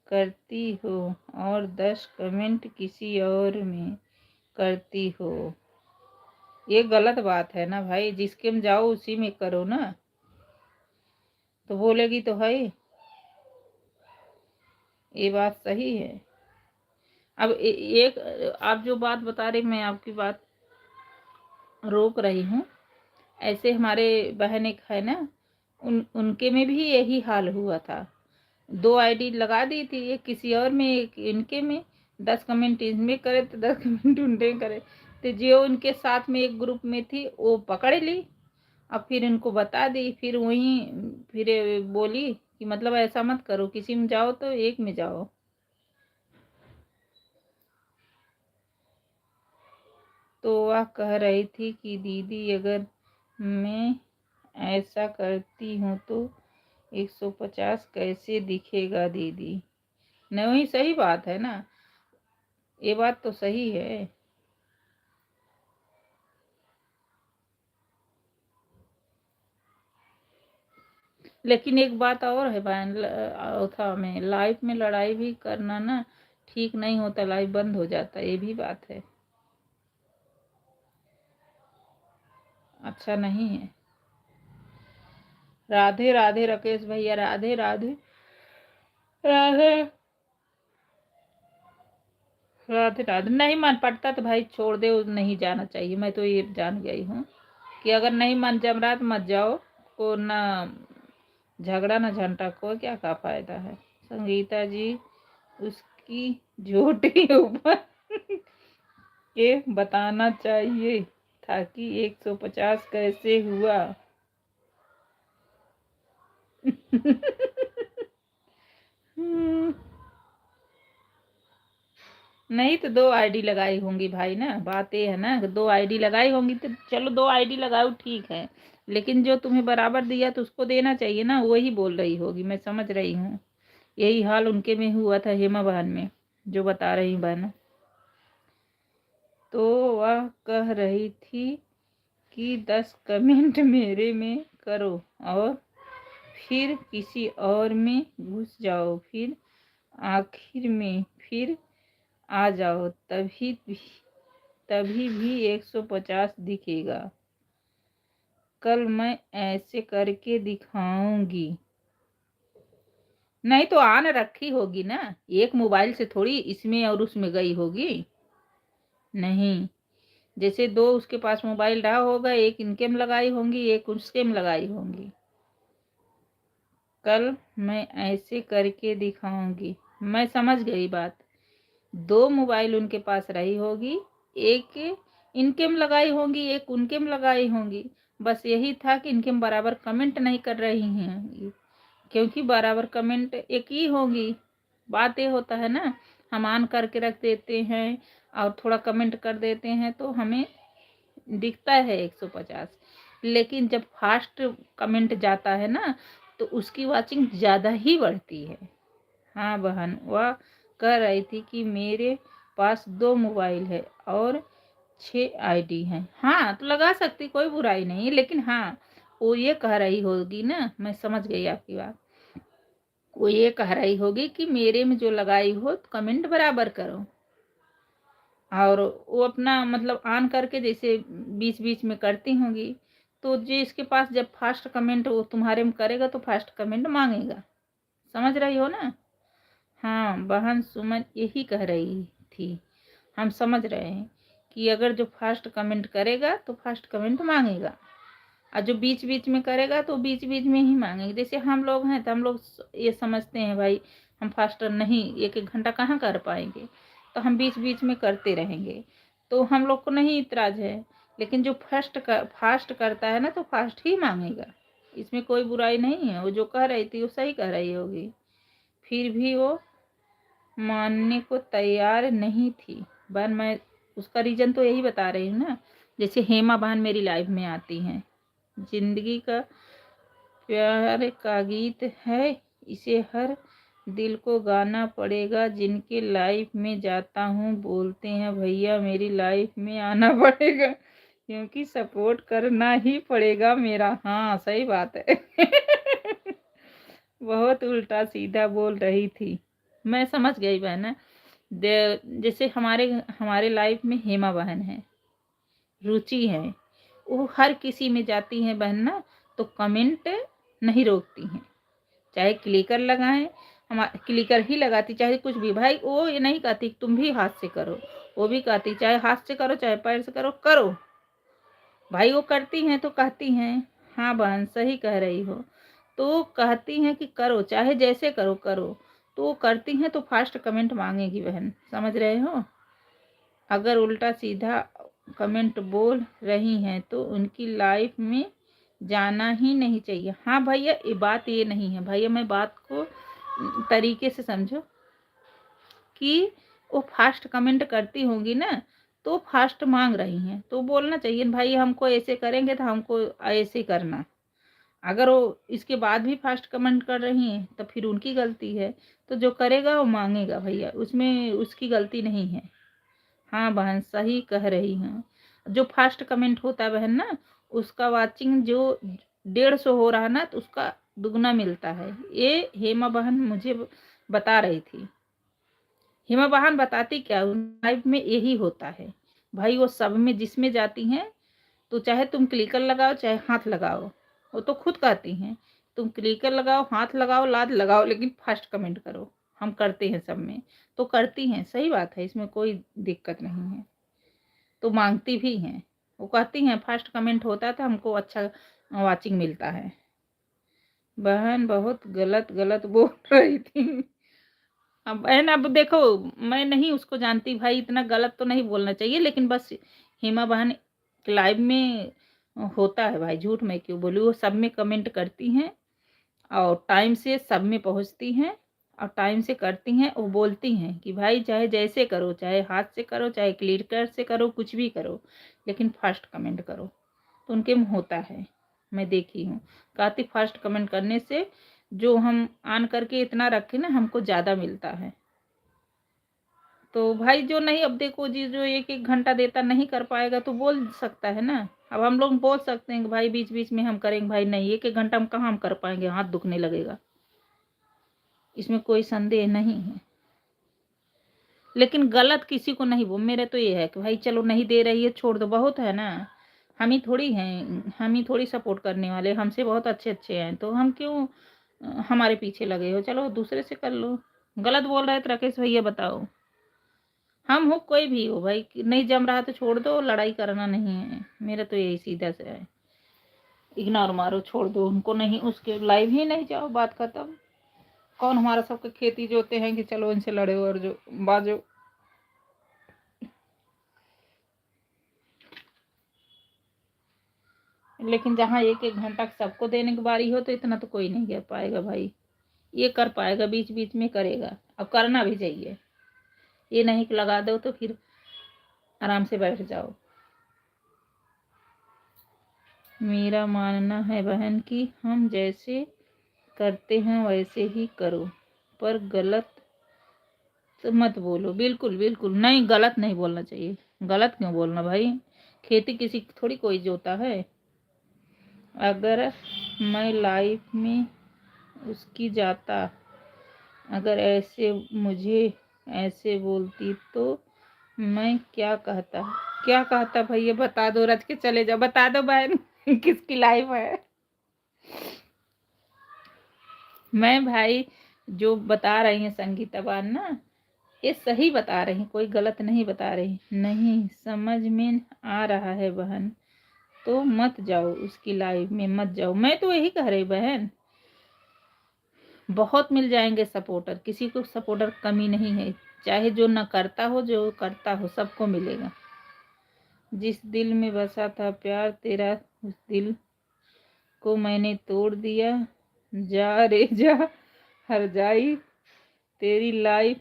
करती हो और 10 कमेंट किसी और में करती हो। ये गलत बात है ना भाई, जिसके में जाओ उसी में करो ना। तो बोलेगी तो है ही। ये बात सही है। अब एक आप जो बात बता रहे, मैं आपकी बात रोक रही हूँ। ऐसे हमारे बहन एक है ना, उनके में भी यही हाल हुआ था। 2 आईडी लगा दी थी, एक किसी और में एक इनके में। 10 कमेंट इनमें करे तो 10 कमेंट उनके करे। तो जो उनके साथ में एक ग्रुप में थी वो पकड़ ली। अब फिर इनको बता दी, फिर वहीं फिर बोली कि मतलब ऐसा मत करो, किसी में जाओ तो एक में जाओ। तो वह कह रही थी कि दीदी अगर मैं ऐसा करती हूँ तो 150 कैसे दिखेगा दीदी। नहीं, सही बात है ना, ये बात तो सही है। लेकिन एक बात और है बहन, था में लाइफ में लड़ाई भी करना ना ठीक नहीं होता, लाइफ बंद हो जाता है, ये भी बात है, अच्छा नहीं है। राधे राधे राकेश भैया, राधे राधे। राधे राधे राधे। नहीं मन पड़ता तो भाई छोड़ दे, नहीं जाना चाहिए। मैं तो ये जान गई हूँ कि अगर नहीं मन जम रहा तो मत जाओ। को ना झगड़ा ना झंटा, को क्या का फायदा है। संगीता जी उसकी झूठी ऊपर के बताना चाहिए था कि 150 कैसे हुआ। नहीं तो 2 आईडी लगाई होंगी भाई ना, बात ये है ना, 2 आईडी लगाई होंगी तो चलो 2 आईडी लगाओ ठीक है, लेकिन जो तुम्हें बराबर दिया तो उसको देना चाहिए ना, वही बोल रही होगी, मैं समझ रही हूँ। यही हाल उनके में हुआ था, हेमा बहन में, जो बता रही बहन। तो वह कह रही थी कि 10 कमेंट मेरे में करो और फिर किसी और में घुस जाओ, फिर आखिर में फिर आ जाओ, तभी भी 150 दिखेगा। कल मैं ऐसे करके दिखाऊंगी। नहीं तो आन रखी होगी ना, एक मोबाइल से थोड़ी इसमें और उसमें गई होगी। नहीं, जैसे 2 उसके पास मोबाइल रहा होगा, एक इनके में लगाई होंगी, एक उसके में लगाई होंगी। कल मैं ऐसे करके दिखाऊंगी, मैं समझ गई बात। 2 मोबाइल उनके पास रही होगी, एक इनके में लगाई होंगी, एक उनके में लगाई होंगी। बस यही था कि इनके में बराबर कमेंट नहीं कर रही हैं, क्योंकि बराबर कमेंट एक ही होगी। बात ये होता है ना, हम ऑन करके रख देते हैं और थोड़ा कमेंट कर देते हैं तो हमें दिखता है 150, लेकिन जब फास्ट कमेंट जाता है ना तो उसकी वाचिंग ज़्यादा ही बढ़ती है। हाँ बहन, वह कह रही थी कि मेरे पास 2 मोबाइल है और 6 आईडी हैं। हाँ तो लगा सकती, कोई बुराई नहीं, लेकिन हाँ वो ये कह रही होगी ना, मैं समझ गई आपकी बात। वो ये कह रही होगी कि मेरे में जो लगाई हो तो कमेंट बराबर करो, और वो अपना मतलब ऑन करके जैसे बीच बीच में करती होंगी, तो जिसके पास जब फास्ट कमेंट वो तुम्हारे में करेगा तो फास्ट कमेंट मांगेगा। समझ रही हो ना। हाँ बहन सुमन यही कह रही थी, हम समझ रहे हैं कि अगर जो फास्ट कमेंट करेगा तो फास्ट कमेंट मांगेगा, और जो बीच बीच में करेगा तो बीच बीच में ही मांगेंगे। जैसे हम लोग हैं तो हम लोग ये समझते हैं भाई हम फास्ट नहीं 1-1 घंटा कहाँ कर पाएंगे, तो हम बीच बीच में करते रहेंगे, तो हम लोग को नहीं इतराज है। लेकिन जो फास्ट करता है ना तो फास्ट ही मांगेगा, इसमें कोई बुराई नहीं है। वो जो कह रही थी वो सही कह रही होगी, फिर भी वो मानने को तैयार नहीं थी। बहन मैं उसका रीज़न तो यही बता रही हूँ ना, जैसे हेमा बहन मेरी लाइफ में आती हैं, जिंदगी का प्यार का गीत है, इसे हर दिल को गाना पड़ेगा। जिनके लाइफ में जाता हूँ बोलते हैं भैया मेरी लाइफ में आना पड़ेगा, क्योंकि सपोर्ट करना ही पड़ेगा मेरा। हाँ सही बात है। बहुत उल्टा सीधा बोल रही थी, मैं समझ गई बहन। जैसे हमारे हमारे लाइफ में हेमा बहन है, रुचि है, वो हर किसी में जाती हैं बहन ना, तो कमेंट नहीं रोकती हैं। चाहे क्लिकर लगाएं, हम क्लिकर ही लगाती, चाहे कुछ भी। भाई वो ये नहीं कहती तुम भी हाथ से करो, वो भी कहती चाहे हाथ से करो चाहे पैर से करो, करो भाई। वो करती हैं तो कहती हैं हाँ बहन सही कह रही हो, तो कहती हैं कि करो, चाहे जैसे करो करो, तो वो करती हैं तो फास्ट कमेंट मांगेगी बहन, समझ रहे हो। अगर उल्टा सीधा कमेंट बोल रही हैं तो उनकी लाइफ में जाना ही नहीं चाहिए। हाँ भैया ये बात ये नहीं है भैया, मैं बात को तरीके से समझो कि वो फास्ट कमेंट करती होंगी ना, तो फास्ट मांग रही हैं तो बोलना चाहिए भाई हमको ऐसे करेंगे तो हमको ऐसे करना। अगर वो इसके बाद भी फास्ट कमेंट कर रही हैं तो फिर उनकी गलती है, तो जो करेगा वो मांगेगा भैया, उसमें उसकी गलती नहीं है। हाँ बहन सही कह रही हैं। जो फास्ट कमेंट होता है बहन ना, उसका वाचिंग जो 150 हो रहा है ना, तो उसका दुगना मिलता है। ये हेमा बहन मुझे बता रही थी। हेमा बहन बताती क्या लाइफ में यही होता है भाई। वो सब में जिसमें जाती हैं, तो चाहे तुम क्लिकर लगाओ चाहे हाथ लगाओ, वो तो खुद कहती हैं तुम क्लिकर लगाओ हाथ लगाओ लाद लगाओ लेकिन फास्ट कमेंट करो, हम करते हैं सब में। तो करती हैं, सही बात है, इसमें कोई दिक्कत नहीं है। तो मांगती भी हैं, वो कहती हैं फास्ट कमेंट होता है तो हमको अच्छा वाचिंग मिलता है। बहन बहुत गलत गलत बोल रही थी। अब बहन अब देखो, मैं नहीं उसको जानती भाई, इतना गलत तो नहीं बोलना चाहिए, लेकिन बस हेमा बहन लाइव में होता है भाई, झूठ मैं क्यों बोलूँ। वो सब में कमेंट करती हैं और टाइम से सब में पहुंचती हैं और टाइम से करती हैं। वो बोलती हैं कि भाई चाहे जैसे करो, चाहे हाथ से करो चाहे क्लिकर से करो, कुछ भी करो लेकिन फास्ट कमेंट करो। तो उनके में होता है, मैं देखी हूँ। काफ़ी फास्ट कमेंट करने से जो हम ऑन करके इतना रखे ना, हमको ज़्यादा मिलता है। तो भाई जो नहीं, अब देखो जी जो 1-1 घंटा देता नहीं कर पाएगा तो बोल सकता है ना। अब हम लोग बोल सकते हैं कि भाई बीच बीच में हम करेंगे, भाई नहीं 1-1 घंटा हम कहाँ हम कर पाएंगे, हाथ दुखने लगेगा, इसमें कोई संदेह नहीं है। लेकिन गलत किसी को नहीं, वो मेरे तो ये है कि भाई चलो नहीं दे रही है छोड़ दो, बहुत है ना। हम ही थोड़ी हैं, हम ही थोड़ी सपोर्ट करने वाले, हमसे बहुत अच्छे अच्छे हैं, तो हम क्यों हमारे पीछे लगे हो, चलो दूसरे से कर लो। गलत बोल रहे तो राकेश भैया बताओ, हम हो कोई भी हो भाई, नहीं जम रहा तो छोड़ दो, लड़ाई करना नहीं है, मेरा तो यही सीधा से है। इग्नोर मारो, छोड़ दो उनको, नहीं उसके लाइव ही नहीं जाओ, बात खत्म। कौन हमारा सबके खेती जोते हैं कि चलो इनसे लड़े और जो बाजो। लेकिन जहाँ 1-1 घंटा सबको देने की बारी हो तो इतना तो कोई नहीं कर पाएगा भाई। ये कर पाएगा, बीच बीच में करेगा, अब करना भी चाहिए। ये नहीं कि लगा दो तो फिर आराम से बैठ जाओ। मेरा मानना है बहन कि हम जैसे करते हैं वैसे ही करो, पर गलत तो मत बोलो। बिल्कुल बिल्कुल नहीं, गलत नहीं बोलना चाहिए। गलत क्यों बोलना भाई, खेती किसी की थोड़ी कोई जोता है। अगर मैं लाइफ में उसकी जाता, अगर ऐसे मुझे ऐसे बोलती तो मैं क्या कहता। क्या कहता भैया बता दो, रच के चले जाओ, बता दो बहन किसकी लाइफ है। मैं भाई जो बता रही हैं संगीता बहन ना, ये सही बता रही, कोई गलत नहीं बता रही। नहीं समझ में आ रहा है बहन तो मत जाओ, उसकी लाइफ में मत जाओ। मैं तो यही कह रही बहन, बहुत मिल जाएंगे सपोर्टर, किसी को सपोर्टर कमी नहीं है। चाहे जो न करता हो जो करता हो, सबको मिलेगा। जिस दिल में बसा था प्यार तेरा, उस दिल को मैंने तोड़ दिया। जा रे जा, हर जाई तेरी लाइफ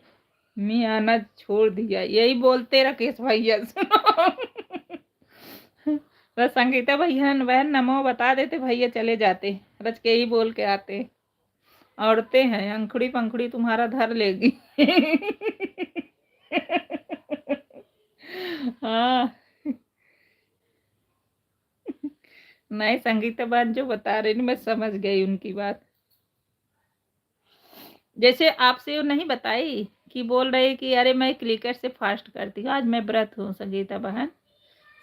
में आना छोड़ दिया। यही बोलते राकेश भैया सुनो बस संगीता भैया बहन नमो बता देते, भैया चले जाते, रच के ही बोल के आते। औरतें हैं, अंखुड़ी पंखुड़ी तुम्हारा धर लेगी हाँ नहीं संगीता बहन जो बता रही मैं समझ गई उनकी बात। जैसे आपसे वो नहीं बताई कि बोल रहे कि अरे मैं क्लिकर से फास्ट करती हूँ, आज मैं व्रत हूँ संगीता बहन,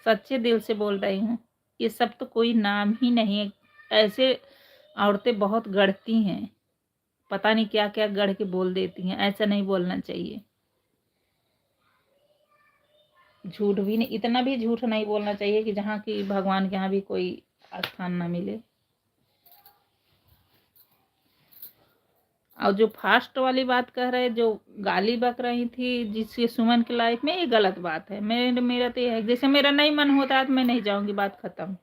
सच्चे दिल से बोल रही हूँ। ये सब तो कोई नाम ही नहीं है, ऐसे औरतें बहुत गढ़ती हैं। पता नहीं क्या क्या गढ़ के बोल देती हैं। ऐसा नहीं बोलना चाहिए। झूठ भी नहीं, इतना भी झूठ नहीं बोलना चाहिए कि जहाँ की भगवान के यहाँ भी कोई स्थान ना मिले। और जो फास्ट वाली बात कह रहे, जो गाली बक रही थी जिससे सुमन की लाइफ में, ये गलत बात है। मेरा तो ये है, जैसे मेरा नहीं मन होता है तो मैं नहीं जाऊंगी, बात खत्म।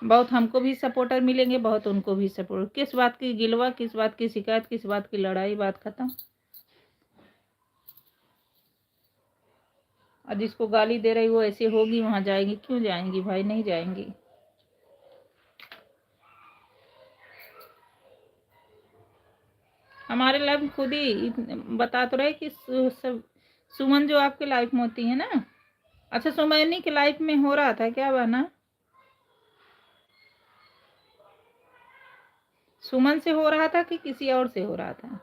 बहुत हमको भी सपोर्टर मिलेंगे, बहुत उनको भी सपोर्ट। किस बात की गिलवा, किस बात की शिकायत, किस बात की लड़ाई, बात खत्म। और जिसको गाली दे रही वो ऐसे होगी, वहां जाएंगी? क्यों जाएंगी भाई, नहीं जाएंगी। हमारे लाइफ खुद ही बता तो रहे कि सब सुमन जो आपके लाइफ में होती है ना। अच्छा, सुमन की लाइफ में हो रहा था क्या बना? सुमन से हो रहा था कि किसी और से हो रहा था?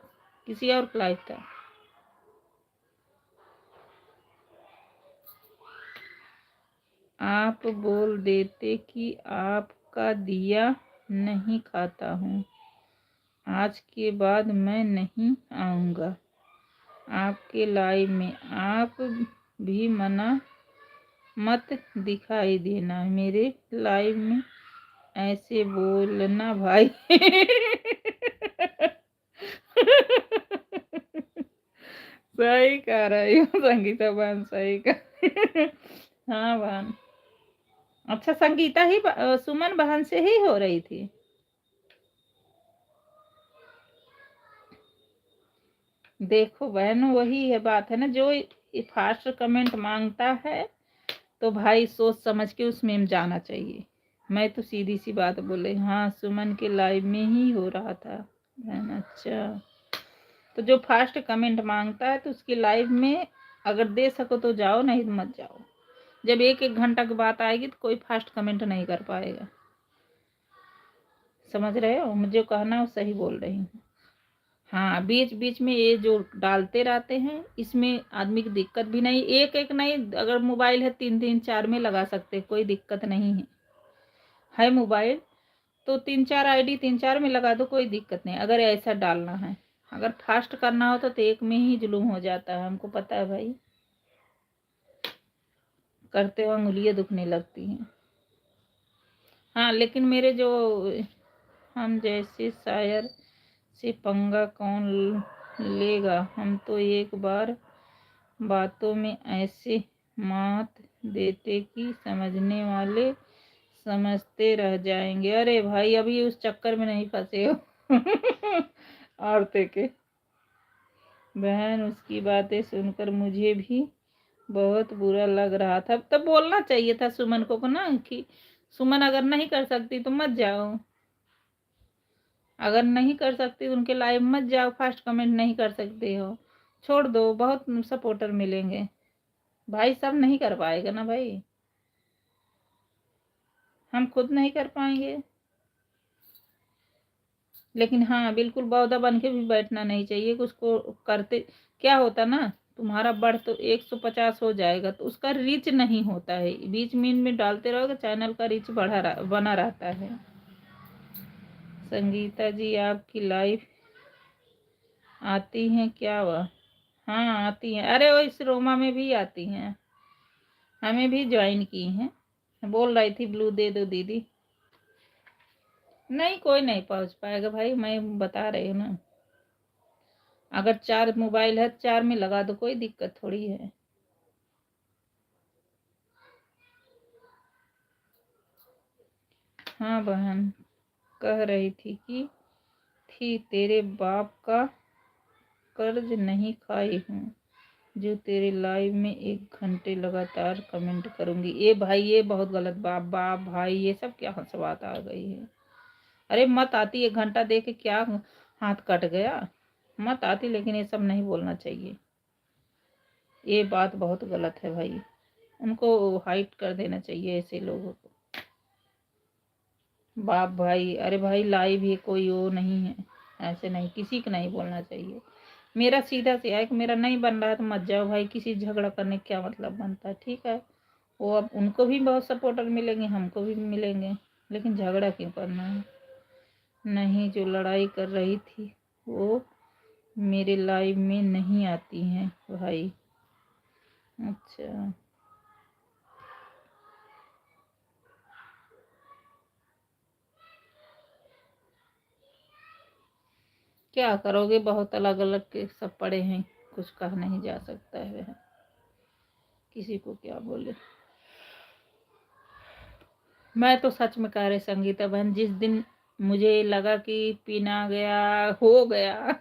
किसी और का लाइफ था? आप बोल देते कि आपका दिया नहीं खाता हूँ, आज के बाद मैं नहीं आऊँगा आपके लाइव में। आप भी मना मत दिखाई देना मेरे लाइव में, ऐसे बोलना भाई। सही कह रही हो संगीता बहन, सही कह। हाँ बहन। अच्छा, संगीता ही सुमन बहन से ही हो रही थी? देखो बहन, वही है बात है ना, जो फास्ट कमेंट मांगता है तो भाई सोच समझ के उसमें जाना चाहिए। मैं तो सीधी सी बात बोले, हाँ सुमन के लाइव में ही हो रहा था बहन। अच्छा, तो जो फास्ट कमेंट मांगता है तो उसकी लाइव में अगर दे सको तो जाओ, नहीं तो मत जाओ। जब एक एक घंटा की बात आएगी तो कोई फास्ट कमेंट नहीं कर पाएगा। समझ रहे हो, मुझे कहना वो सही बोल रही हूँ। हाँ, बीच बीच में ये जो डालते रहते हैं, इसमें आदमी की दिक्कत भी नहीं। एक एक नहीं, अगर मोबाइल है 3 3 4 में लगा सकते, कोई दिक्कत नहीं है मोबाइल तो 3 4 आईडी 3 4 में लगा दो, कोई दिक्कत नहीं। अगर ऐसा डालना है, अगर फास्ट करना हो तो एक में ही जुलूम हो जाता है, हमको पता है भाई। करते हुए उंगलियां दुखने लगती हैं। हाँ, लेकिन मेरे जो हम जैसे शायर से पंगा कौन लेगा, हम तो एक बार बातों में ऐसे मात देते कि समझने वाले समझते रह जाएंगे। अरे भाई, अभी उस चक्कर में नहीं फंसे हो। औरतें के बहन, उसकी बातें सुनकर मुझे भी बहुत बुरा लग रहा था। तब बोलना चाहिए था सुमन को ना कि सुमन अगर नहीं कर सकती तो मत जाओ। अगर नहीं कर सकती तो उनके लाइव मत जाओ, फास्ट कमेंट नहीं कर सकते हो, छोड़ दो, बहुत सपोर्टर मिलेंगे। भाई सब नहीं कर पाएगा ना भाई, हम खुद नहीं कर पाएंगे। लेकिन हाँ, बिल्कुल बौदा बन के भी बैठना नहीं चाहिए कि उसको करते क्या होता ना, तुम्हारा बढ़ तो 150 हो जाएगा तो उसका रीच नहीं होता है। बीच में डालते रहोगे, चैनल का रीच बना रहता है। संगीता जी आपकी लाइफ आती हैं क्या वह? हाँ आती हैं, अरे वो इस रोमा में भी आती हैं, हमें भी ज्वाइन की हैं। बोल रही थी ब्लू दे दो दीदी। नहीं, कोई नहीं पहुंच पाएगा भाई, मैं बता रही हूँ ना। अगर 4 मोबाइल है 4 में लगा दो, कोई दिक्कत थोड़ी है। हाँ बहन, कह रही थी कि तेरे बाप का कर्ज नहीं खाई हूँ जो तेरे लाइव में 1 घंटे लगातार कमेंट करूंगी। ये भाई, ये बहुत गलत बाप बाप भाई, ये सब क्या बात आ गई है? अरे मत आती, 1 घंटा दे के क्या हाथ कट गया? मत आती, लेकिन ये सब नहीं बोलना चाहिए। ये बात बहुत गलत है भाई, उनको हाइट कर देना चाहिए ऐसे लोगों को। बाप भाई, अरे भाई लाइव ही कोई वो नहीं है, ऐसे नहीं, किसी को नहीं बोलना चाहिए। मेरा सीधा से है कि मेरा नहीं बन रहा है तो मत जाओ भाई, किसी झगड़ा करने का क्या मतलब बनता है? ठीक है, वो अब उनको भी बहुत सपोर्टर मिलेंगे, हमको भी मिलेंगे, लेकिन झगड़ा क्यों करना है? नहीं, जो लड़ाई कर रही थी वो मेरे लाइव में नहीं आती हैं भाई। अच्छा, क्या करोगे, बहुत अलग अलग के सब पड़े हैं, कुछ कहा नहीं जा सकता है वह, किसी को क्या बोले। मैं तो सच में कह रही संगीता बहन, जिस दिन मुझे लगा कि पीना गया हो गया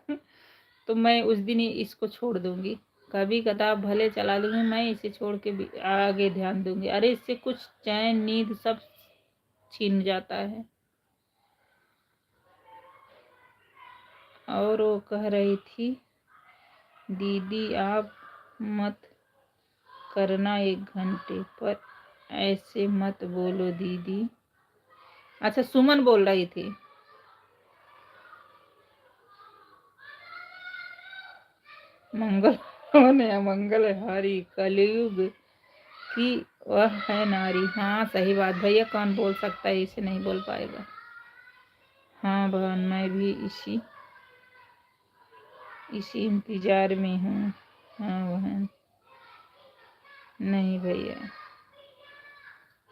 तो मैं उस दिन ही इसको छोड़ दूंगी। कभी कदार भले चला लूंगी, मैं इसे छोड़ के भी आगे ध्यान दूंगी। अरे इससे कुछ चैन नींद सब छीन जाता है। और वो कह रही थी, दीदी आप मत करना 1 घंटे पर, ऐसे मत बोलो दीदी। अच्छा, सुमन बोल रही थी। मंगल कौन है? मंगल हारी कलयुग की वह है नारी। हाँ सही बात भैया, कौन बोल सकता है, इसे नहीं बोल पाएगा। हाँ बहन, मैं भी इसी इसी इंतजार में हूँ। हाँ बहन। नहीं भैया,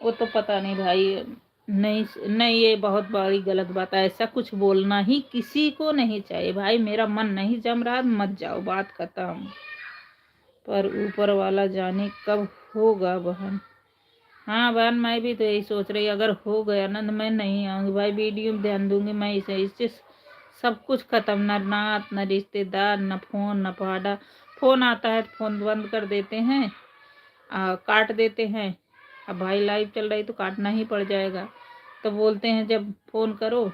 वो तो पता नहीं भाई। नहीं नहीं, ये बहुत बड़ी गलत बात है, ऐसा कुछ बोलना ही किसी को नहीं चाहिए भाई। मेरा मन नहीं जम रहा, मत जाओ, बात खत्म। पर ऊपर वाला जाने कब होगा बहन। हाँ बहन, मैं भी तो यही सोच रही, अगर हो गया ना तो मैं नहीं आऊँगी भाई, वीडियो में ध्यान दूंगी मैं। इसे इससे सब कुछ खत्म, ना नात न रिश्तेदार न फोन न पहाड़ा। फोन आता है तो फोन बंद कर देते हैं, काट देते हैं। अब भाई लाइव चल रही तो काटना ही पड़ जाएगा। तो बोलते हैं जब फोन करो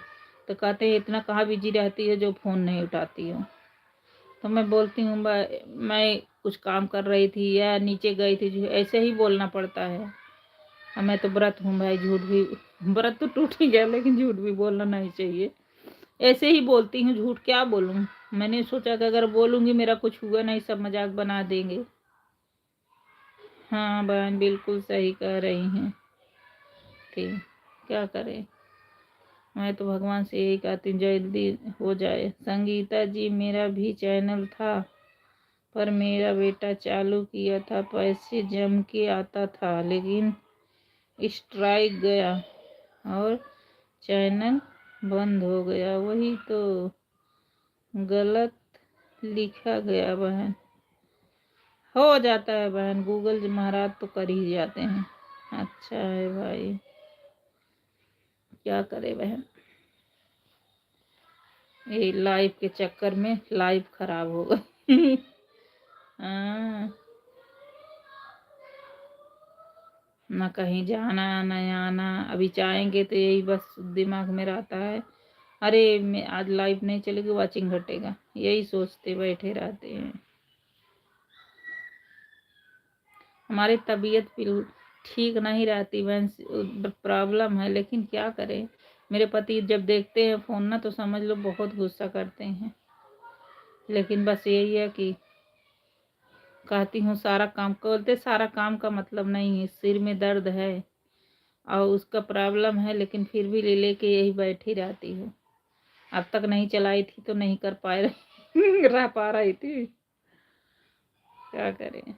तो कहते हैं इतना कहाँ बिजी रहती है जो फोन नहीं उठाती हो। तो मैं बोलती हूँ मैं कुछ काम कर रही थी या नीचे गई थी, ऐसे ही बोलना पड़ता है। मैं तो व्रत हूँ भाई, झूठ भी, व्रत तो टूट ही गया लेकिन झूठ भी बोलना नहीं चाहिए। ऐसे ही बोलती हूँ, झूठ क्या बोलूँ। मैंने सोचा कि अगर बोलूँगी मेरा कुछ हुआ नहीं, सब मजाक बना देंगे। हाँ बहन, बिल्कुल सही कह रही हैं कि क्या करें। मैं तो भगवान से यही कहती हूँ जल्दी हो जाए। संगीता जी, मेरा भी चैनल था पर मेरा बेटा चालू किया था, पैसे जम के आता था, लेकिन स्ट्राइक गया और चैनल बंद हो गया। वही तो गलत लिखा गया बहन। हो जाता है बहन, गूगल जी महाराज तो कर ही जाते हैं। अच्छा है भाई, क्या करे बहन, ये लाइफ के चक्कर में लाइफ खराब हो गई हाँ, ना कहीं जाना ना आना। अभी चाहेंगे तो यही बस दिमाग में रहता है, अरे मैं आज लाइव नहीं चलेगी, वाचिंग घटेगा, यही सोचते बैठे रहते हैं। हमारी तबीयत बिल्कुल ठीक नहीं रहती बहन, प्रॉब्लम है, लेकिन क्या करें। मेरे पति जब देखते हैं फोन ना तो समझ लो बहुत गुस्सा करते हैं। लेकिन बस यही है कि कहती हूँ सारा काम बोलते, सारा काम का मतलब नहीं है, सिर में दर्द है और उसका प्रॉब्लम है, लेकिन फिर भी ले लेके यही बैठी रहती हूँ। अब तक नहीं चलाई थी तो नहीं कर पा रही रह पा रही थी, क्या करें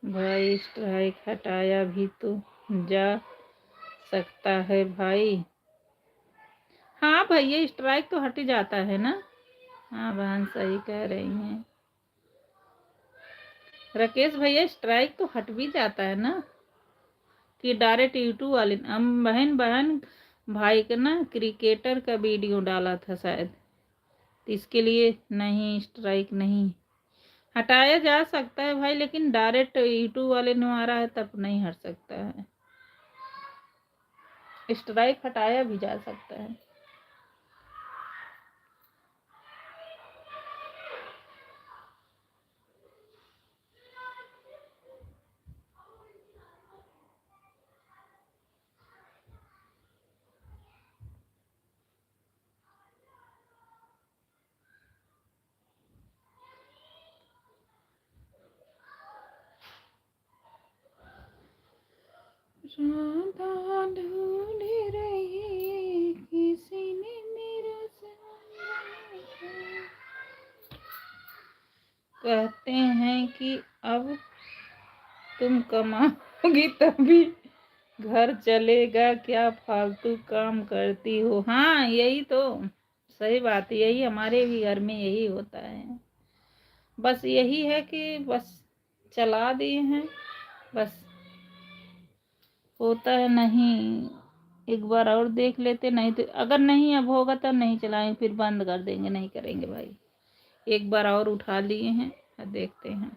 भाई। स्ट्राइक हटाया भी तो जा सकता है भाई। हाँ भैया, स्ट्राइक तो हट ही जाता है ना। हाँ बहन, सही कह रही हैं राकेश भैया, स्ट्राइक तो हट भी जाता है ना, कि डायरेक्ट यूट्यूब वाले हम बहन बहन भाई का ना क्रिकेटर का वीडियो डाला था शायद, तो इसके लिए नहीं, स्ट्राइक नहीं हटाया जा सकता है भाई, लेकिन डायरेक्ट यूट्यूब वाले ने मारा है तब नहीं हट सकता है। स्ट्राइक हटाया भी जा सकता है। राधा ढूंढ रही कहते हैं कि अब तुम कमाओगी तभी घर चलेगा, क्या फालतू काम करती हो। हाँ यही तो सही बात है, यही हमारे भी घर में यही होता है। बस यही है कि बस चला दिए हैं, बस होता है नहीं, एक बार और देख लेते, नहीं तो अगर नहीं अब होगा तो नहीं चलाएंगे, फिर बंद कर देंगे, नहीं करेंगे भाई। एक बार और उठा लिए हैं और देखते हैं।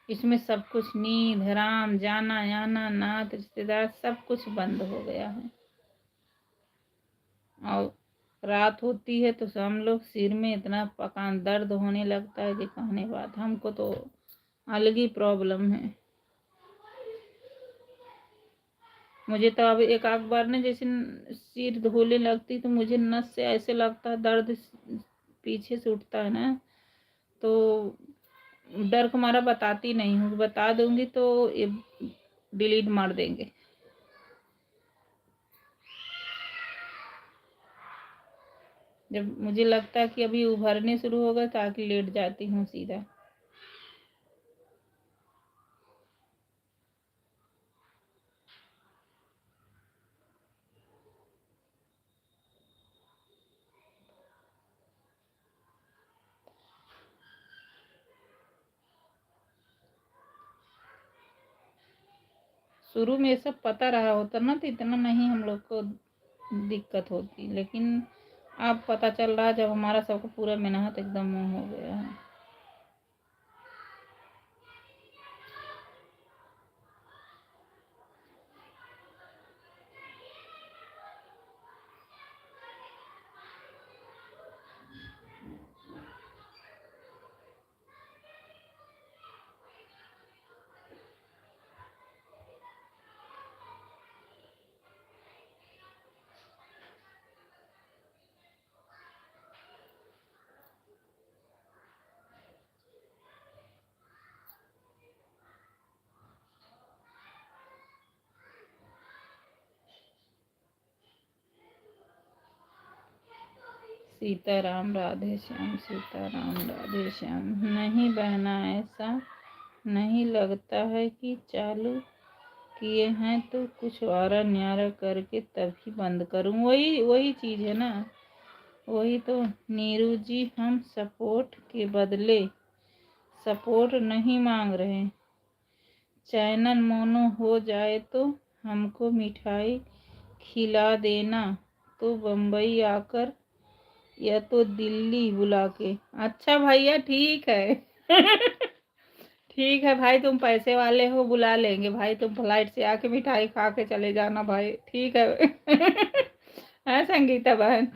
इसमें सब कुछ, नींद हराम, जाना आना, नात रिश्तेदार, सब कुछ बंद हो गया है। और रात होती है तो हम लोग सिर में इतना पकान दर्द होने लगता है कि कहने बात, हमको तो अलग ही प्रॉब्लम है। मुझे तो अब एक आध बार ना जैसे सिर धोने लगती तो मुझे नस से ऐसे लगता है दर्द पीछे से उठता है ना, तो डर को मारा बताती नहीं हूँ, बता दूंगी तो ये डिलीट मार देंगे। जब मुझे लगता है कि अभी उभरने शुरू होगा ताकि लेट जाती हूँ सीधा। शुरू में ये सब पता रहा होता ना तो इतना नहीं हम लोग को दिक्कत होती, लेकिन अब पता चल रहा है जब हमारा सबको पूरा मेहनत एकदम मुँह हो गया है। सीताराम राधे श्याम, सीताराम राधे श्याम। नहीं बहना, ऐसा नहीं लगता है कि चालू किए हैं तो कुछ वारा न्यारा करके तभी बंद करूं। वही वही चीज़ है ना, वही तो। नीरू जी, हम सपोर्ट के बदले सपोर्ट नहीं मांग रहे। चैनल मोनो हो जाए तो हमको मिठाई खिला देना, तो बम्बई आकर या तो दिल्ली बुला के। अच्छा भैया ठीक है। ठीक है भाई, तुम पैसे वाले हो, बुला लेंगे भाई, तुम फ्लाइट से आके मिठाई खा के चले जाना भाई, ठीक है। हाँ संगीता बहन।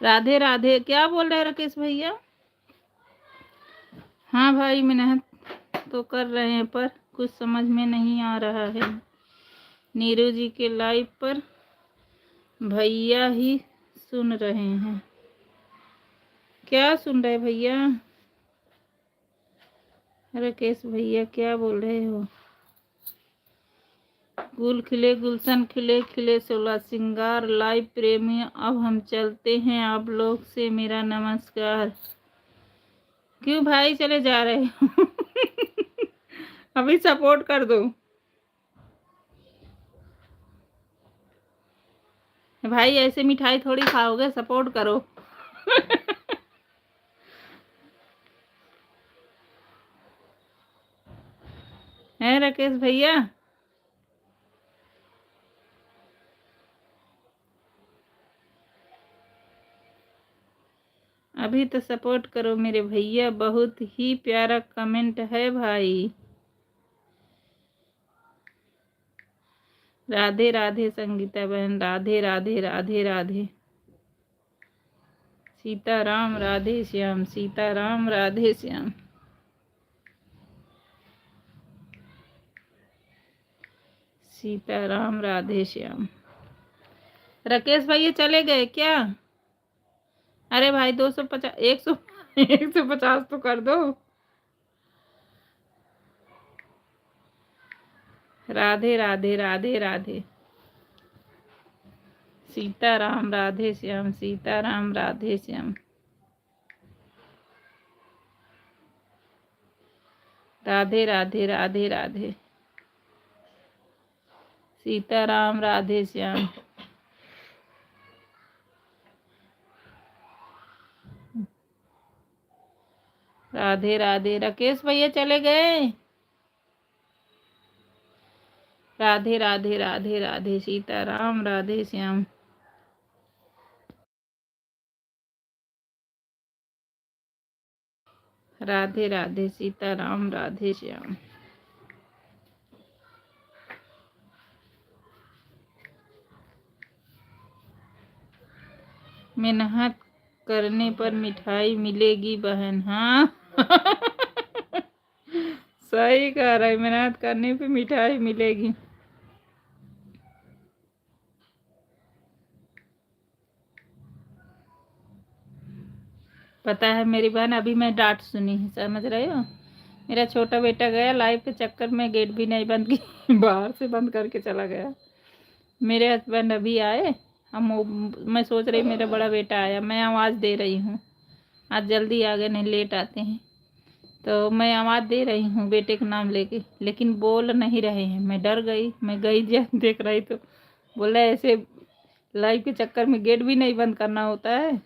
राधे राधे। क्या बोल रहे हैं राकेश भैया? हाँ भाई, मेहनत तो कर रहे हैं पर कुछ समझ में नहीं आ रहा है। नीरू जी के लाइव पर भैया ही सुन रहे हैं। क्या सुन रहे भैया? राकेश भैया क्या बोल रहे हो? गुल खिले गुलशन खिले खिले 16 सिंगार लाइव प्रेमी। अब हम चलते हैं, आप लोग से मेरा नमस्कार। क्यों भाई चले जा रहे हो? अभी सपोर्ट कर दो भाई, ऐसे मिठाई थोड़ी खाओगे, सपोर्ट करो। है राकेश भैया? अभी तो सपोर्ट करो मेरे भैया। बहुत ही प्यारा कमेंट है भाई। राधे राधे संगीता बहन, राधे राधे राधे राधे। सीताराम राधे श्याम, सीताराम राधे श्याम। सीताराम राधे श्याम। राकेश भैया चले गए क्या? अरे भाई 250, 100, 150 तो कर दो। राधे राधे राधे राधे। सीताराम राधे श्याम, सीताराम राधे श्याम। राधे राधे राधे राधे। सीताराम राधे श्याम। राधे राधे। राकेश भैया चले गए। राधे राधे राधे राधे। सीताराम राधे श्याम। राधे राधे। सीताराम राधे श्याम। मेहनत करने पर मिठाई मिलेगी बहन। हाँ। सही कह रहे, मेहनत करने पे मिठाई मिलेगी। पता है मेरी बहन, अभी मैं डांट सुनी है, समझ रहे हो? मेरा छोटा बेटा गया लाइव के चक्कर में, गेट भी नहीं बंद की, बाहर से बंद करके चला गया। मेरे हस्बैंड अभी आए। मैं सोच रही मेरा बड़ा बेटा आया, मैं आवाज़ दे रही हूँ। आज जल्दी आ गए, नहीं लेट आते हैं। तो मैं आवाज़ दे रही हूँ बेटे का नाम लेके, लेकिन बोल नहीं रहे हैं। मैं डर गई, मैं गई देख रही तो बोला ऐसे लाइव के चक्कर में गेट भी नहीं बंद करना होता है।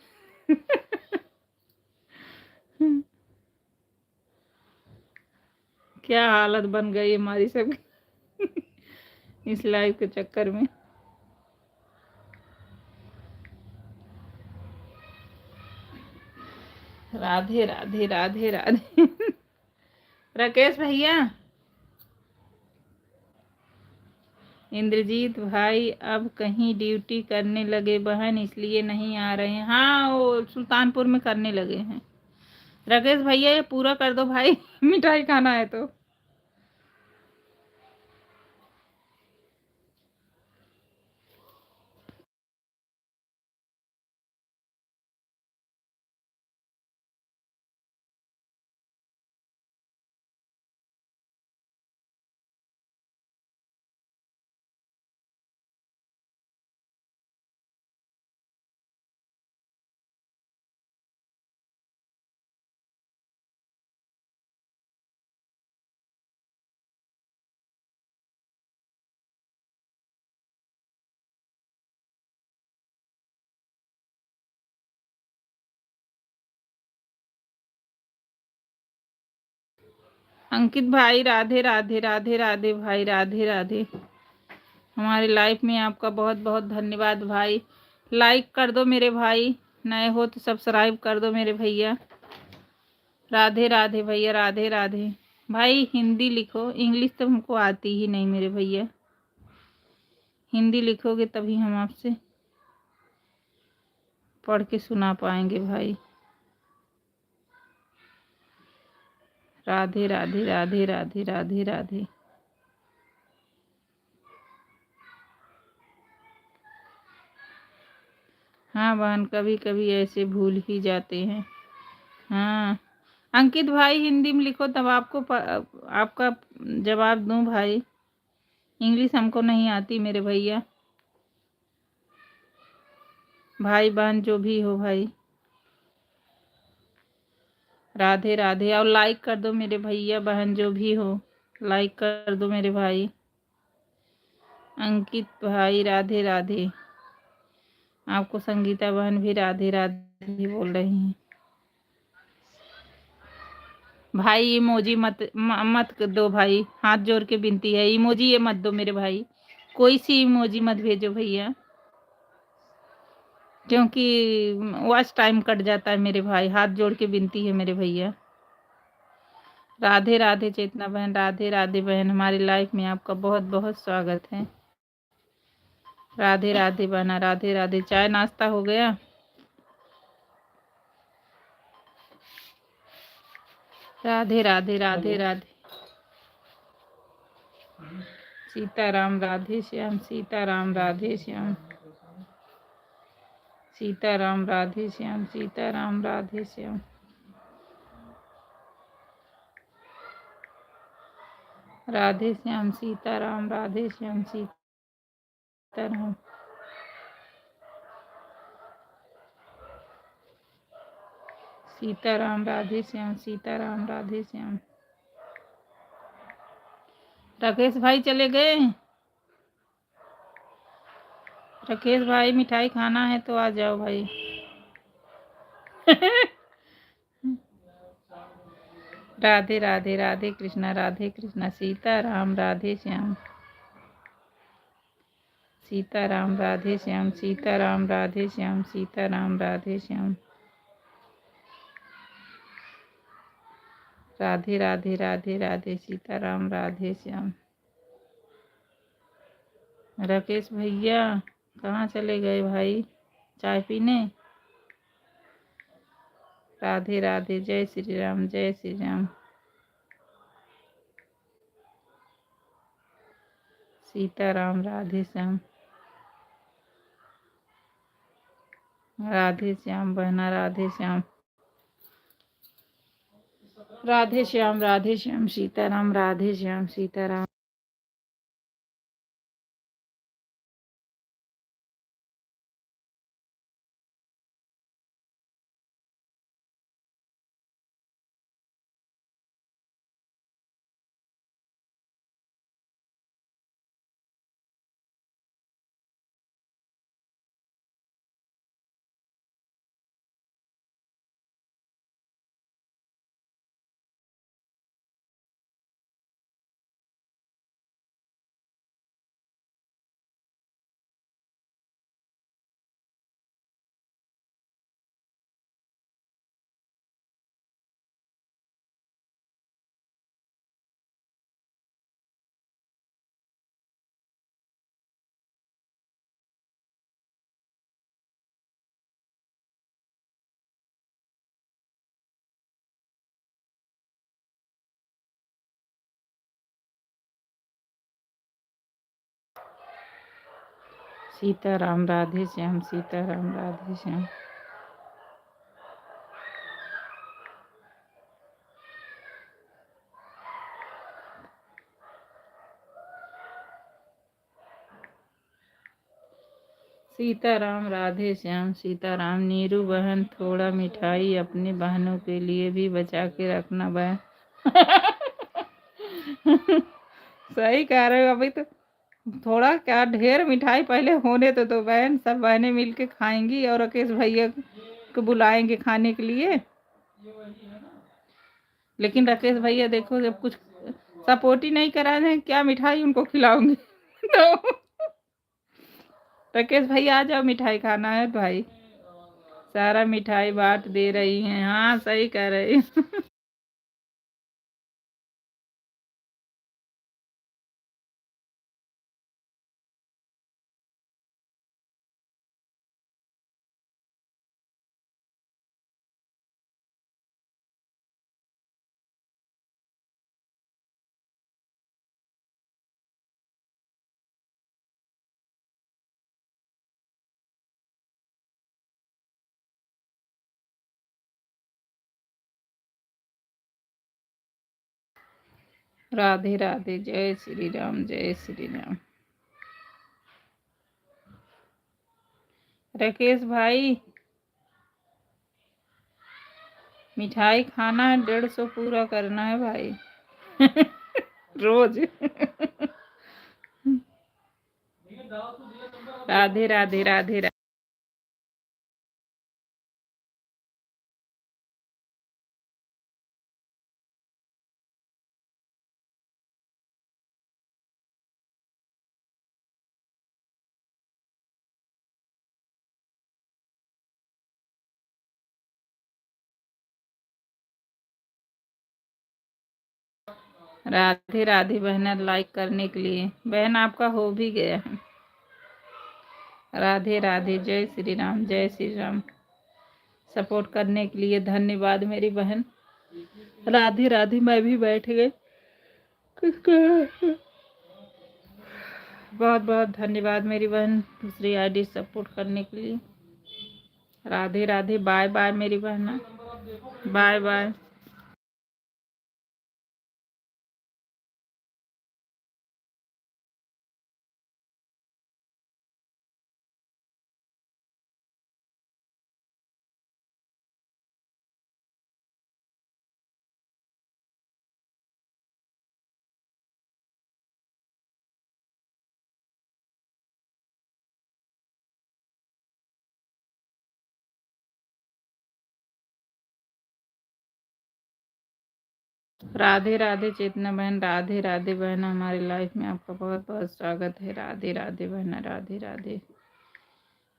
क्या हालत बन गई हमारी सबकी इस लाइव के चक्कर में। राधे राधे राधे राधे। राकेश भैया। इंद्रजीत भाई अब कहीं ड्यूटी करने लगे बहन, इसलिए नहीं आ रहे हैं। हाँ, वो सुल्तानपुर में करने लगे हैं। राकेश भैया ये पूरा कर दो भाई। मिठाई खाना है तो। अंकित भाई राधे राधे राधे राधे भाई, राधे राधे। हमारे लाइफ में आपका बहुत बहुत धन्यवाद भाई। लाइक कर दो मेरे भाई, नए हो तो सब्सक्राइब कर दो मेरे भैया। राधे राधे भैया, राधे राधे। भाई हिंदी लिखो, इंग्लिश तो हमको आती ही नहीं मेरे भैया। हिंदी लिखोगे तभी हम आपसे पढ़ के सुना पाएंगे भाई। राधे राधे राधे राधे राधे राधे। हाँ बहन, कभी कभी ऐसे भूल ही जाते हैं। हाँ अंकित भाई, हिंदी में लिखो तब आपका जवाब दूं भाई। इंग्लिश हमको नहीं आती मेरे भैया। भाई बहन जो भी हो भाई, राधे राधे। और लाइक कर दो मेरे भैया बहन जो भी हो, लाइक कर दो मेरे भाई। अंकित भाई राधे राधे। आपको संगीता बहन भी राधे राधे बोल रही हैं। भाई इमोजी मत दो भाई, हाथ जोड़ के विनती है। इमोजी ये मत दो मेरे भाई, कोई सी इमोजी मत भेजो भैया, क्योंकि वॉच टाइम कट जाता है मेरे भाई। हाथ जोड़ के विनती है मेरे भैया। राधे राधे चेतना बहन, राधे राधे बहन। हमारी लाइफ में आपका बहुत बहुत स्वागत है। राधे राधे बहना, राधे राधे। चाय नाश्ता हो गया? राधे राधे राधे राधे। सीताराम राधे श्याम, सीताराम राधे श्याम, सीताराम राधे श्याम, सीताराम राधे श्याम। राधे श्याम सीताराम, राधे श्याम सीताराम। सीताराम राधे श्याम, सीताराम राधे श्याम। राकेश भाई चले गए? राकेश भाई मिठाई खाना है तो आ जाओ भाई। राधे राधे राधे कृष्णा, राधे कृष्णा। सीताराम राधे श्याम, सीताराम राधे श्याम, सीताराम राधे श्याम, सीताराम राधे श्याम। राधे राधे राधे राधे, सीताराम राधे श्याम। राकेश भैया कहाँ चले गए भाई, चाय पीने? राधे राधे, जय श्री राम, जय श्री राम। सीताराम राधे श्याम, राधे श्याम बहना, राधे श्याम, राधे श्याम, राधे श्याम, सीताराम, राधे श्याम, सीताराम। सीताराम राधे श्याम, सीताराम राधे श्याम। सीताराम राधे श्याम, सीताराम। नीरू बहन थोड़ा मिठाई अपनी बहनों के लिए भी बचा के रखना बहन। सही कह रहे हो, अभी तो थोड़ा क्या ढेर मिठाई पहले होने तो बहन, सब बहनें मिलके खाएंगी और राकेश भैया को बुलाएंगे खाने के लिए। लेकिन राकेश भैया देखो जब कुछ सपोर्ट ही नहीं करा रहे, क्या मिठाई उनको खिलाऊंगी। तो राकेश भैया आ जाओ, मिठाई खाना है भाई। सारा मिठाई बांट दे रही हैं। हाँ सही कह रही। राधे राधे, जय श्री राम, जय श्री राम। राकेश भाई, मिठाई खाना है, 150 पूरा करना है भाई। रोज। राधे राधे, राधे राधे। राधे राधे बहना, लाइक करने के लिए। बहन आपका हो भी गया है। राधे राधे, जय श्री राम, जय श्री राम। सपोर्ट करने के लिए धन्यवाद मेरी बहन। राधे राधे। मैं भी बैठ गई। बहुत बहुत धन्यवाद मेरी बहन, दूसरी आईडी सपोर्ट करने के लिए। राधे राधे, बाय बाय मेरी बहना, बाय बाय। राधे राधे चेतना बहन, राधे राधे बहन, हमारी लाइफ में आपका बहुत बहुत स्वागत है। राधे राधे बहन, राधे राधे।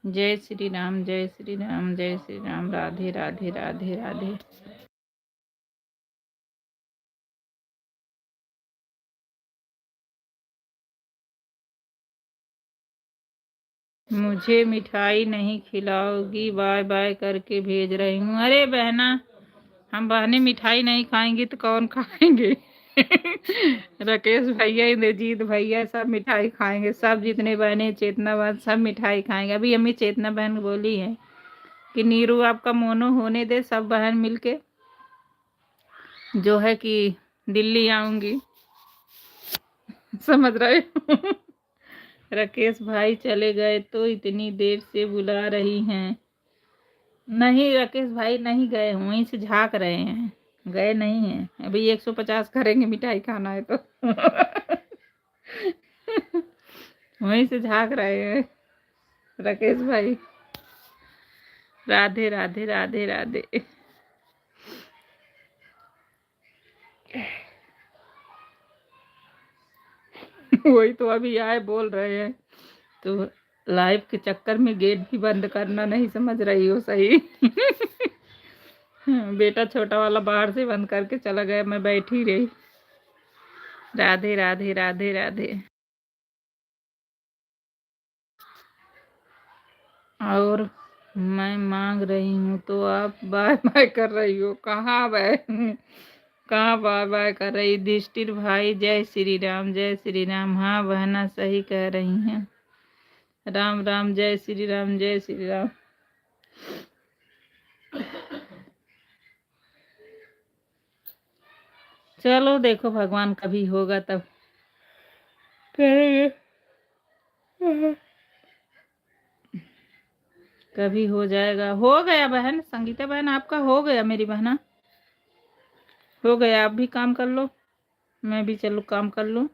जय श्री राम, जय श्री राम, जय श्री राम। राधे राधे, राधे राधे। मुझे मिठाई नहीं खिलाओगी, बाय बाय करके भेज रही हूँ। अरे बहना, हम बहनें मिठाई नहीं खाएंगी तो कौन खाएंगे? राकेश भैया, इंद्रजीत भैया सब मिठाई खाएंगे। सब जितने बहनें, चेतना बहन, सब मिठाई खाएंगे। अभी अम्मी चेतना बहन बोली है कि नीरू आपका मोनो होने दे, सब बहन मिलके जो है कि दिल्ली आऊंगी। समझ रहे हो? राकेश भाई चले गए तो इतनी देर से बुला रही हैं। नहीं राकेश भाई नहीं गए, वहीं से झाँक रहे हैं, गए नहीं हैं। अभी 150 करेंगे, मिठाई खाना है तो। वहीं से झाँक रहे हैं राकेश भाई। राधे राधे, राधे राधे। वही तो अभी आए बोल रहे हैं तो लाइव के चक्कर में गेट भी बंद करना नहीं समझ रही हो सही। बेटा छोटा वाला बाहर से बंद करके चला गया, मैं बैठी रही। राधे राधे, राधे राधे। और मैं मांग रही हूँ तो आप बाय बाय कर रही हो। कहाँ बाय, कहाँ बाय बाय कर रही? युधिष्ठिर भाई, जय श्री राम, जय श्री राम। हाँ बहना सही कह रही हैं। राम राम, जय श्री राम, जय श्री राम। चलो देखो, भगवान कभी होगा तब करेंगे। कभी हो जाएगा। हो गया बहन, संगीता बहन आपका हो गया मेरी बहना, हो गया। आप भी काम कर लो, मैं भी चलो काम कर लूँ।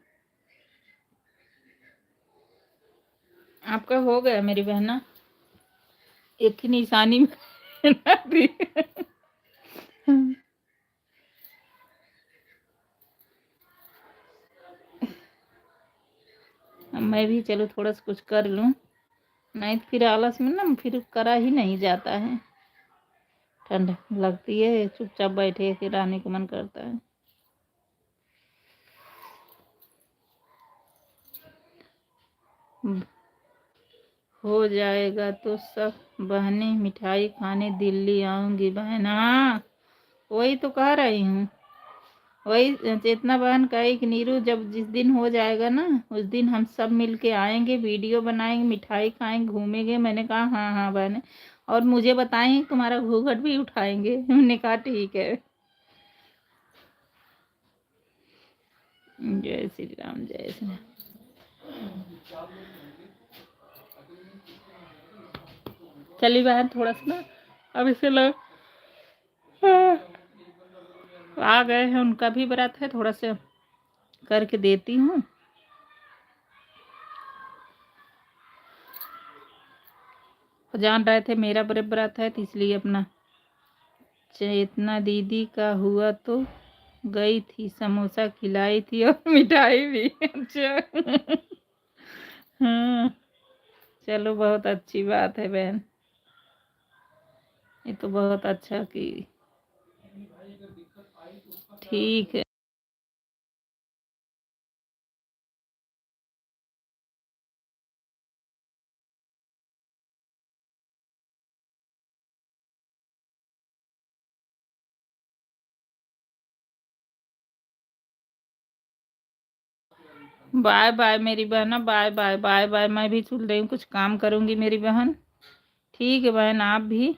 आपका हो गया मेरी बहना, एक ही निशानी में ना दी। मैं भी चलो थोड़ा सा कुछ कर लूँ, नहीं तो फिर आलस में ना फिर करा ही नहीं जाता है। ठंड लगती है, चुपचाप बैठे फिर आने का मन करता है। हो जाएगा तो सब बहनें मिठाई खाने दिल्ली आऊंगी बहन। हाँ वही तो कह रही हूँ, वही चेतना बहन कही कि नीरू जब जिस दिन हो जाएगा ना, उस दिन हम सब मिल के आएंगे, वीडियो बनाएंगे, मिठाई खाएंगे, घूमेंगे। मैंने कहा हाँ हाँ बहन, और मुझे बताएंगे, तुम्हारा घूंघट भी उठाएंगे। मैंने कहा ठीक है। जय श्री राम, जय श्री राम। चलिए बहन, थोड़ा सा ना अब इसे लोग आ गए हैं, उनका भी व्रत है, थोड़ा सा करके देती हूँ। जान रहे थे मेरा व्रत है, तो इसलिए अपना चेतना दीदी का हुआ तो गई थी, समोसा खिलाई थी और मिठाई भी। अच्छा। हाँ, चलो बहुत अच्छी बात है बहन, ये तो बहुत अच्छा की। ठीक है। बाय बाय मेरी बहना, बाय बाय बाय बाय। मैं भी चल रही हूँ, कुछ काम करूँगी मेरी बहन। ठीक है बहन, आप भी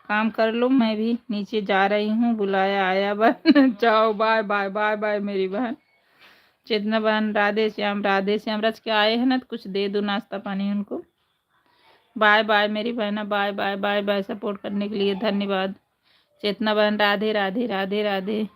काम कर लो, मैं भी नीचे जा रही हूँ, बुलाया आया बहन। जाओ, बाय बाय बाय बाय मेरी बहन। चेतना बहन, राधे श्याम, राधे श्याम। रच के आए हैं ना, तो कुछ दे दो नाश्ता पानी उनको। बाय बाय मेरी बहना, bye bye bye bye. Support करने के लिए धन्यवाद। चेतना बहन, राधे राधे राधे राधे।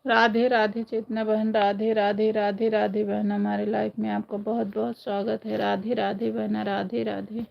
राधे राधे चेतना बहन, राधे राधे राधे राधे बहन, हमारे लाइफ में आपका बहुत बहुत स्वागत है। राधे राधे बहना, राधे राधे।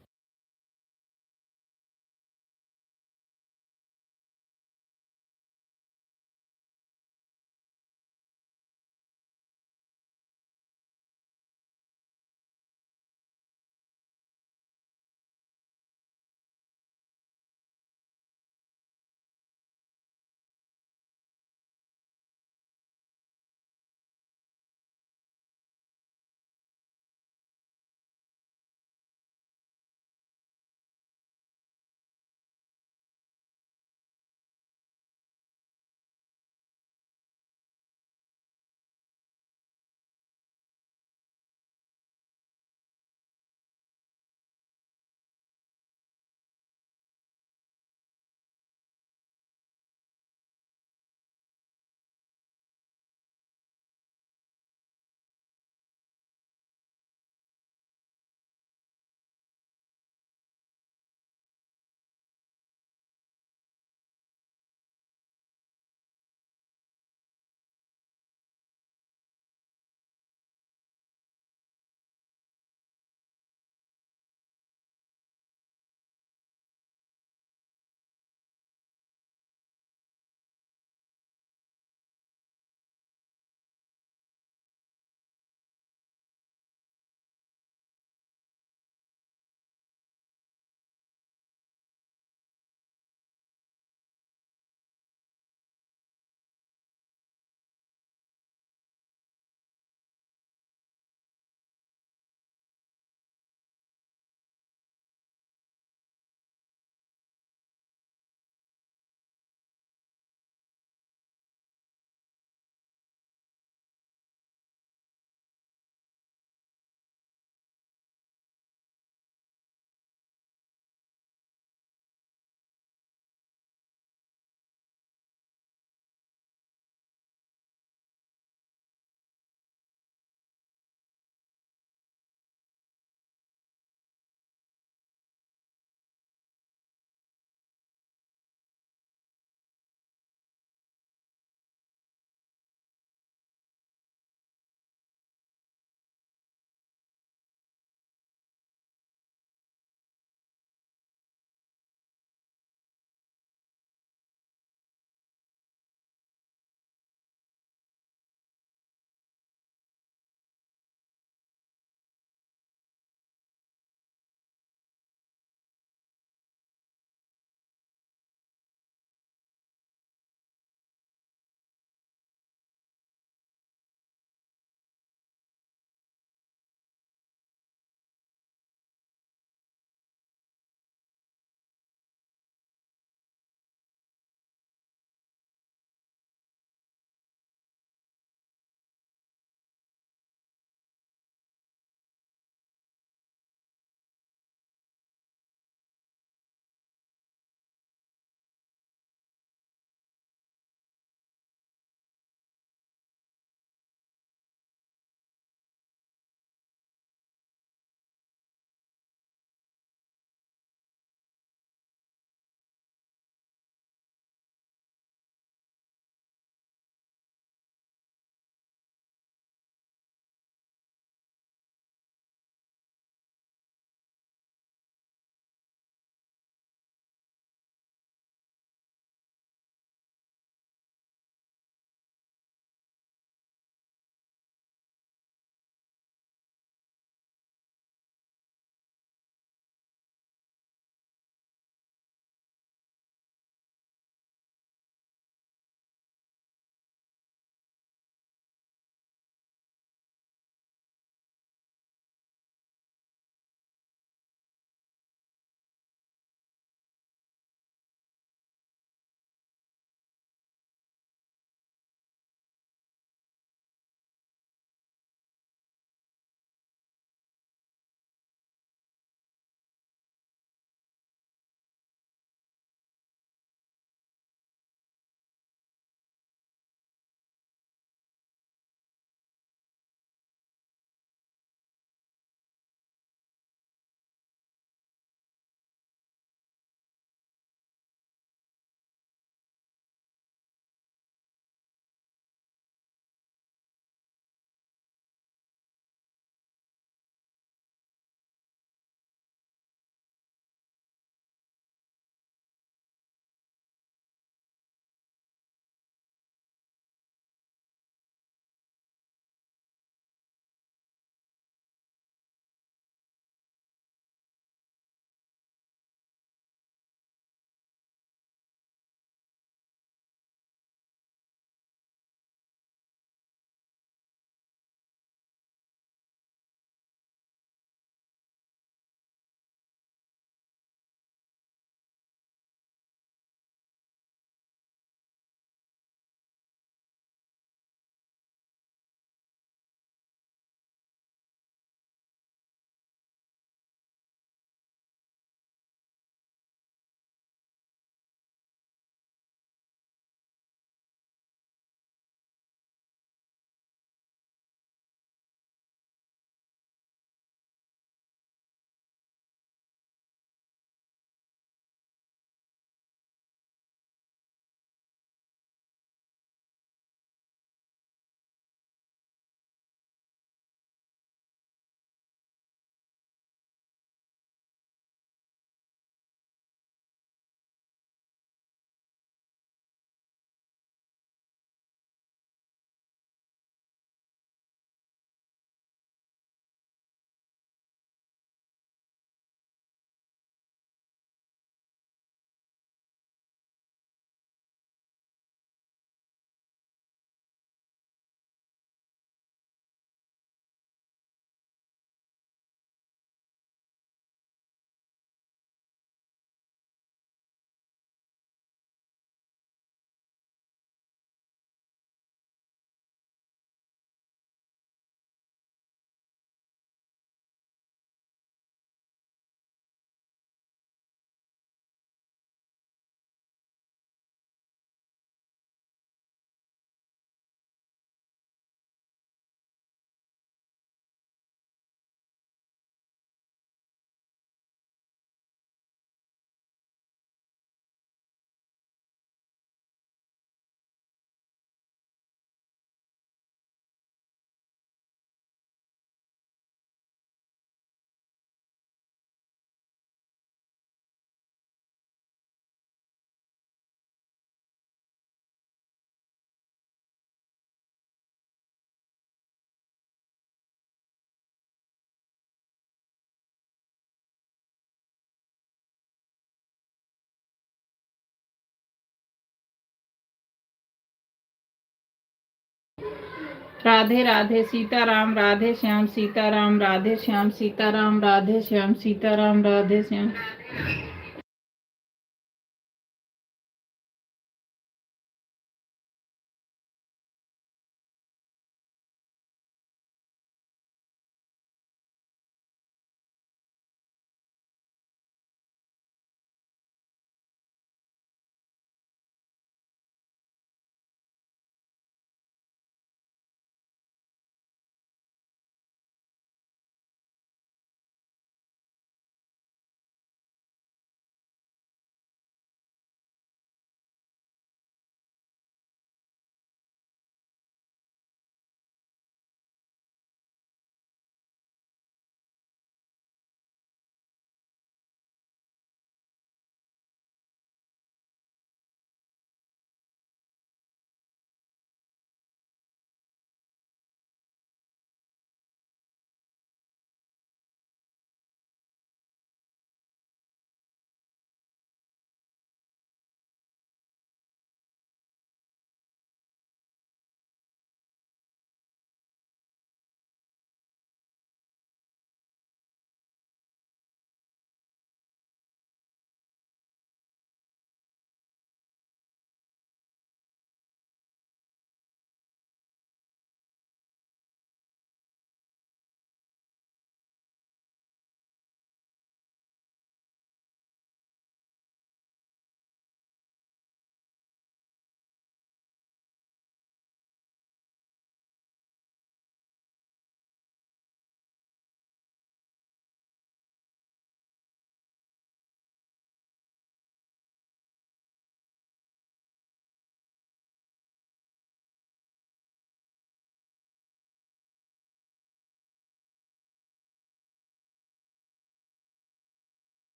राधे राधे सीताराम, राधे श्याम सीताराम, राधे श्याम सीताराम, राधे श्याम सीताराम, राधे श्याम।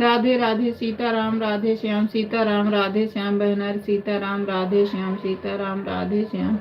राधे राधे सीताराम राधे श्याम सीताराम राधे श्याम बहनर सीताराम राधे श्याम सीताराम राधे श्याम।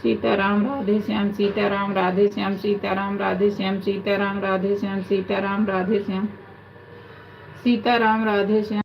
सीताराम राधे श्याम सीताराम राधे श्याम सीताराम राधे श्याम सीताराम राधे श्याम सीताराम राधे श्याम सीताराम राधे श्याम।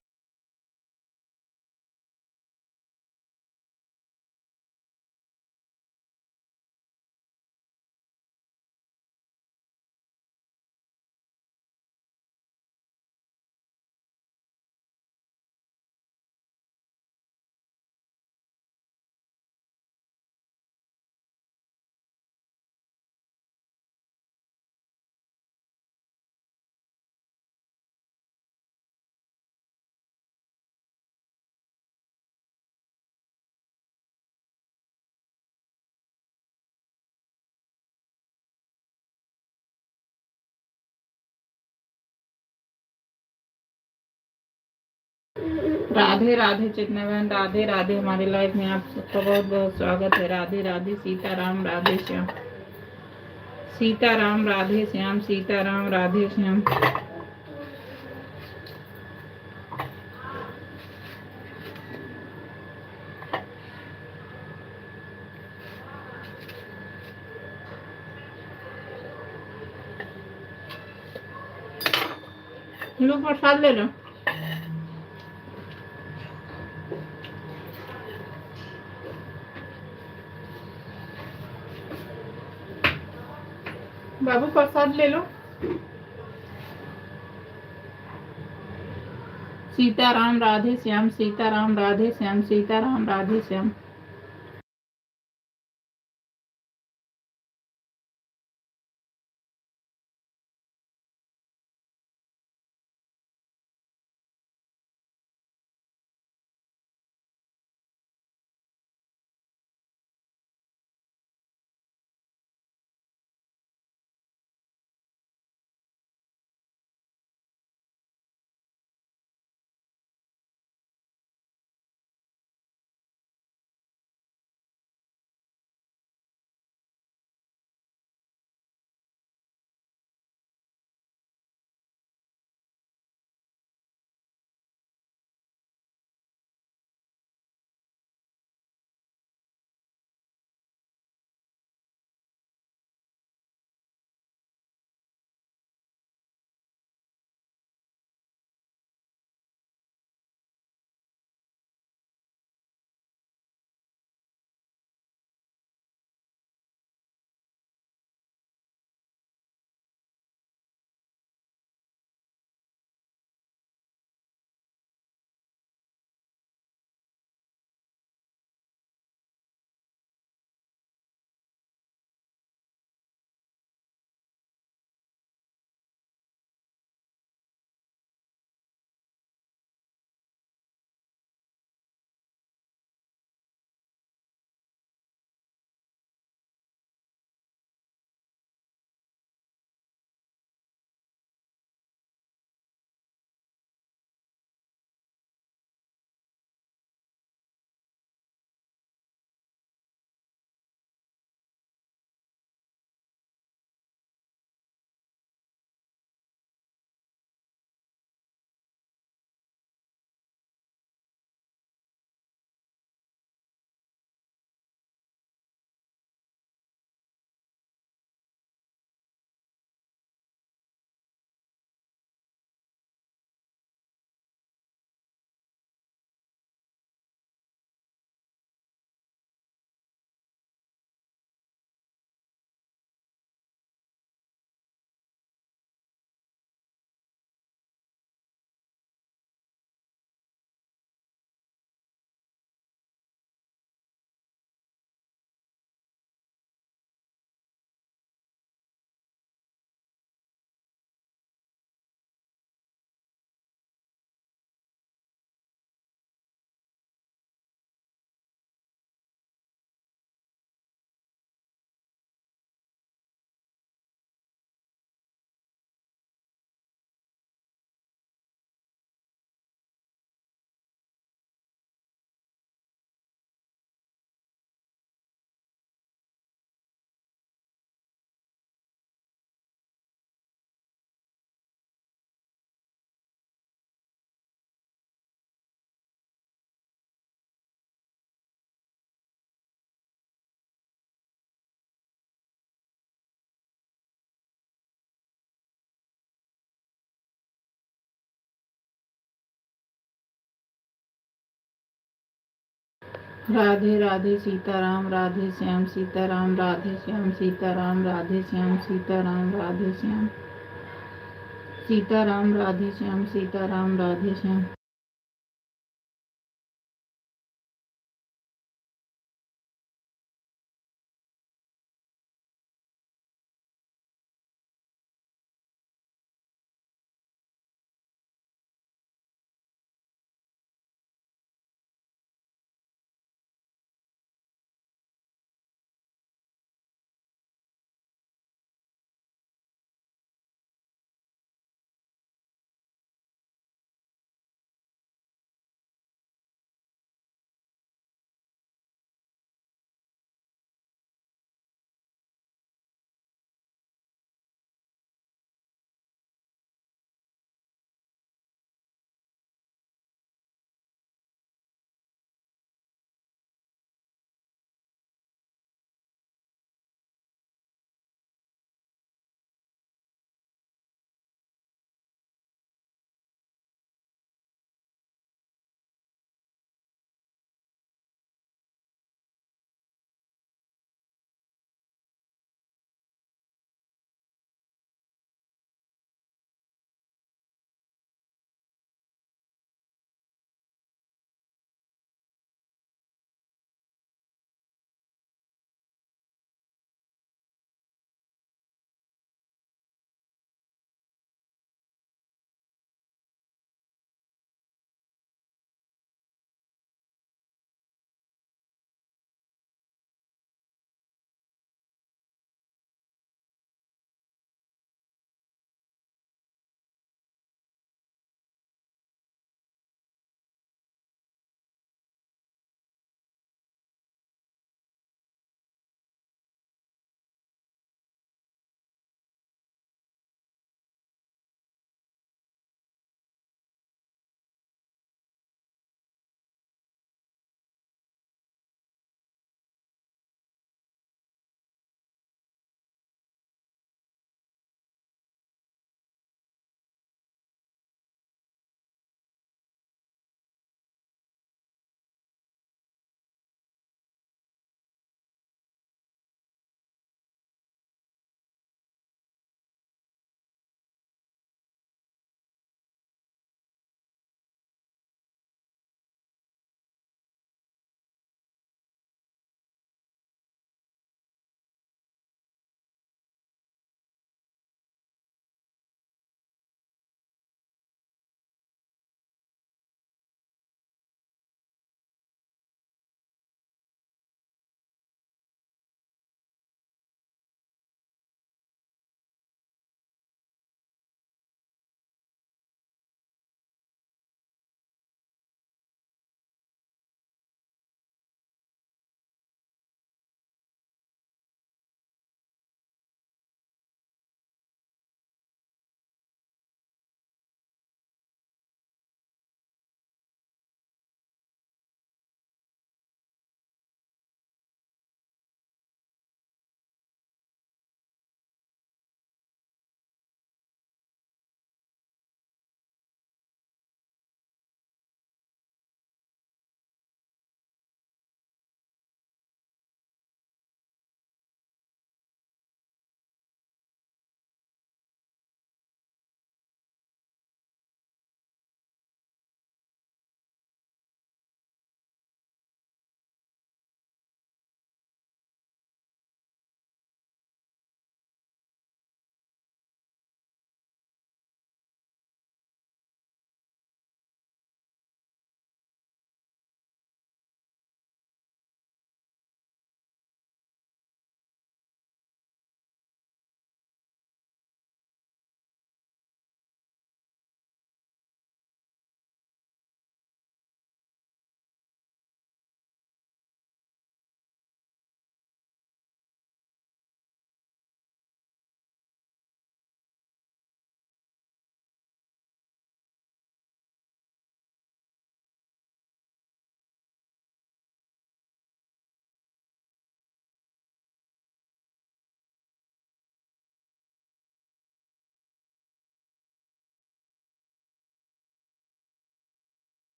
राधे राधे चिन्मय बहन, राधे राधे। हमारी लाइफ में आप सबका बहुत बहुत स्वागत है। राधे राधे सीताराम राधे श्याम सीताराम राधे श्याम सीताराम राधे श्याम। लो प्रसाद ले लो। बाबू प्रसाद ले लो। सीताराम राधे श्याम सीताराम राधे श्याम सीताराम राधे श्याम। राधे राधे सीताराम, राधे श्याम सीताराम, राधे श्याम सीताराम, राधे श्याम सीताराम, राधे श्याम सीताराम, राधे श्याम सीताराम, राधे श्याम।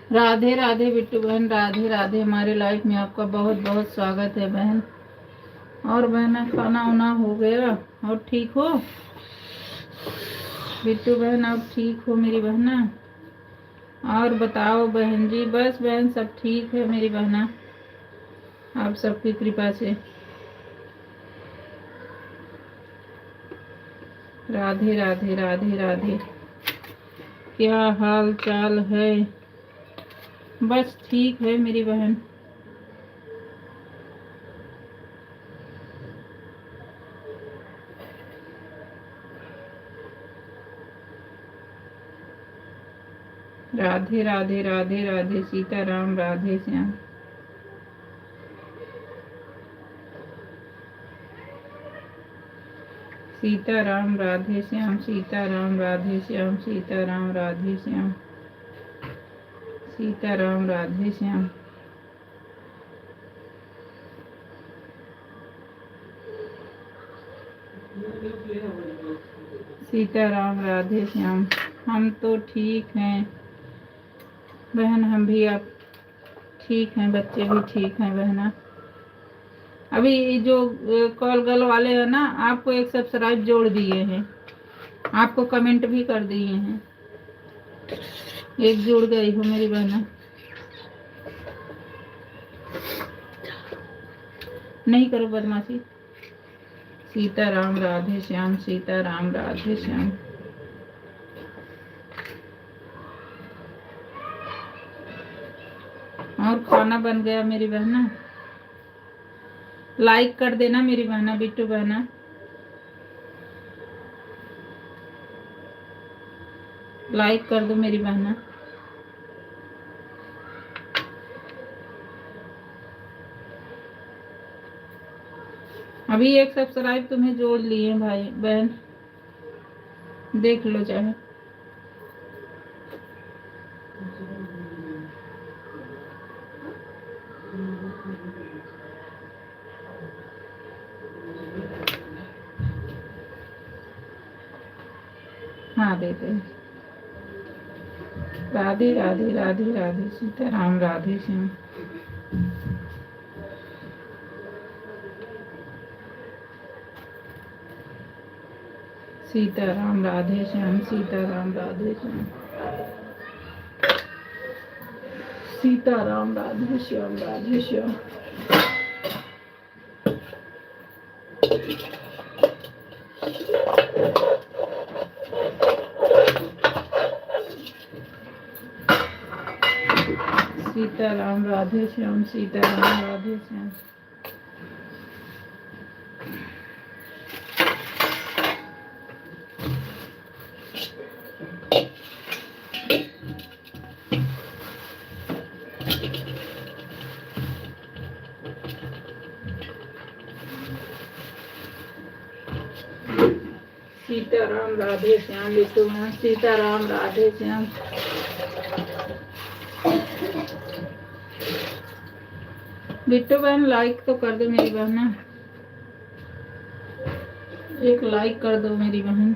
राधे राधे बिट्टू बहन, राधे राधे। हमारे लाइफ में आपका बहुत बहुत स्वागत है बहन। और बहन खाना वाना हो गया और ठीक हो बिट्टू बहन? आप ठीक हो मेरी बहना? और बताओ बहन जी। बस बहन सब ठीक है मेरी बहना, आप सबकी कृपा से। राधे राधे राधे राधे। क्या हाल चाल है? बस ठीक है मेरी बहन। राधे राधे राधे राधे। सीताराम राधे श्याम। सीताराम राधे श्याम। सीताराम राधे श्याम। सीताराम राधे श्याम। सीताराम राधे श्याम। सीताराम राधे श्याम। हम तो ठीक हैं बहन, हम भी आप ठीक हैं, बच्चे भी ठीक हैं बहना। अभी जो कॉल गल वाले हैं ना, आपको एक सब्सक्राइब जोड़ दिए हैं, आपको कमेंट भी कर दिए हैं। एक जुड़ गई हो मेरी बहना। नहीं करो बदमाशी। सीताराम राधे श्याम। सीताराम राधे श्याम। और खाना बन गया मेरी बहना? लाइक कर देना मेरी बहना, बिट्टू बहना। लाइक कर दो मेरी बहना। अभी एक सब्सक्राइब तुम्हें जोड़ लिए भाई बहन, देख लो चाहे। हाँ देते हैं। राधे राधे राधे राधे। सीताराम राधे श्याम। सीताराम राधे श्याम। सीताराम राधे श्याम। सीताराम राधे श्याम। राधे श्याम। सीताराम राधे श्याम। सीताराम राधे श्याम। सीताराम राधे श्याम। बिट्टू बहन सीताराम राधे श्याम। बिट्टू बहन लाइक तो कर दो मेरी बहन, एक लाइक कर दो मेरी बहन।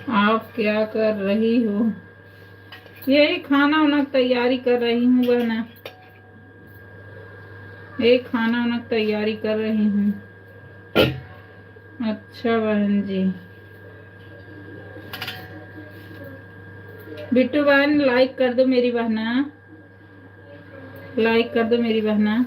आप क्या कर रही हो? यही खाना वाना की तैयारी कर रही हूँ बहना। यही खाना वाना की तैयारी कर रही हूँ। अच्छा बहन जी। बिट्टू बहन लाइक कर दो मेरी बहना, लाइक कर दो मेरी बहना।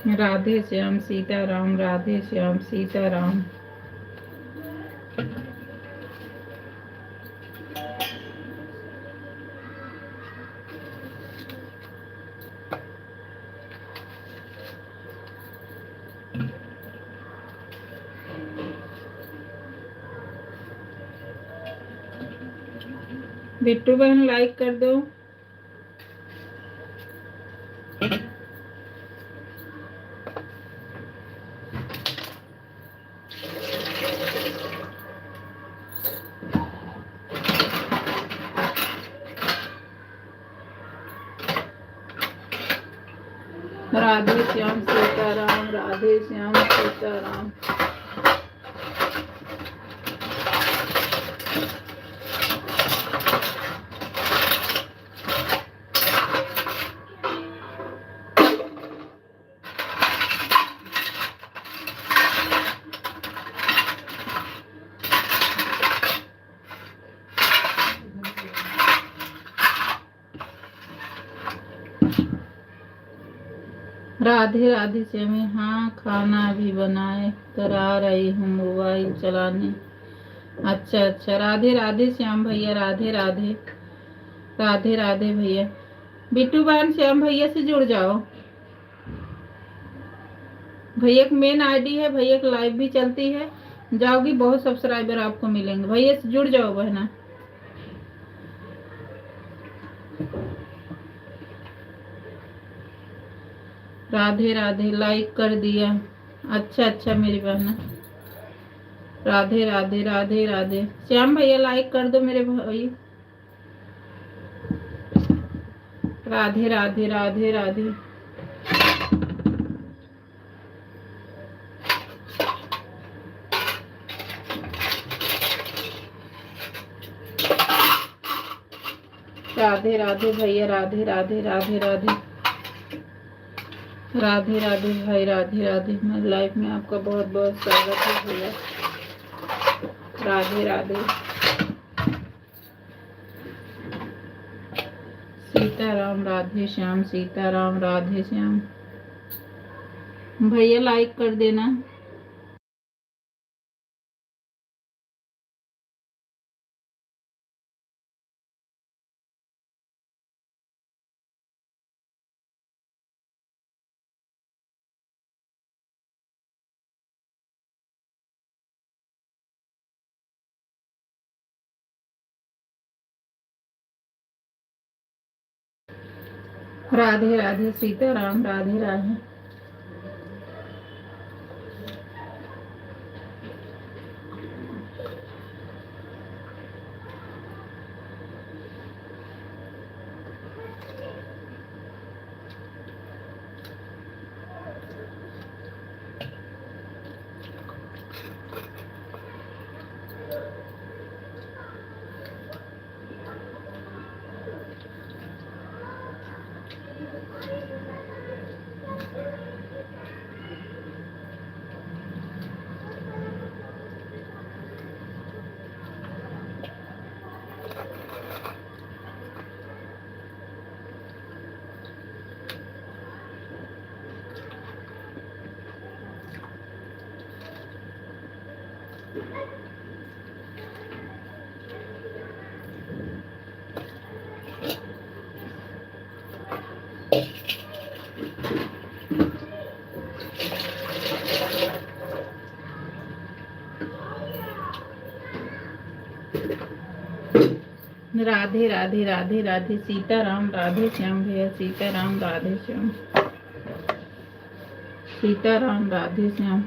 राधे श्याम सीताराम, राधे श्याम सीताराम। बिट्टू बहन लाइक कर दो। राधे श्याम सीताराम, राधे श्याम सीताराम। राधे राधे श्याम। हाँ खाना अभी बनाए कर आ रही हूँ मोबाइल चलाने। अच्छा अच्छा, राधे राधे श्याम भैया, राधे राधे, राधे राधे भैया। बिट्टू बहन श्याम भैया से जुड़ जाओ। भैया की मेन आईडी है, भैया की लाइव भी चलती है, जाओगी बहुत सब्सक्राइबर आपको मिलेंगे। भैया से जुड़ जाओ बहना। राधे राधे, लाइक कर दिया। अच्छा अच्छा मेरी बहना, राधे राधे, राधे राधे। श्याम भैया लाइक कर दो मेरे भाई। राधे राधे, राधे राधे। राधे राधे भैया, राधे राधे, राधे राधे, राधे राधे भाई, राधे राधे। मैं लाइव में आपका बहुत बहुत स्वागत है भैया। राधे राधे। सीताराम, राधे श्याम सीताराम, राधे श्याम। भैया लाइक कर देना। राधे राधे सीताराम, राधे राधे। राधे राधे, राधे राधे सीताराम, राधे श्याम भैया, सीताराम, राधे श्याम। सीताराम राधे श्याम।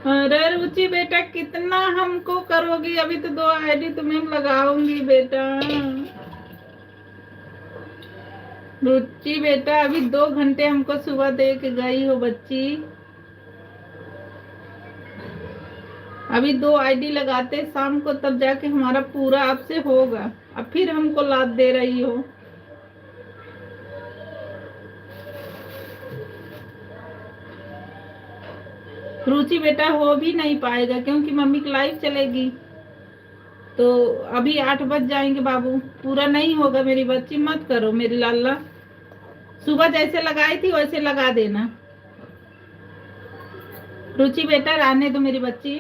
अरे रुचि बेटा कितना हमको करोगी, अभी तो 2 आईडी तुम्हें लगाऊंगी बेटा। रुचि बेटा अभी 2 घंटे हमको सुबह दे के गई हो बच्ची, अभी 2 आईडी लगाते शाम को तब जाके हमारा पूरा आपसे होगा, अब फिर हमको लाद दे रही हो। रुचि बेटा हो भी नहीं पाएगा क्योंकि मम्मी की लाइव चलेगी, तो अभी 8 बज जाएंगे बाबू, पूरा नहीं होगा। मेरी बच्ची मत करो मेरी लाला, सुबह जैसे लगाई थी वैसे लगा देना। रुचि बेटा रहने दो मेरी बच्ची,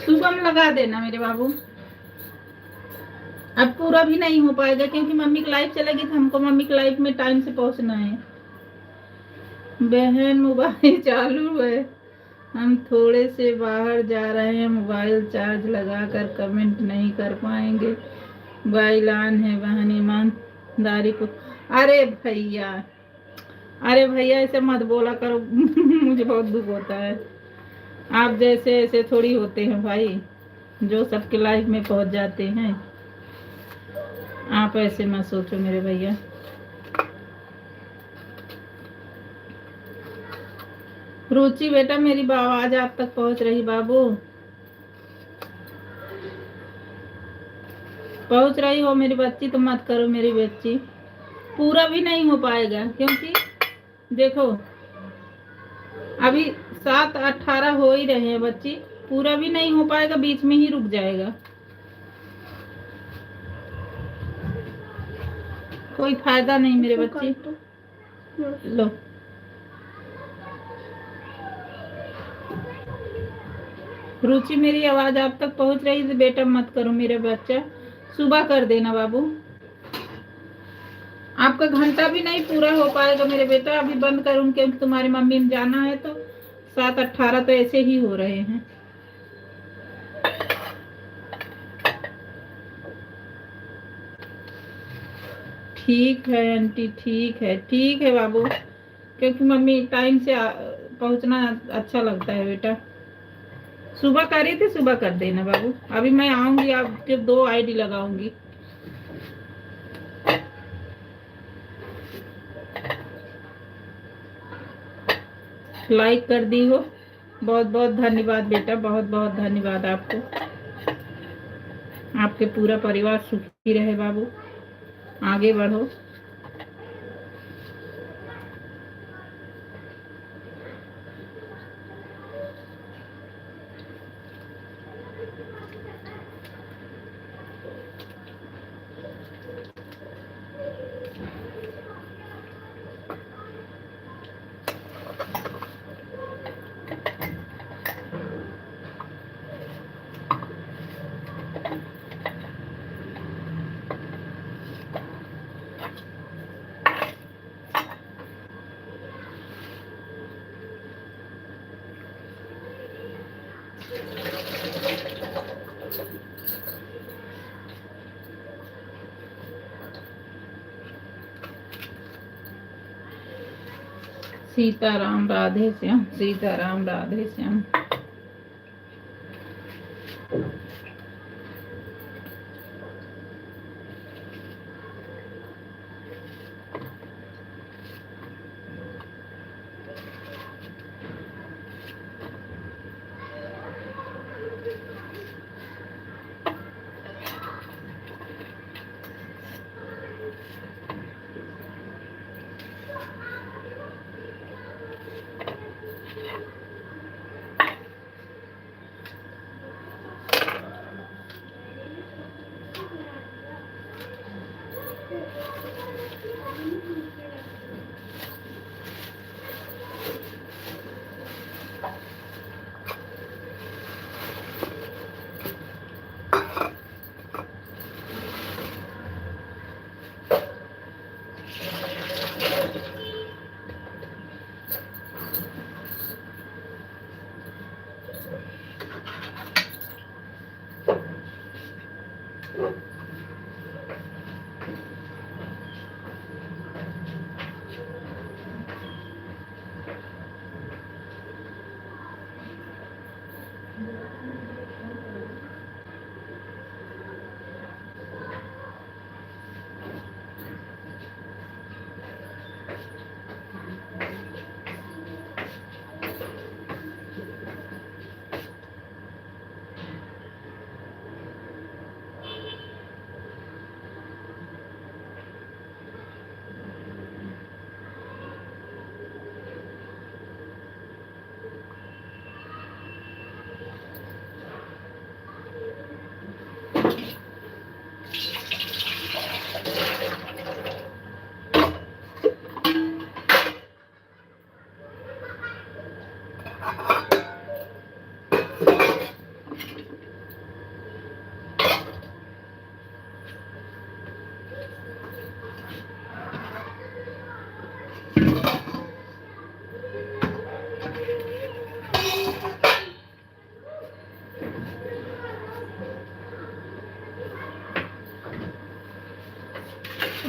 सुबह में लगा देना मेरे बाबू। अब पूरा भी नहीं हो पाएगा क्योंकि मम्मी की लाइव चलेगी तो हमको मम्मी की लाइव में टाइम से पहुंचना है। बहन मोबाइल चालू है, हम थोड़े से बाहर जा रहे हैं, मोबाइल चार्ज लगा कर कमेंट नहीं कर पाएंगे। मोबाइल ऑन है बहन, ईमानदारी को। अरे भैया, अरे भैया ऐसे मत बोला करो मुझे बहुत दुख होता है। आप जैसे ऐसे थोड़ी होते हैं भाई, जो सबके लाइफ में पहुंच जाते हैं। आप ऐसे मत सोचो मेरे भैया। रुचि बेटा मेरी आवाज आप तक पहुंच रही बाबू? पहुंच रही हो मेरी बच्ची? तो मत करो मेरी बच्ची, पूरा भी नहीं हो पाएगा क्योंकि देखो अभी 7:18 हो ही रहे हैं बच्ची, पूरा भी नहीं हो पाएगा, बीच में ही रुक जाएगा, कोई फायदा नहीं मेरे बच्ची। लो रुचि मेरी आवाज आप तक पहुंच रही है? बेटा मत करो मेरे बच्चा, सुबह कर देना बाबू। आपका घंटा भी नहीं पूरा हो पाएगा मेरे बेटा, अभी बंद करूँ क्योंकि तुम्हारी मम्मी में जाना है, तो 7:18 तो ऐसे ही हो रहे हैं। ठीक है आंटी, ठीक है बाबू, क्योंकि मम्मी टाइम से पहुंचना अच्छा लगता है बेटा। सुबह करी थी, सुबह कर देना बाबू। अभी मैं आऊंगी, आपके 2 आईडी लगाऊंगी। लाइक कर दी हो, बहुत बहुत धन्यवाद बेटा, बहुत बहुत धन्यवाद आपको। आपके पूरा परिवार सुखी रहे बाबू, आगे बढ़ो। सीताराम राधे श्याम, सीताराम राधे श्याम।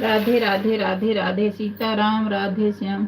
राधे राधे राधे राधे, सीताराम, राधे श्याम।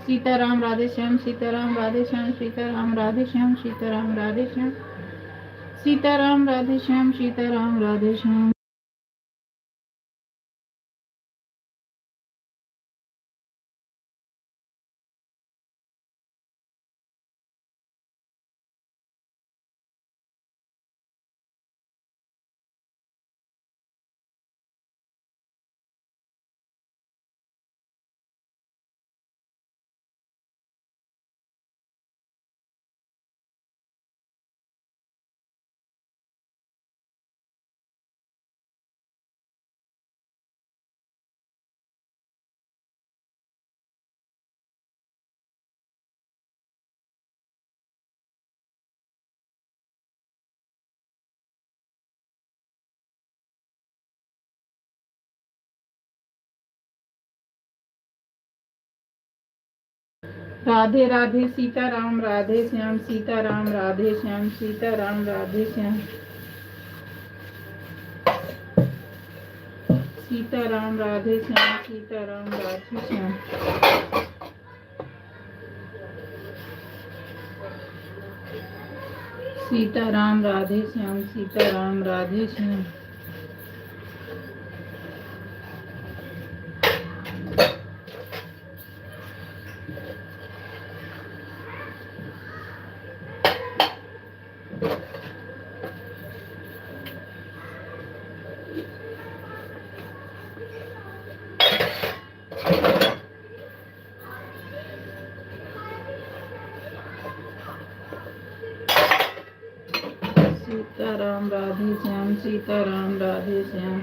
सीताराम, राधे श्याम, सीताराम, राधे श्याम, सीताराम, राधे श्याम, सीताराम, राधे श्याम, सीताराम, राधे श्याम, सीताराम, राधे श्याम। राधे राधे सीताराम राधे श्याम सीताराम राधे श्याम सीताराम राधे श्याम सीताराम राधे श्याम सीताराम राधे श्याम सीताराम राधे श्याम सीताराम राधे श्याम सीताराम राधे श्याम सीताराम राधे श्याम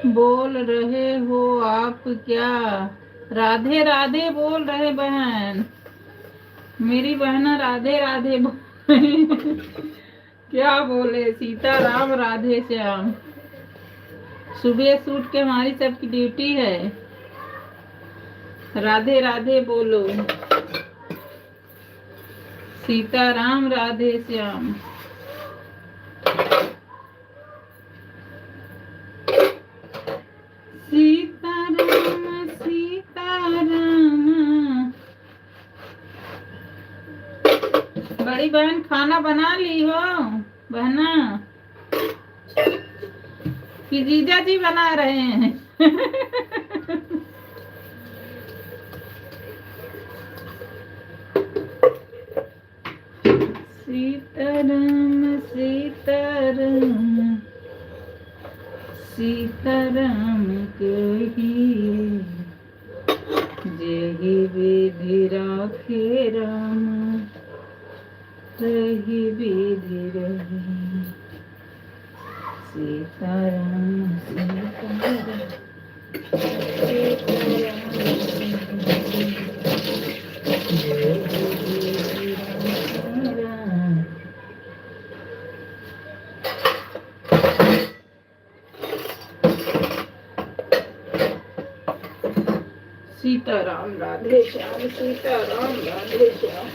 बोल रहे हो आप क्या? राधे राधे बोल रहे बहन, मेरी बहन राधे राधे क्या बोले? सीताराम राधे श्याम। सुबह सूट के हमारी सबकी ड्यूटी है। राधे राधे बोलो। सीताराम राधे श्याम। सीताराम सीताराम। बड़ी बहन खाना बना ली हो बहना कि जीजा जी बना रहे हैं? सीताराम सीताराम सीताराम कहिए, जेहि विधि राखे राम, तहि विधि रही। सीताराम सीताराम सीताराम राधे श्याम सीताराम राधे श्याम।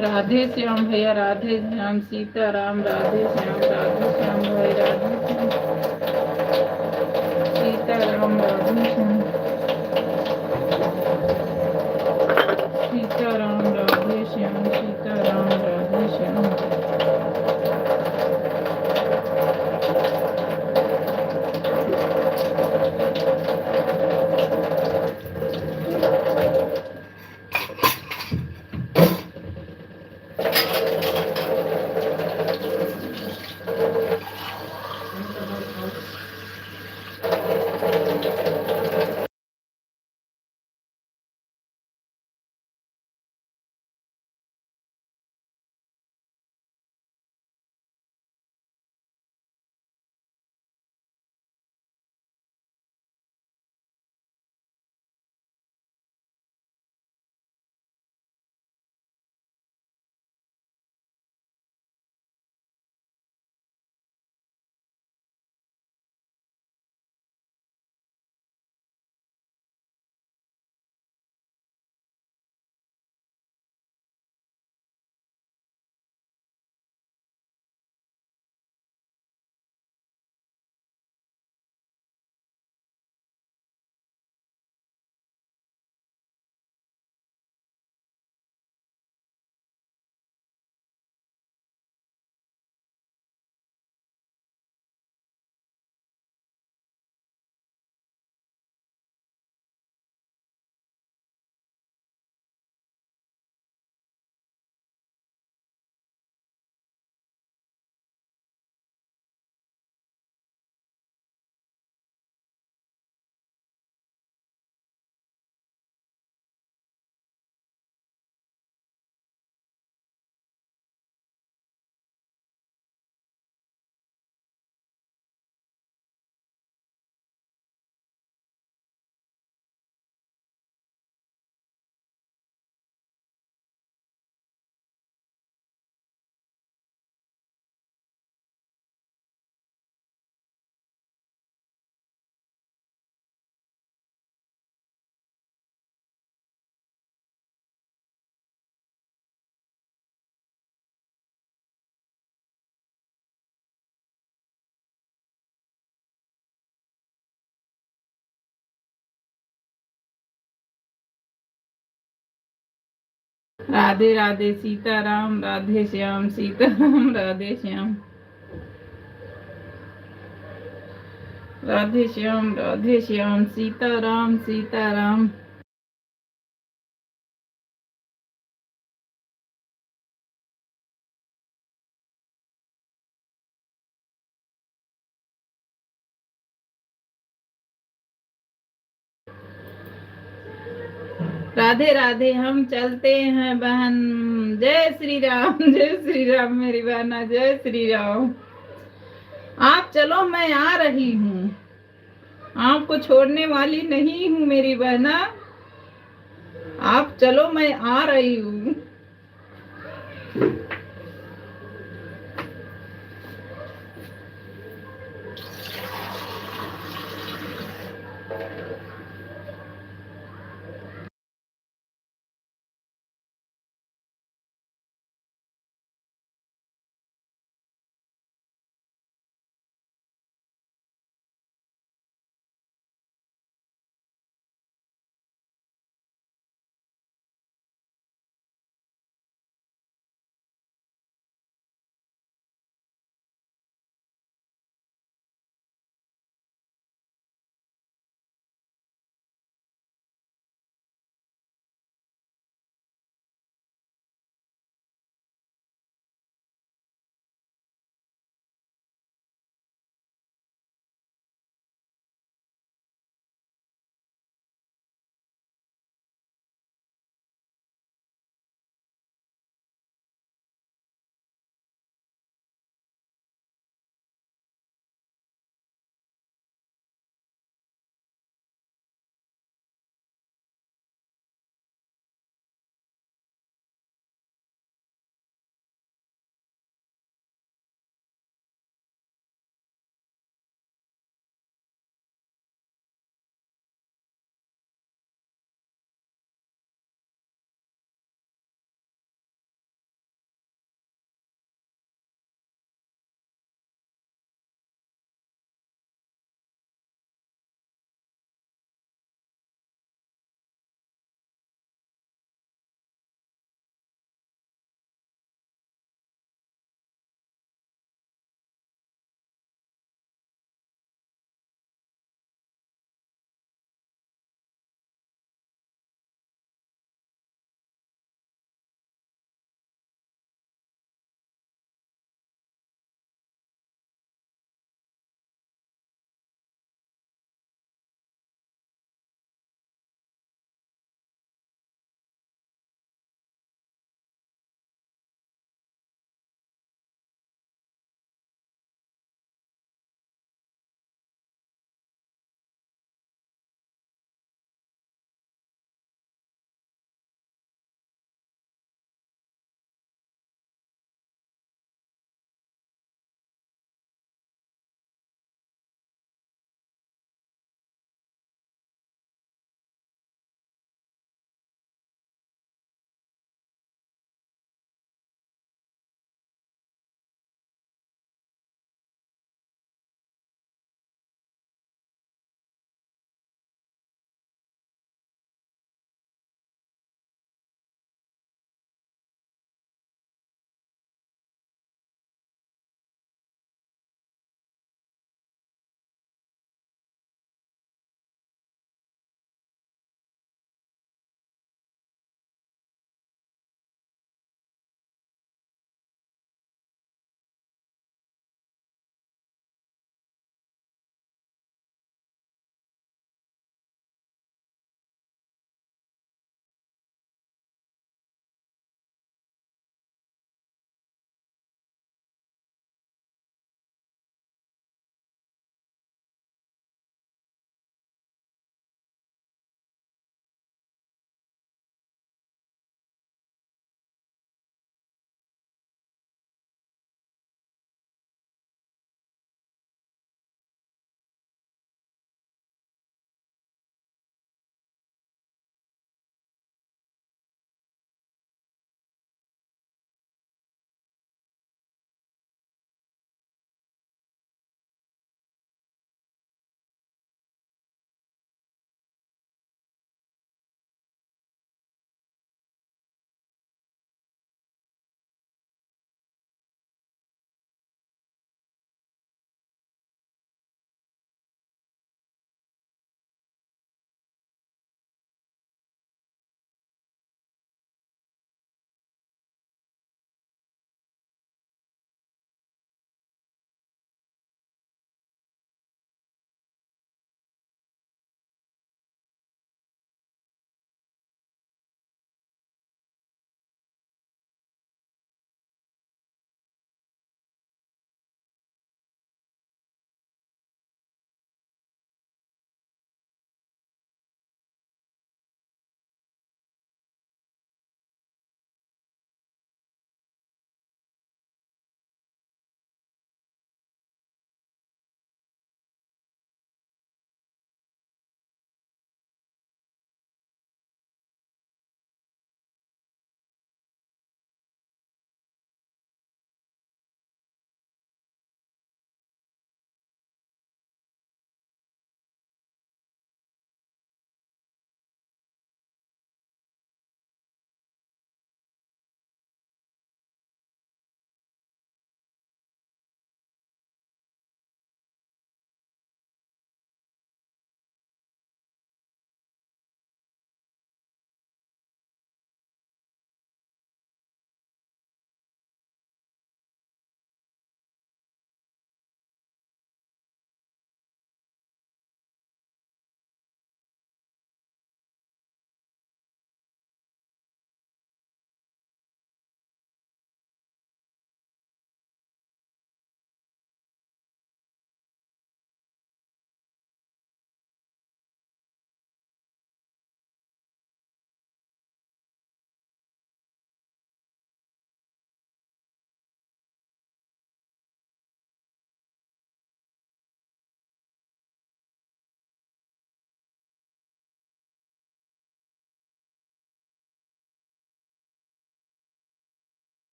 राधे श्याम भैया, राधे श्याम, सीताराम, राधे श्याम, राधे श्याम भाई, राधे श्याम, सीताराम, राधे श्याम, सीताराम, राधे श्याम, सीताराम, राधे श्याम। राधे राधे, सीताराम, राधे श्याम, सीताराम, राधे श्याम, राधे श्याम, राधे श्याम, सीताराम, सीताराम। राधे राधे, हम चलते हैं बहन। जय श्री राम, जय श्री राम मेरी बहना, जय श्री राम। आप चलो, मैं आ रही हूँ, आपको छोड़ने वाली नहीं हूँ मेरी बहना। आप चलो, मैं आ रही हूँ।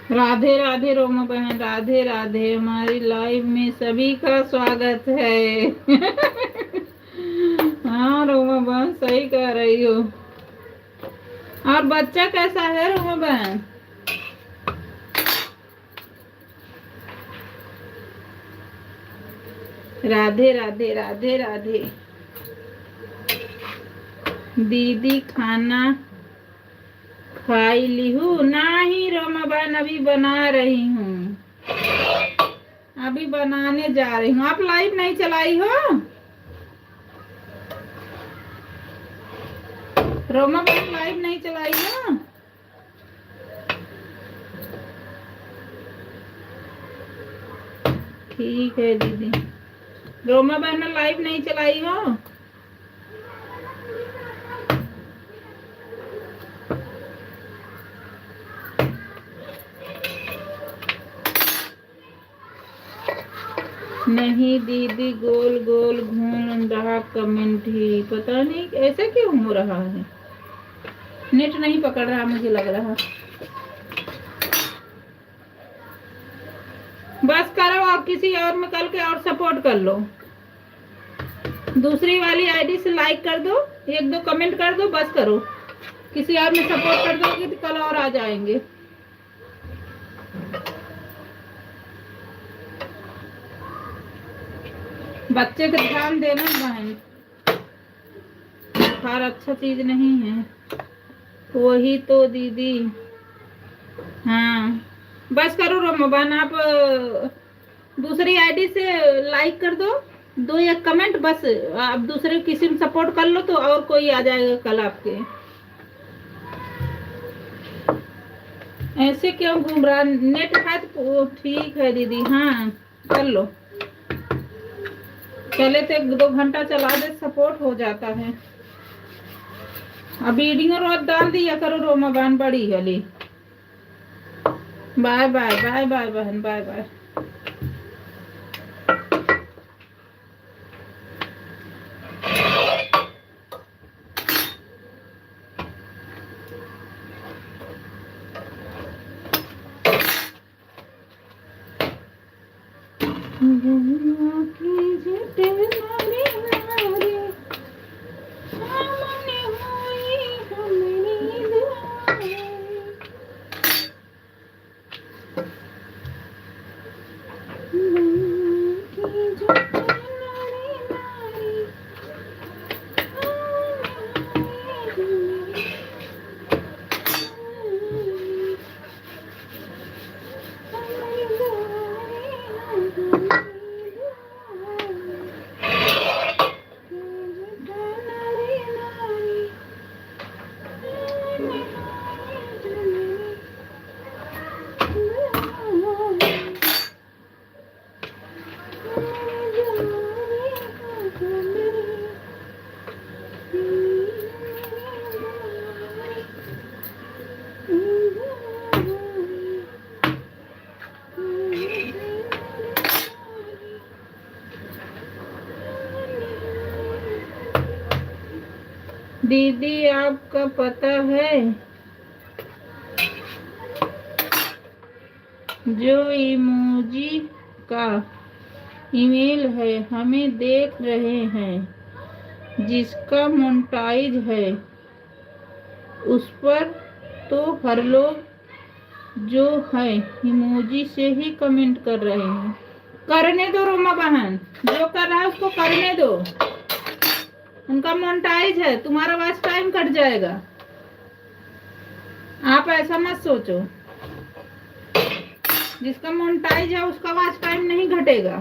राधे राधे रोमा बहन, राधे राधे। हमारी लाइव में सभी का स्वागत है। हाँ रोमा बहन, सही कह रही हो। और बच्चा कैसा है रोमा बहन? राधे राधे राधे राधे। दीदी खाना खाई ली हूँ? नहीं रोमा बहन, अभी बना रही हूँ, अभी बनाने जा रही हूँ। आप लाइव नहीं चलाई हो रोमा बहन? लाइव नहीं चलाई हो? ठीक है दीदी। रोमा बहन लाइव नहीं चलाई हो? नहीं दीदी, गोल गोल घूम रहा कमेंट ही, पता नहीं ऐसा क्यों हो रहा है। नेट नहीं पकड़ रहा मुझे लग रहा। बस करो, आप किसी और में करके और सपोर्ट कर लो। दूसरी वाली आईडी से लाइक कर दो, एक दो कमेंट कर दो, बस करो। किसी और में सपोर्ट कर दोगे तो कल और आ जाएंगे। बच्चे का ध्यान देना बहन, बुखार अच्छा चीज नहीं है। वही तो दीदी। हाँ बस करो रोमा बहन, आप दूसरी आईडी से लाइक कर दो, दो या कमेंट, बस। आप दूसरे किसी में सपोर्ट कर लो तो और कोई आ जाएगा कल आपके। ऐसे क्यों घूम रहा? नेट है तो ठीक है दीदी। हाँ कर लो, चले तो 1-2 घंटा चला दे, सपोर्ट हो जाता है। अब वीडियो रोज डाल दिया करो रोमा बहन, बड़ी गली। बाय बाय बाय बाय बहन, बाय बाय। दीदी आपका पता है, जो इमोजी का ईमेल है हमें देख रहे हैं, जिसका मोनेटाइज है उस पर तो हर लोग जो है इमोजी से ही कमेंट कर रहे हैं। करने दो रोमा बहन, जो कर रहा है उसको करने दो। उनका मोनेटाइज है, तुम्हारा वॉच टाइम कट जाएगा। आप ऐसा मत सोचो, जिसका मोनेटाइज है उसका वॉच टाइम नहीं घटेगा।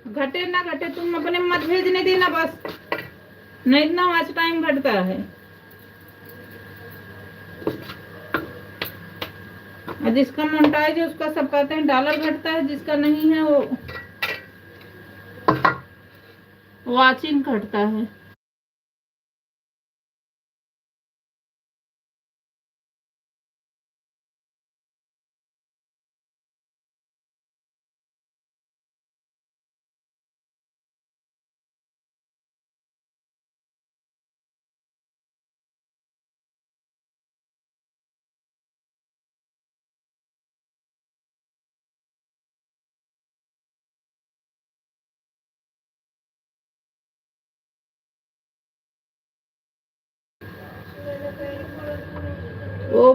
घटे ना घटे तुम अपने मत भेजने देना बस, नहीं इतना वॉच टाइम घटता है। और जिसका मोनेटाइज है उसका सब कहते हैं डॉलर घटता है, जिसका नहीं है वो वॉचिंग घटता है।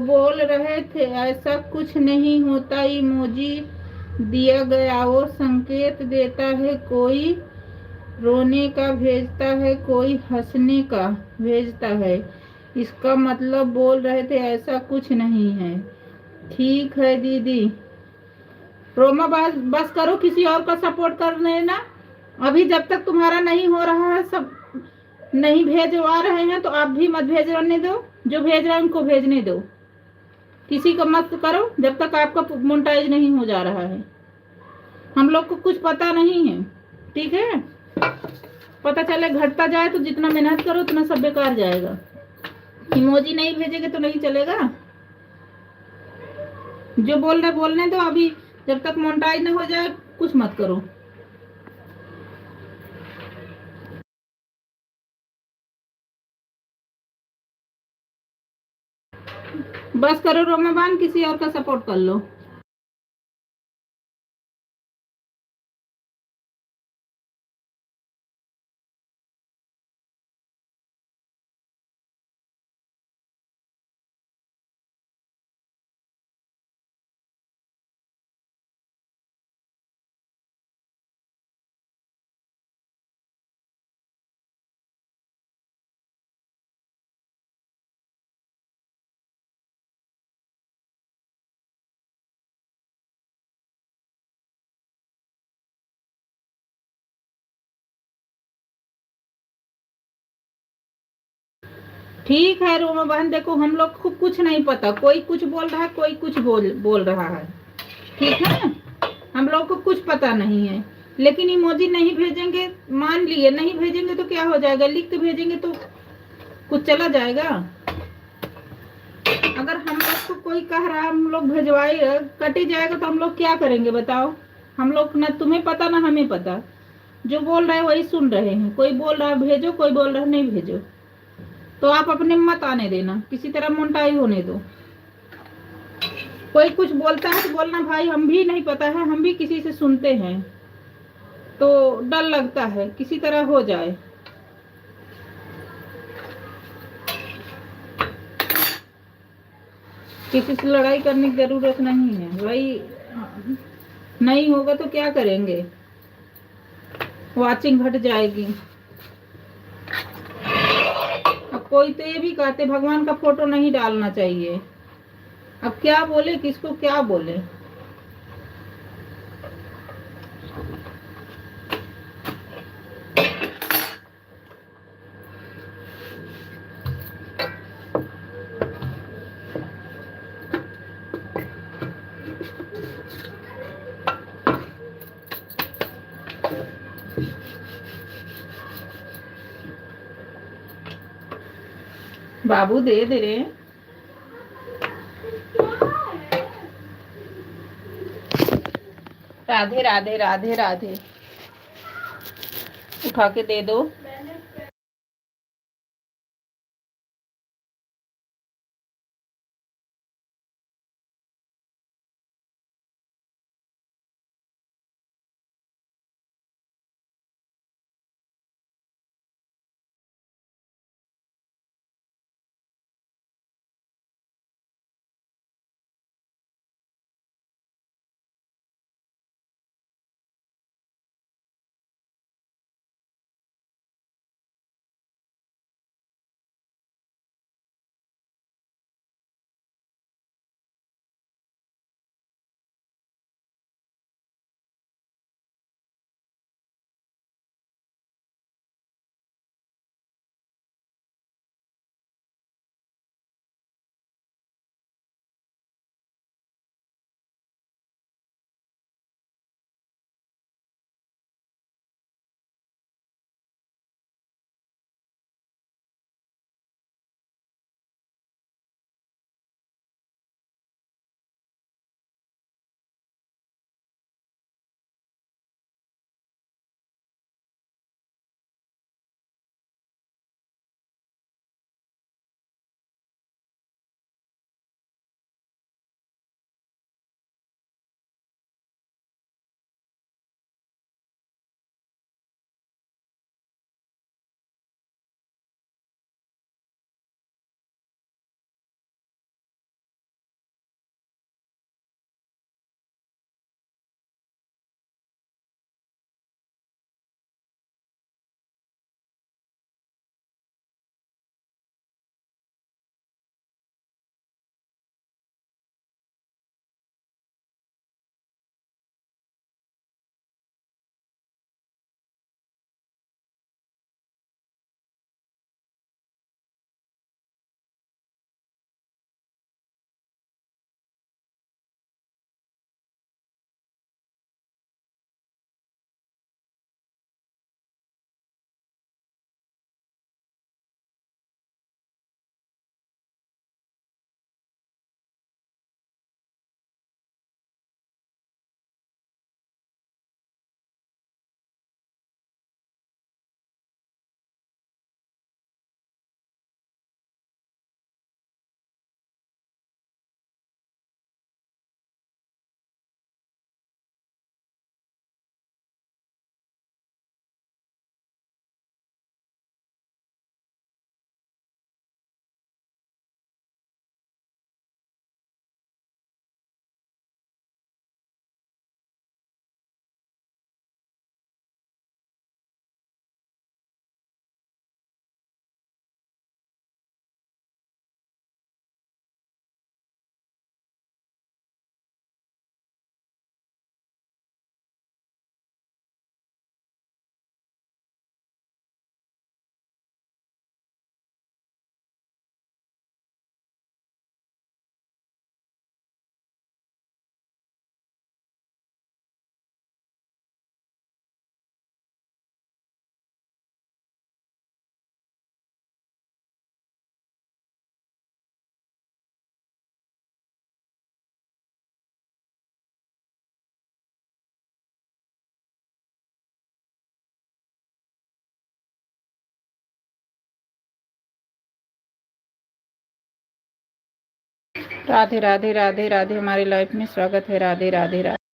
बोल रहे थे ऐसा कुछ नहीं होता, इमोजी दिया गया वो संकेत देता है, कोई रोने का भेजता है, कोई हंसने का भेजता है, इसका मतलब बोल रहे थे ऐसा कुछ नहीं है। ठीक है दीदी। रोमा बस बस करो, किसी और का सपोर्ट कर लेना। अभी जब तक तुम्हारा नहीं हो रहा है, सब नहीं भेजवा रहे हैं तो आप भी मत भेजने दो, जो भेज रहे हैं उनको भेजने दो, किसी को मत करो जब तक आपका मोनेटाइज नहीं हो जा रहा है। हम लोग को कुछ पता नहीं है, ठीक है। पता चले घटता जाए तो जितना मेहनत करो उतना सब बेकार जाएगा। इमोजी नहीं भेजेंगे तो नहीं चलेगा। जो बोल रहे बोलने दो, अभी जब तक मोनेटाइज ना हो जाए कुछ मत करो। बस करो रोमा बान, किसी और का सपोर्ट कर लो। ठीक है रोमा बहन, देखो हम लोग को कुछ नहीं पता, कोई कुछ बोल रहा है, कोई कुछ बोल बोल रहा है, ठीक है ना। हम लोग को कुछ पता नहीं है, लेकिन इमोजी नहीं भेजेंगे, मान लिए नहीं भेजेंगे तो क्या हो जाएगा, लिख के भेजेंगे तो कुछ चला जाएगा। अगर हम लोग को कोई कह रहा है हम लोग भेजवाए, कट ही जाएगा तो हम लोग क्या करेंगे बताओ। हम लोग ना तुम्हें पता ना हमें पता, जो बोल रहे हैं वही सुन रहे हैं। कोई बोल रहा है भेजो, कोई बोल रहा है नहीं भेजो, तो आप अपने मत आने देना, किसी तरह मोनेटाइज होने दो। कोई कुछ बोलता है तो बोलना भाई हम भी नहीं पता है, हम भी किसी से सुनते हैं, तो डर लगता है किसी तरह हो जाए। किसी से लड़ाई करने की जरूरत नहीं है भाई। नहीं होगा तो क्या करेंगे, वाचिंग घट जाएगी। अब कोई तो ये भी कहते भगवान का फोटो नहीं डालना चाहिए। अब क्या बोले, किसको क्या बोले। बाबू दे दे रे। राधे राधे राधे राधे। उठा के दे दो। राधे राधे राधे राधे, हमारी लाइफ में स्वागत है। राधे राधे राधे।